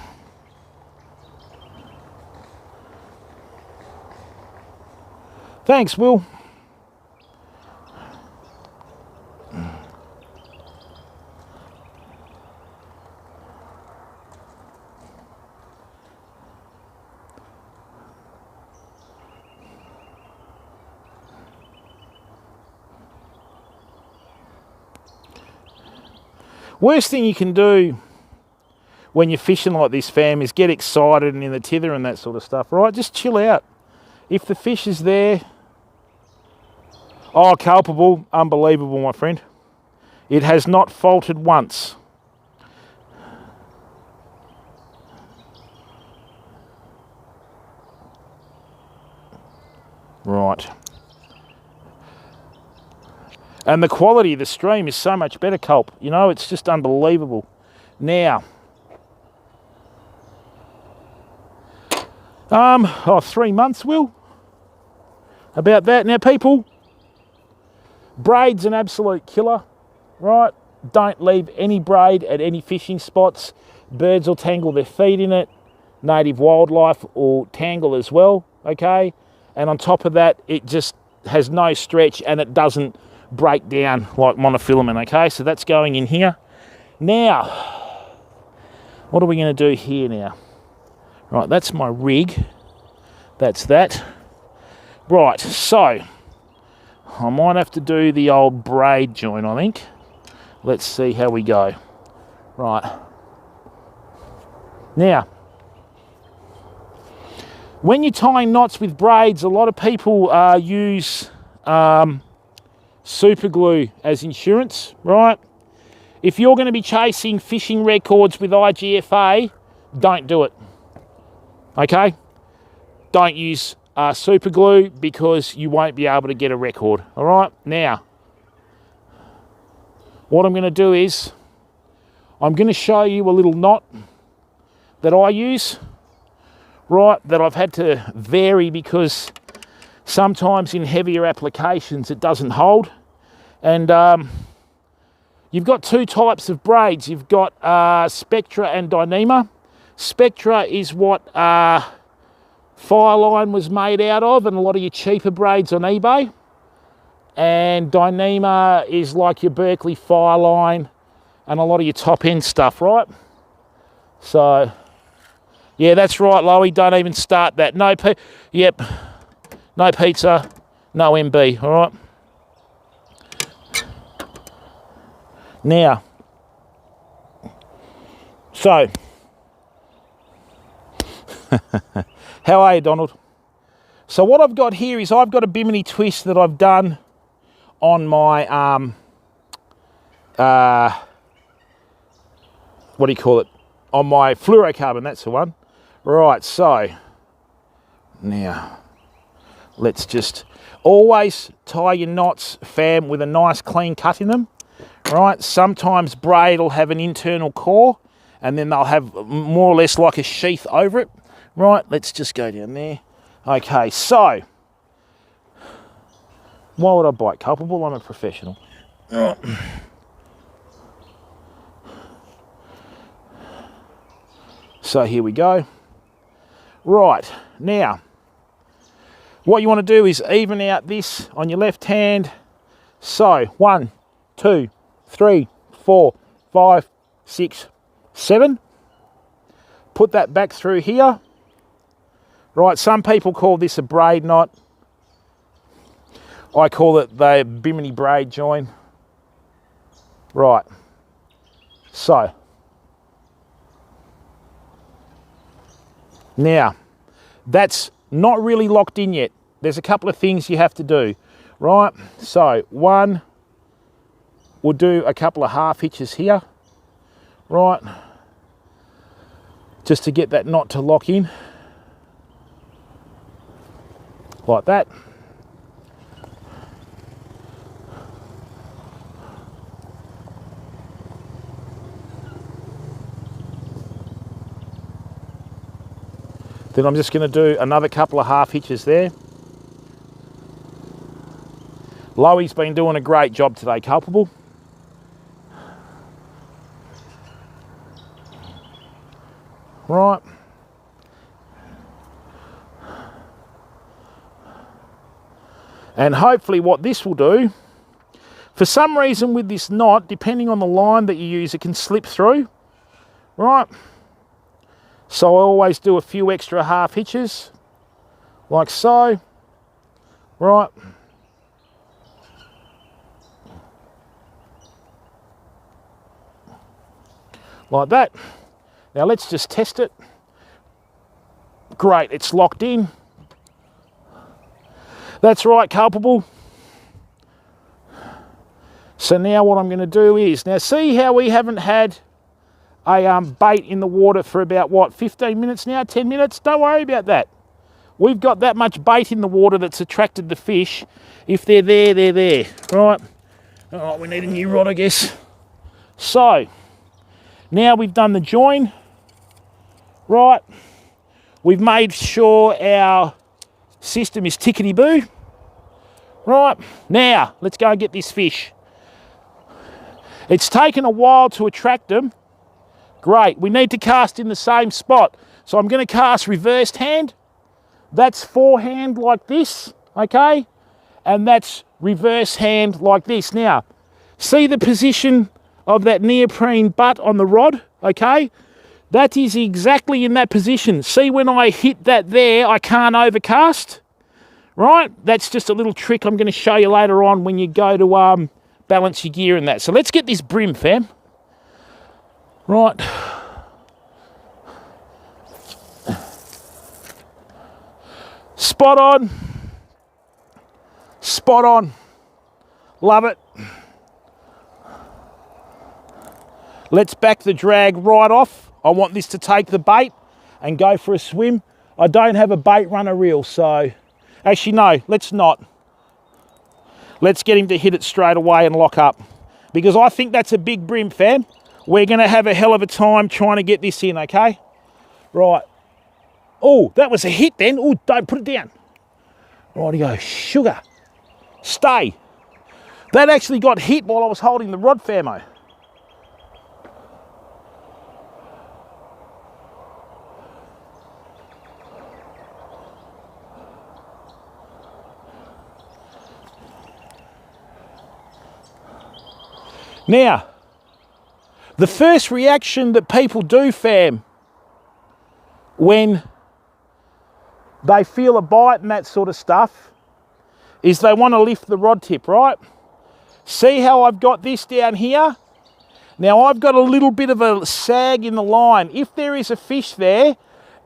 Thanks, Will. Worst thing you can do when you're fishing like this, fam, is get excited and in the tither and that sort of stuff, right? Just chill out. If the fish is there, oh, culpable, unbelievable, my friend. It has not faltered once. Right. And the quality of the stream is so much better, Culp. You know, it's just unbelievable. Now, 3 months, Will. About that. Now, people, braid's an absolute killer, right? Don't leave any braid at any fishing spots. Birds will tangle their feet in it. Native wildlife will tangle as well, okay? And on top of that, it just has no stretch and it doesn't break down like monofilament, okay? So that's going in here. Now, what are we going to do here now? Right, that's my rig. That's that. Right, so I might have to do the old braid joint, I think. Let's see how we go. Right. Now, when you're tying knots with braids, a lot of people use super glue as insurance, right? If you're going to be chasing fishing records with IGFA, don't do it, okay? Don't use super glue because you won't be able to get a record, all right? Now, what I'm going to do is I'm going to show you a little knot that I use, right, that I've had to vary because sometimes in heavier applications it doesn't hold. And you've got two types of braids. You've got Spectra and Dyneema. Spectra is what Fireline was made out of and a lot of your cheaper braids on eBay. And Dyneema is like your Berkeley Fireline and a lot of your top end stuff, right? So, yeah, that's right, Loey. Don't even start that. No pizza, no MB, all right? Now, so, how are you, Donald? So what I've got here is I've got a bimini twist that I've done on my, what do you call it? On my fluorocarbon, that's the one. Right, so, now, let's just always tie your knots, fam, with a nice clean cut in them. Right, sometimes braid will have an internal core and then they'll have more or less like a sheath over it. Right, let's just go down there. Okay, so, why would I bite culpable? I'm a professional. So here we go. Right, now, what you want to do is even out this on your left hand. So, 1, 2, 3, 4, 5, 6, 7. Put that back through here. Right, some people call this a braid knot. I call it the bimini braid join. Right, so. Now, that's not really locked in yet. There's a couple of things you have to do, right? So, one, we'll do a couple of half hitches here, right? Just to get that knot to lock in, like that. Then I'm just going to do another couple of half hitches there. Loey's been doing a great job today, culpable. right? And hopefully what this will do, for some reason with this knot, depending on the line that you use, it can slip through, right? So I always do a few extra half hitches, like so, right? Like that. Now let's just test it. Great, it's locked in. That's right, culpable. So now what I'm going to do is, now see how we haven't had a bait in the water for about, what, 15 minutes now, 10 minutes? Don't worry about that. We've got that much bait in the water that's attracted the fish. If they're there, they're there, right? All right, we need a new rod, I guess. So, now we've done the join, right? We've made sure our system is tickety-boo. Right, now let's go and get this fish. It's taken a while to attract them. Great, we need to cast in the same spot. So I'm going to cast reversed hand. That's forehand like this, okay? And that's reverse hand like this. Now, see the position of that neoprene butt on the rod, okay? That is exactly in that position. See when I hit that there, I can't overcast, right? That's just a little trick I'm going to show you later on when you go to balance your gear and that. So let's get this brim, fam. Right. Spot on. Spot on. Love it. Let's back the drag right off. I want this to take the bait and go for a swim. I don't have a bait runner reel, so... Actually, no, let's not. Let's get him to hit it straight away and lock up. Because I think that's a big brim, fam. We're going to have a hell of a time trying to get this in, okay? Right. Oh, that was a hit then. Oh, don't put it down. Rightio, sugar. Stay. That actually got hit while I was holding the rod, famo. Now, the first reaction that people do, fam, when they feel a bite and that sort of stuff, is they want to lift the rod tip, right? See how I've got this down here? Now I've got a little bit of a sag in the line. If there is a fish there,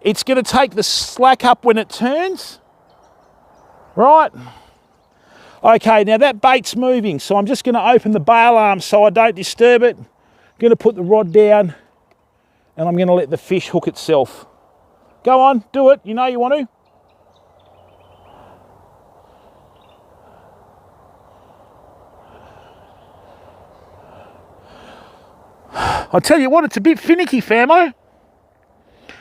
it's going to take the slack up when it turns, right? Okay, now that bait's moving, so I'm just going to open the bail arm so I don't disturb it. I'm going to put the rod down and I'm going to let the fish hook itself. Go on, do it. You know you want to. I tell you what, it's a bit finicky, famo.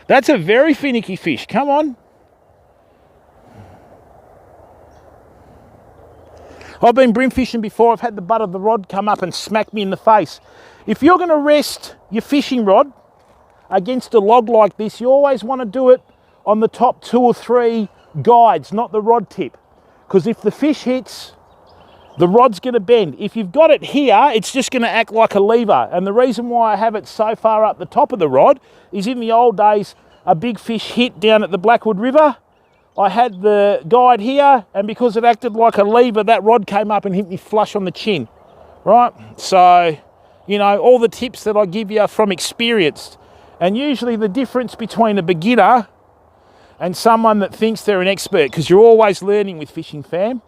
That's a very finicky fish. Come on. I've been brim fishing before. I've had the butt of the rod come up and smack me in the face. If you're going to rest your fishing rod against a log like this, you always want to do it on the top 2 or 3 guides, not the rod tip. Because if the fish hits, the rod's going to bend. If you've got it here, it's just going to act like a lever. And the reason why I have it so far up the top of the rod is in the old days, a big fish hit down at the Blackwood River. I had the guide here, and because it acted like a lever, that rod came up and hit me flush on the chin, right? So, you know, all the tips that I give you are from experience. And usually the difference between a beginner and someone that thinks they're an expert, because you're always learning with fishing, fam,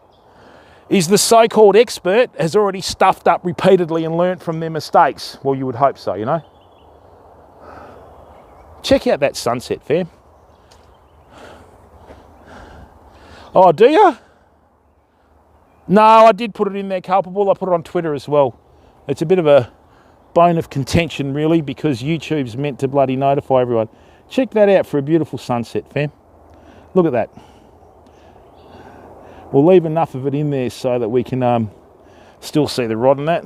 is the so-called expert has already stuffed up repeatedly and learnt from their mistakes. Well, you would hope so, you know. Check out that sunset, fam. Oh, do you? No, I did put it in there, culpable. I put it on Twitter as well. It's a bit of a bone of contention, really, because YouTube's meant to bloody notify everyone. Check that out for a beautiful sunset, fam. Look at that. We'll leave enough of it in there so that we can still see the rod and that.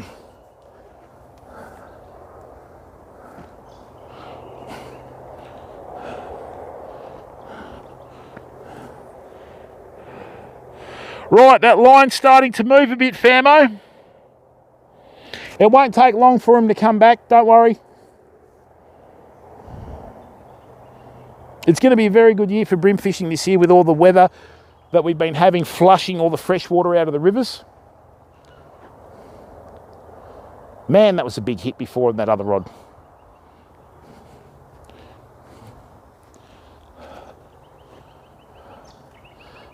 Right, that line's starting to move a bit, Famo. It won't take long for him to come back, don't worry. It's going to be a very good year for bream fishing this year with all the weather that we've been having, flushing all the fresh water out of the rivers. Man, that was a big hit before on that other rod.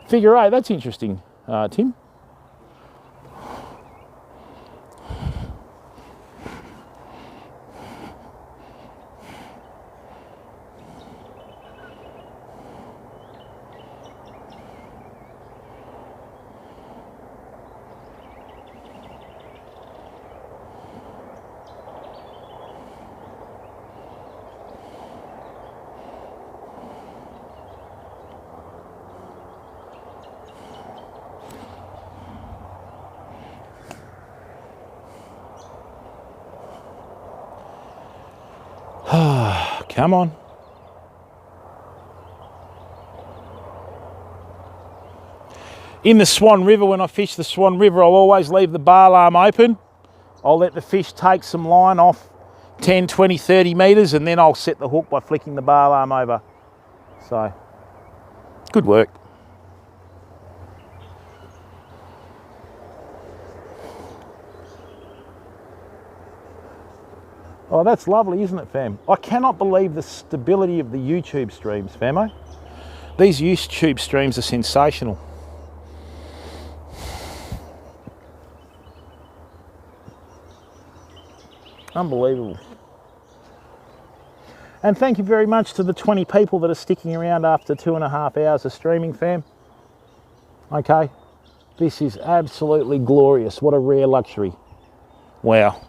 Figure 8, that's interesting, Tim. Come on. In the Swan River, when I fish the Swan River, I'll always leave the bar arm open. I'll let the fish take some line off 10, 20, 30 metres, and then I'll set the hook by flicking the bar arm over. So, good work. Oh, that's lovely, isn't it, fam? I cannot believe the stability of the YouTube streams, famo. These YouTube streams are sensational. Unbelievable. And thank you very much to the 20 people that are sticking around after 2.5 hours of streaming, fam. Okay, this is absolutely glorious. What a rare luxury. Wow.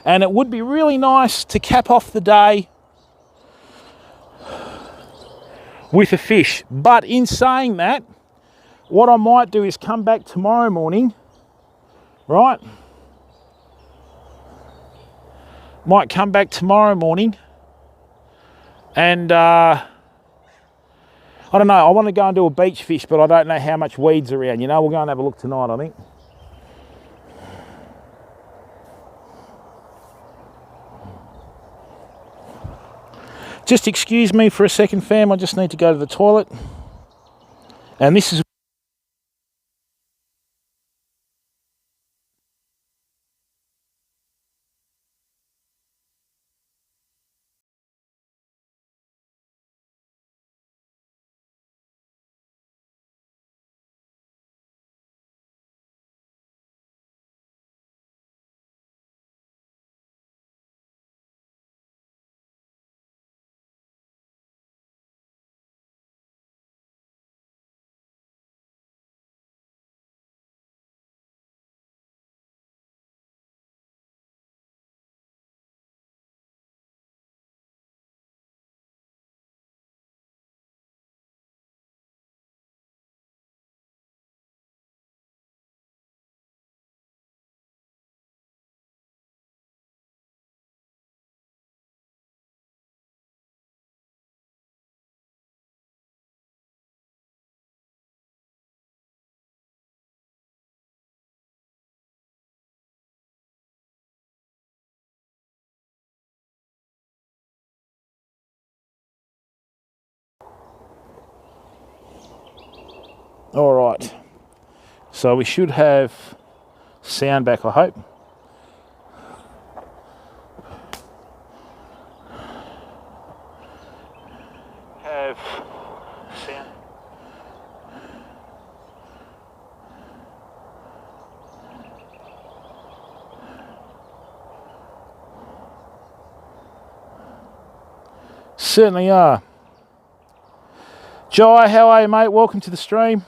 And it would be really nice to cap off the day with a fish. But in saying that, what I might do is come back tomorrow morning, right? Might come back tomorrow morning and I don't know, I want to go and do a beach fish, but I don't know how much weeds around. You know, we'll go and have a look tonight, I think. Just excuse me for a second, fam. I just need to go to the toilet. And this is... All right. So we should have sound back, I hope. Have sound. Certainly are. Jai, how are you, mate? Welcome to the stream.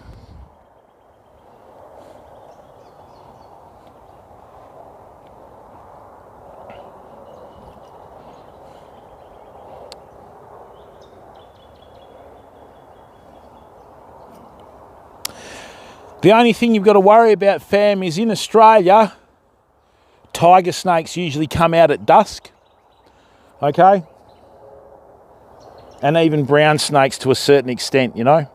The only thing you've got to worry about, fam, is in Australia, tiger snakes usually come out at dusk, okay? And even brown snakes to a certain extent, you know?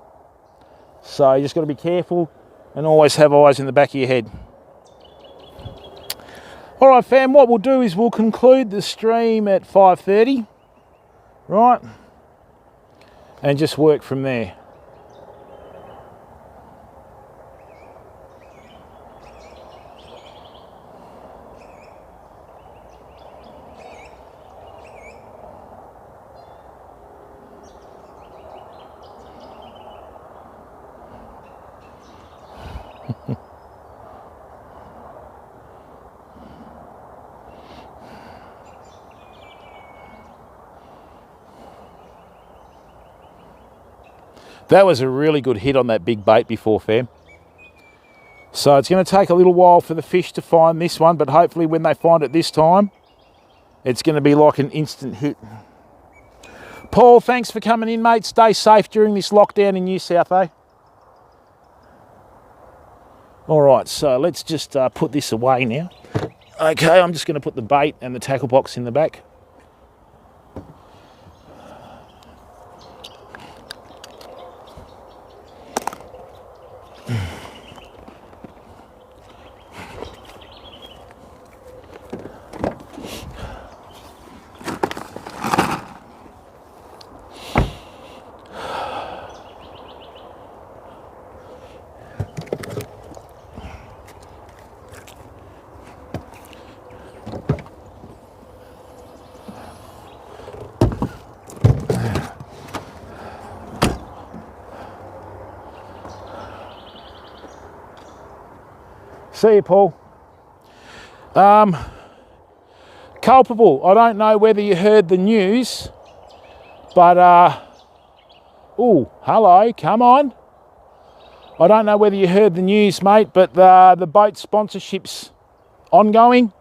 So you just got to be careful. and always have eyes in the back of your head. All right, fam, what we'll do is we'll conclude the stream at 5:30, right? And just work from there. That was a really good hit on that big bait before, fam. So it's going to take a little while for the fish to find this one, but hopefully when they find it this time, it's going to be like an instant hit. Paul, thanks for coming in, mate. Stay safe during this lockdown in New South, eh? All right, so let's just put this away now. Okay, I'm just going to put the bait and the tackle box in the back. See you, Paul. Culpable. I don't know whether you heard the news, but oh, hello, come on. I don't know whether you heard the news, mate, but the boat sponsorship's ongoing,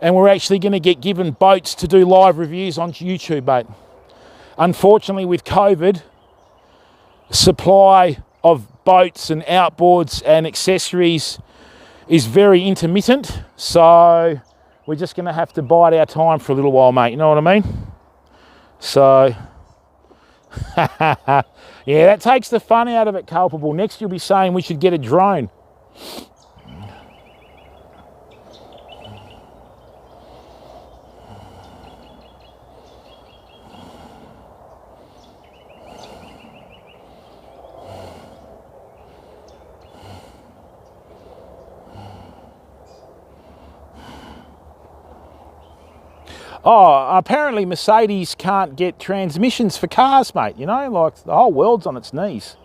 and we're actually going to get given boats to do live reviews on YouTube, mate. Unfortunately, with COVID, supply of boats and outboards and accessories is very intermittent, so we're just going to have to bide our time for a little while, mate. You know what I mean? So, yeah, that takes the fun out of it, Culpable. Next you'll be saying we should get a drone. Oh, apparently Mercedes can't get transmissions for cars, mate. You know, like the whole world's on its knees.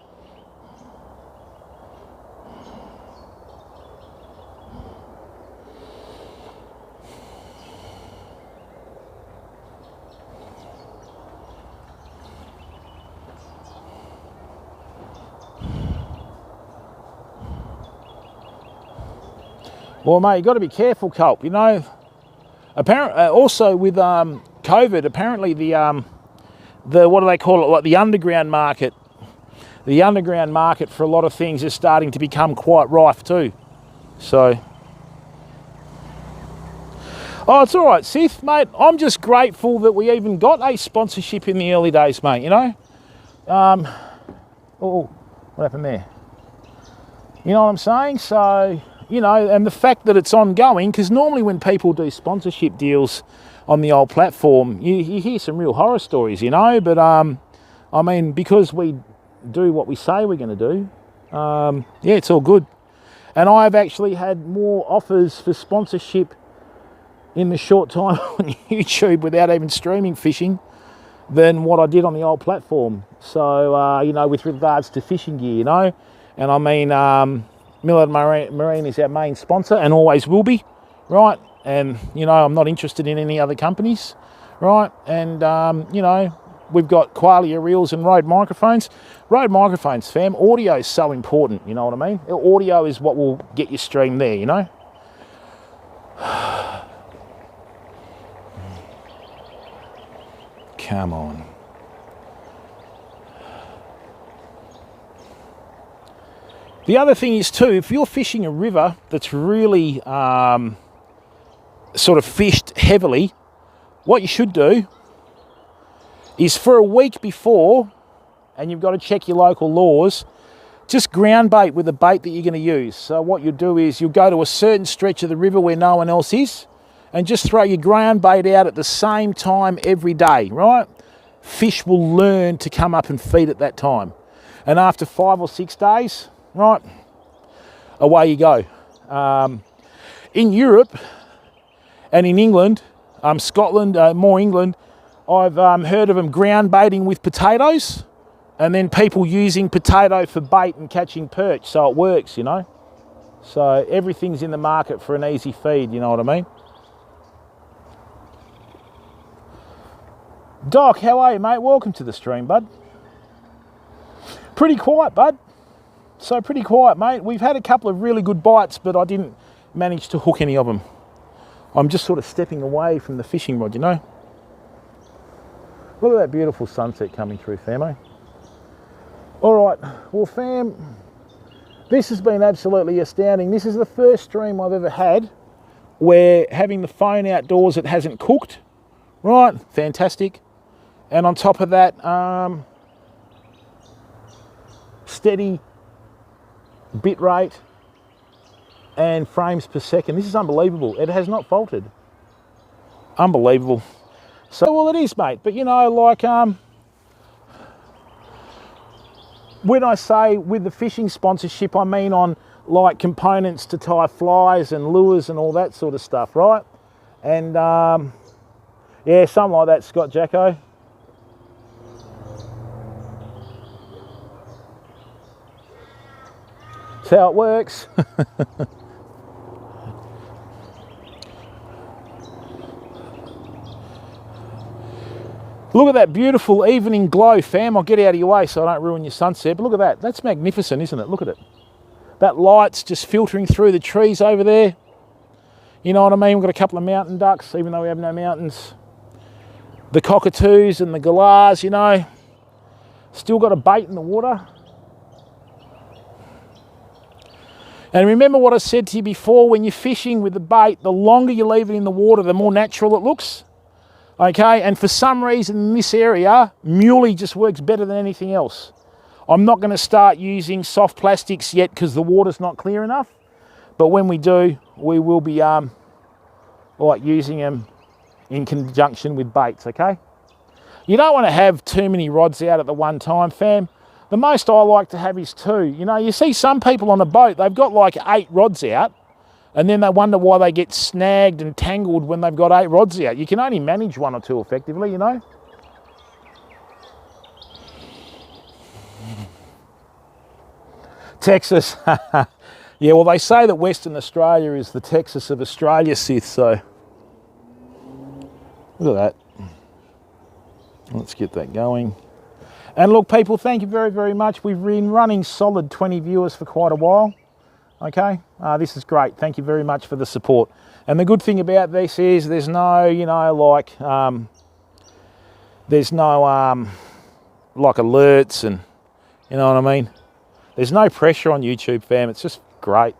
Well, mate, you've got to be careful, Culp, you know. Also with COVID, apparently the what do they call it? Like the underground market. The underground market for a lot of things is starting to become quite rife too. So, oh, it's all right, Sith, mate. I'm just grateful that we even got a sponsorship in the early days, mate. You know. Oh, what happened there? You know what I'm saying? So. You know, and the fact that it's ongoing, because normally when people do sponsorship deals on the old platform, you hear some real horror stories, you know, but I mean, because we do what we say we're going to do, yeah, it's all good. And I've actually had more offers for sponsorship in the short time on YouTube without even streaming fishing than what I did on the old platform. So, you know, with regards to fishing gear, you know, and I mean, Millard Marine is our main sponsor and always will be, right? And, you know, I'm not interested in any other companies, right? And, you know, we've got Qualia reels and Rode microphones. Rode microphones, fam, audio is so important, you know what I mean? Audio is what will get you stream there, you know? Come on. The other thing is too, if you're fishing a river that's really sort of fished heavily, what you should do is for a week before, and you've got to check your local laws, just ground bait with the bait that you're going to use. So what you do is you'll go to a certain stretch of the river where no one else is and just throw your ground bait out at the same time every day, right? Fish will learn to come up and feed at that time. And after 5 or 6 days, right, away you go. In Europe and in England, Scotland, more England, I've heard of them ground baiting with potatoes and then people using potato for bait and catching perch. So it works, you know. So everything's in the market for an easy feed, you know what I mean? Doc, how are you, mate? Welcome to the stream, bud. Pretty quiet, bud. So pretty quiet, mate. We've had a couple of really good bites, but I didn't manage to hook any of them. I'm just sort of stepping away from the fishing rod, you know. Look at that beautiful sunset coming through, famo. All right, well, fam, this has been absolutely astounding. This is the first stream I've ever had where having the phone outdoors, it hasn't cooked. Right, fantastic. And on top of that, steady bit rate and frames per second. This is unbelievable. It has not faltered. Unbelievable. So, well, it is, mate. But, you know, like, when I say with the fishing sponsorship, I mean on, like, components to tie flies and lures and all that sort of stuff, right? And, yeah, something like that, Scott Jacko. That's how it works. Look at that beautiful evening glow, fam. I'll get out of your way so I don't ruin your sunset. But look at that. That's magnificent, isn't it? Look at it. That light's just filtering through the trees over there. You know what I mean? We've got a couple of mountain ducks, even though we have no mountains. The cockatoos and the galahs, you know. Still got a bait in the water. And remember what I said to you before, when you're fishing with the bait, the longer you leave it in the water, the more natural it looks. Okay, and for some reason in this area, muley just works better than anything else. I'm not going to start using soft plastics yet because the water's not clear enough. But when we do, we will be like using them in conjunction with baits, okay? You don't want to have too many rods out at the one time, fam. The most I like to have is 2. You know, you see some people on a boat, they've got like 8 rods out, and then they wonder why they get snagged and tangled when they've got 8 rods out. You can only manage 1 or 2 effectively, you know. Texas. Yeah, well, they say that Western Australia is the Texas of Australia, Sith, so look at that. Let's get that going. And look, people, thank you very, very much. We've been running solid 20 viewers for quite a while. Okay, this is great. Thank you very much for the support. And the good thing about this is there's no, you know, like, there's no, like alerts and, you know what I mean? There's no pressure on YouTube, fam. It's just great.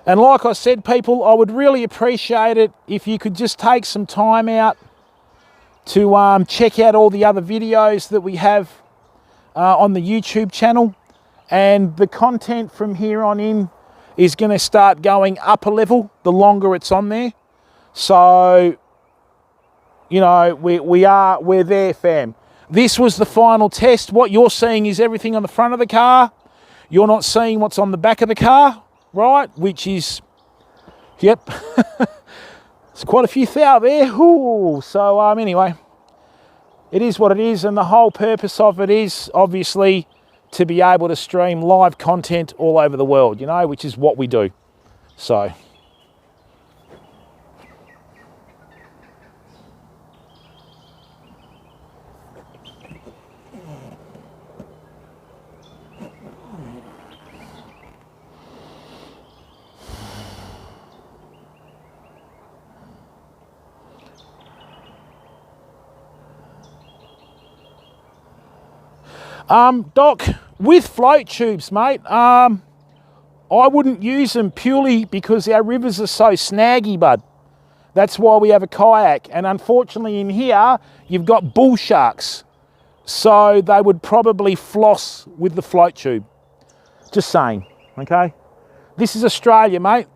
And like I said, people, I would really appreciate it if you could just take some time out to check out all the other videos that we have on the YouTube channel. And the content from here on in is going to start going up a level the longer it's on there. So, you know, we're there, fam. This was the final test. What you're seeing is everything on the front of the car. You're not seeing what's on the back of the car, right? Which is, yep, it's quite a few thou there. Ooh. So anyway, it is what it is, and the whole purpose of it is obviously to be able to stream live content all over the world, you know, which is what we do. So. Doc, with float tubes, mate, I wouldn't use them purely because our rivers are so snaggy, bud. That's why we have a kayak. And unfortunately in here, you've got bull sharks. So they would probably floss with the float tube. Just saying, okay? This is Australia, mate.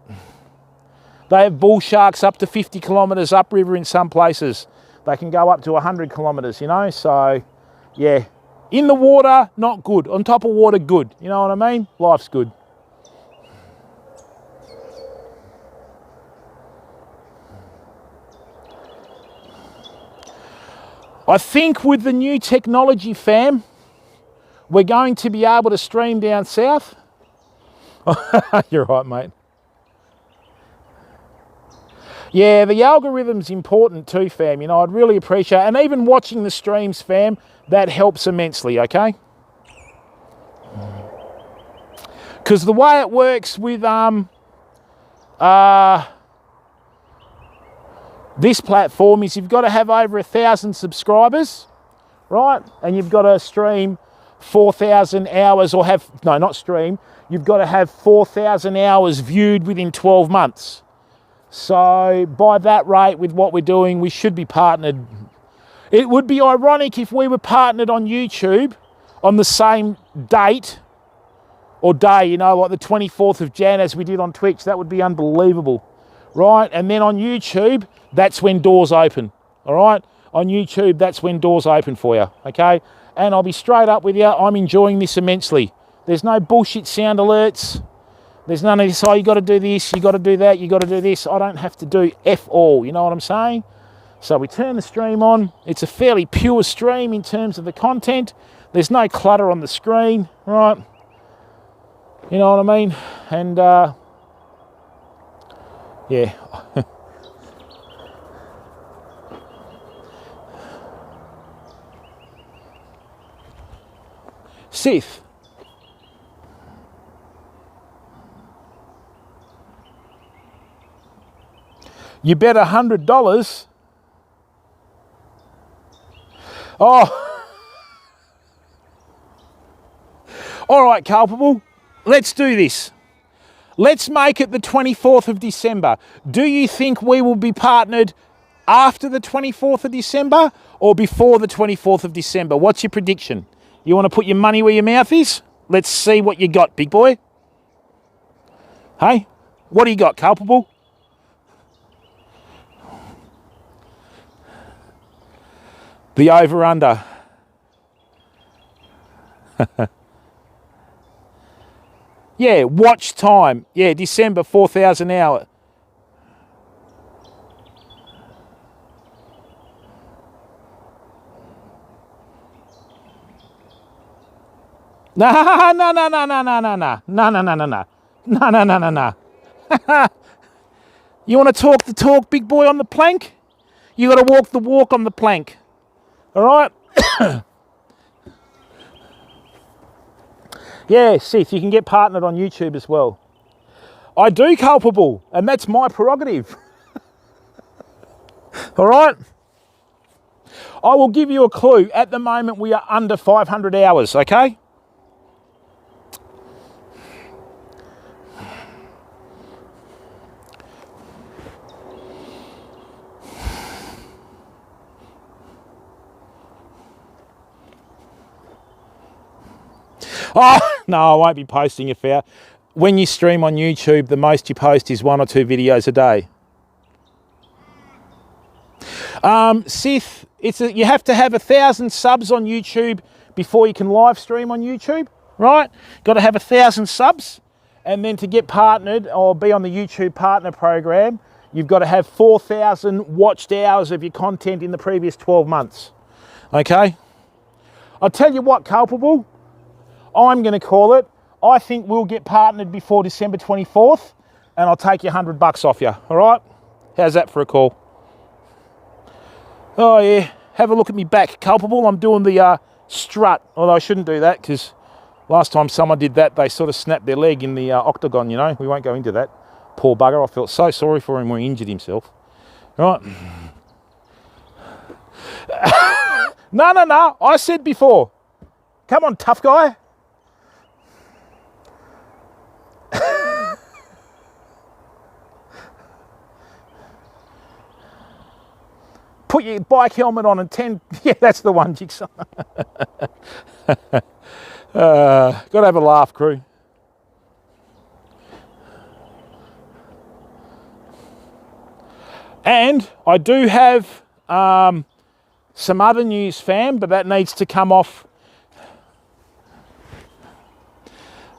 They have bull sharks up to 50 kilometres upriver in some places. They can go up to 100 kilometres, you know? So, yeah. In the water, not good. On top of water, good. You know what I mean? Life's good. I think with the new technology, fam, we're going to be able to stream down south. You're right, mate. Yeah, the algorithm's important too, fam. You know, I'd really appreciate it. And even watching the streams, fam, that helps immensely, okay? Because the way it works with this platform is you've got to have over 1,000 subscribers, right? And you've got to stream 4,000 hours or have, no, not stream. You've got to have 4,000 hours viewed within 12 months. So by that rate, with what we're doing, we should be partnered. It would be ironic if we were partnered on YouTube on the same date or day, you know, like the 24th of Jan as we did on Twitch. That would be unbelievable, right? And then on YouTube, that's when doors open, all right? On YouTube, that's when doors open for you, okay? And I'll be straight up with you, I'm enjoying this immensely. There's no bullshit sound alerts. There's none of this, oh, you got to do this, you got to do that, you got to do this. I don't have to do F all, you know what I'm saying? So we turn the stream on. It's a fairly pure stream in terms of the content. There's no clutter on the screen, right? You know what I mean? And, yeah. Sith. You bet $100. Oh. All right, culpable. Let's do this. Let's make it the 24th of December. Do you think we will be partnered after the 24th of December or before the 24th of December? What's your prediction? You want to put your money where your mouth is? Let's see what you got, big boy. Hey, what do you got, culpable? The over-under. Yeah, watch time. Yeah, December, 4,000 hours. No. You want to talk the talk, big boy, on the plank? You got to walk the walk on the plank. All right? Yeah, Sith, you can get partnered on YouTube as well. I do, culpable, and that's my prerogative. All right? I will give you a clue. At the moment, we are under 500 hours, okay? Oh, no, I won't be posting you fair. When you stream on YouTube, the most you post is 1 or 2 videos a day. Sith, you have to have 1,000 subs on YouTube before you can live stream on YouTube, right? Got to have 1,000 subs, and then to get partnered or be on the YouTube partner program, you've got to have 4,000 watched hours of your content in the previous 12 months. Okay? I'll tell you what, culpable. I'm going to call it. I think we'll get partnered before December 24th, and I'll take you $100 off you. All right? How's that for a call? Oh, yeah. Have a look at me back, culpable. I'm doing the strut, although I shouldn't do that because last time someone did that, they sort of snapped their leg in the octagon, you know. We won't go into that. Poor bugger. I felt so sorry for him when he injured himself. All right? No. I said before. Come on, tough guy. Put your bike helmet on and 10... Yeah, that's the one, Jigsaw. Got to have a laugh, crew. And I do have some other news, fam, but that needs to come off.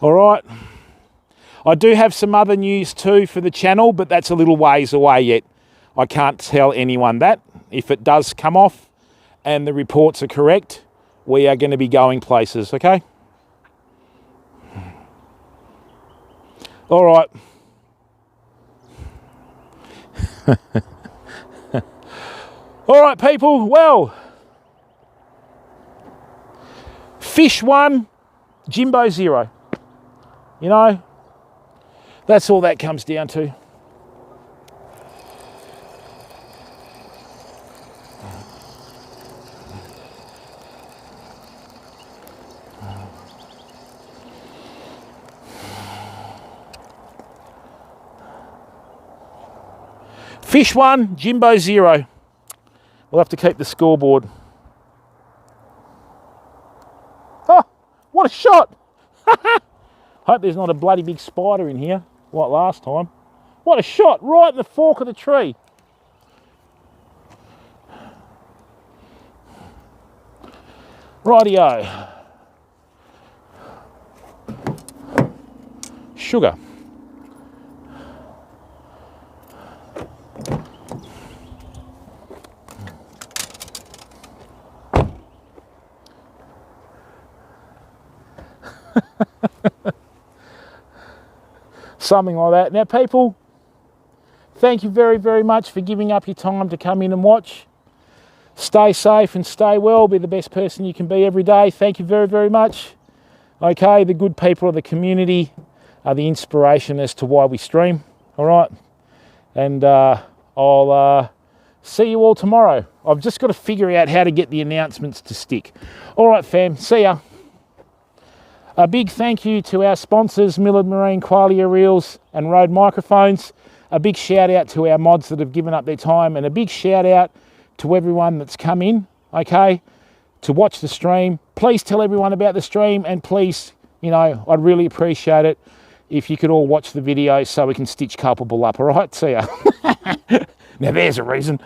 All right. I do have some other news too for the channel, but that's a little ways away yet. I can't tell anyone that. If it does come off and the reports are correct, we are going to be going places, okay? All right. All right, people. Well, fish 1, Jimbo 0. You know, that's all that comes down to. Fish 1, Jimbo 0. We'll have to keep the scoreboard. Oh, what a shot! Hope there's not a bloody big spider in here, like last time. What a shot, right in the fork of the tree. Rightio. Sugar. Something like that. Now, people, thank you very, very much for giving up your time to come in and watch. Stay safe and stay well. Be the best person you can be every day. Thank you very, very much. Okay, the good people of the community are the inspiration as to why we stream. All right, and I'll see you all tomorrow. I've just got to figure out how to get the announcements to stick. All right, fam. See ya. A big thank you to our sponsors, Millard Marine Qualia Reels and Rode Microphones. A big shout out to our mods that have given up their time, and a big shout out to everyone that's come in, okay, to watch the stream. Please tell everyone about the stream, and please, you know, I'd really appreciate it if you could all watch the video so we can stitch Culpable up, all right? See ya. Now there's a reason.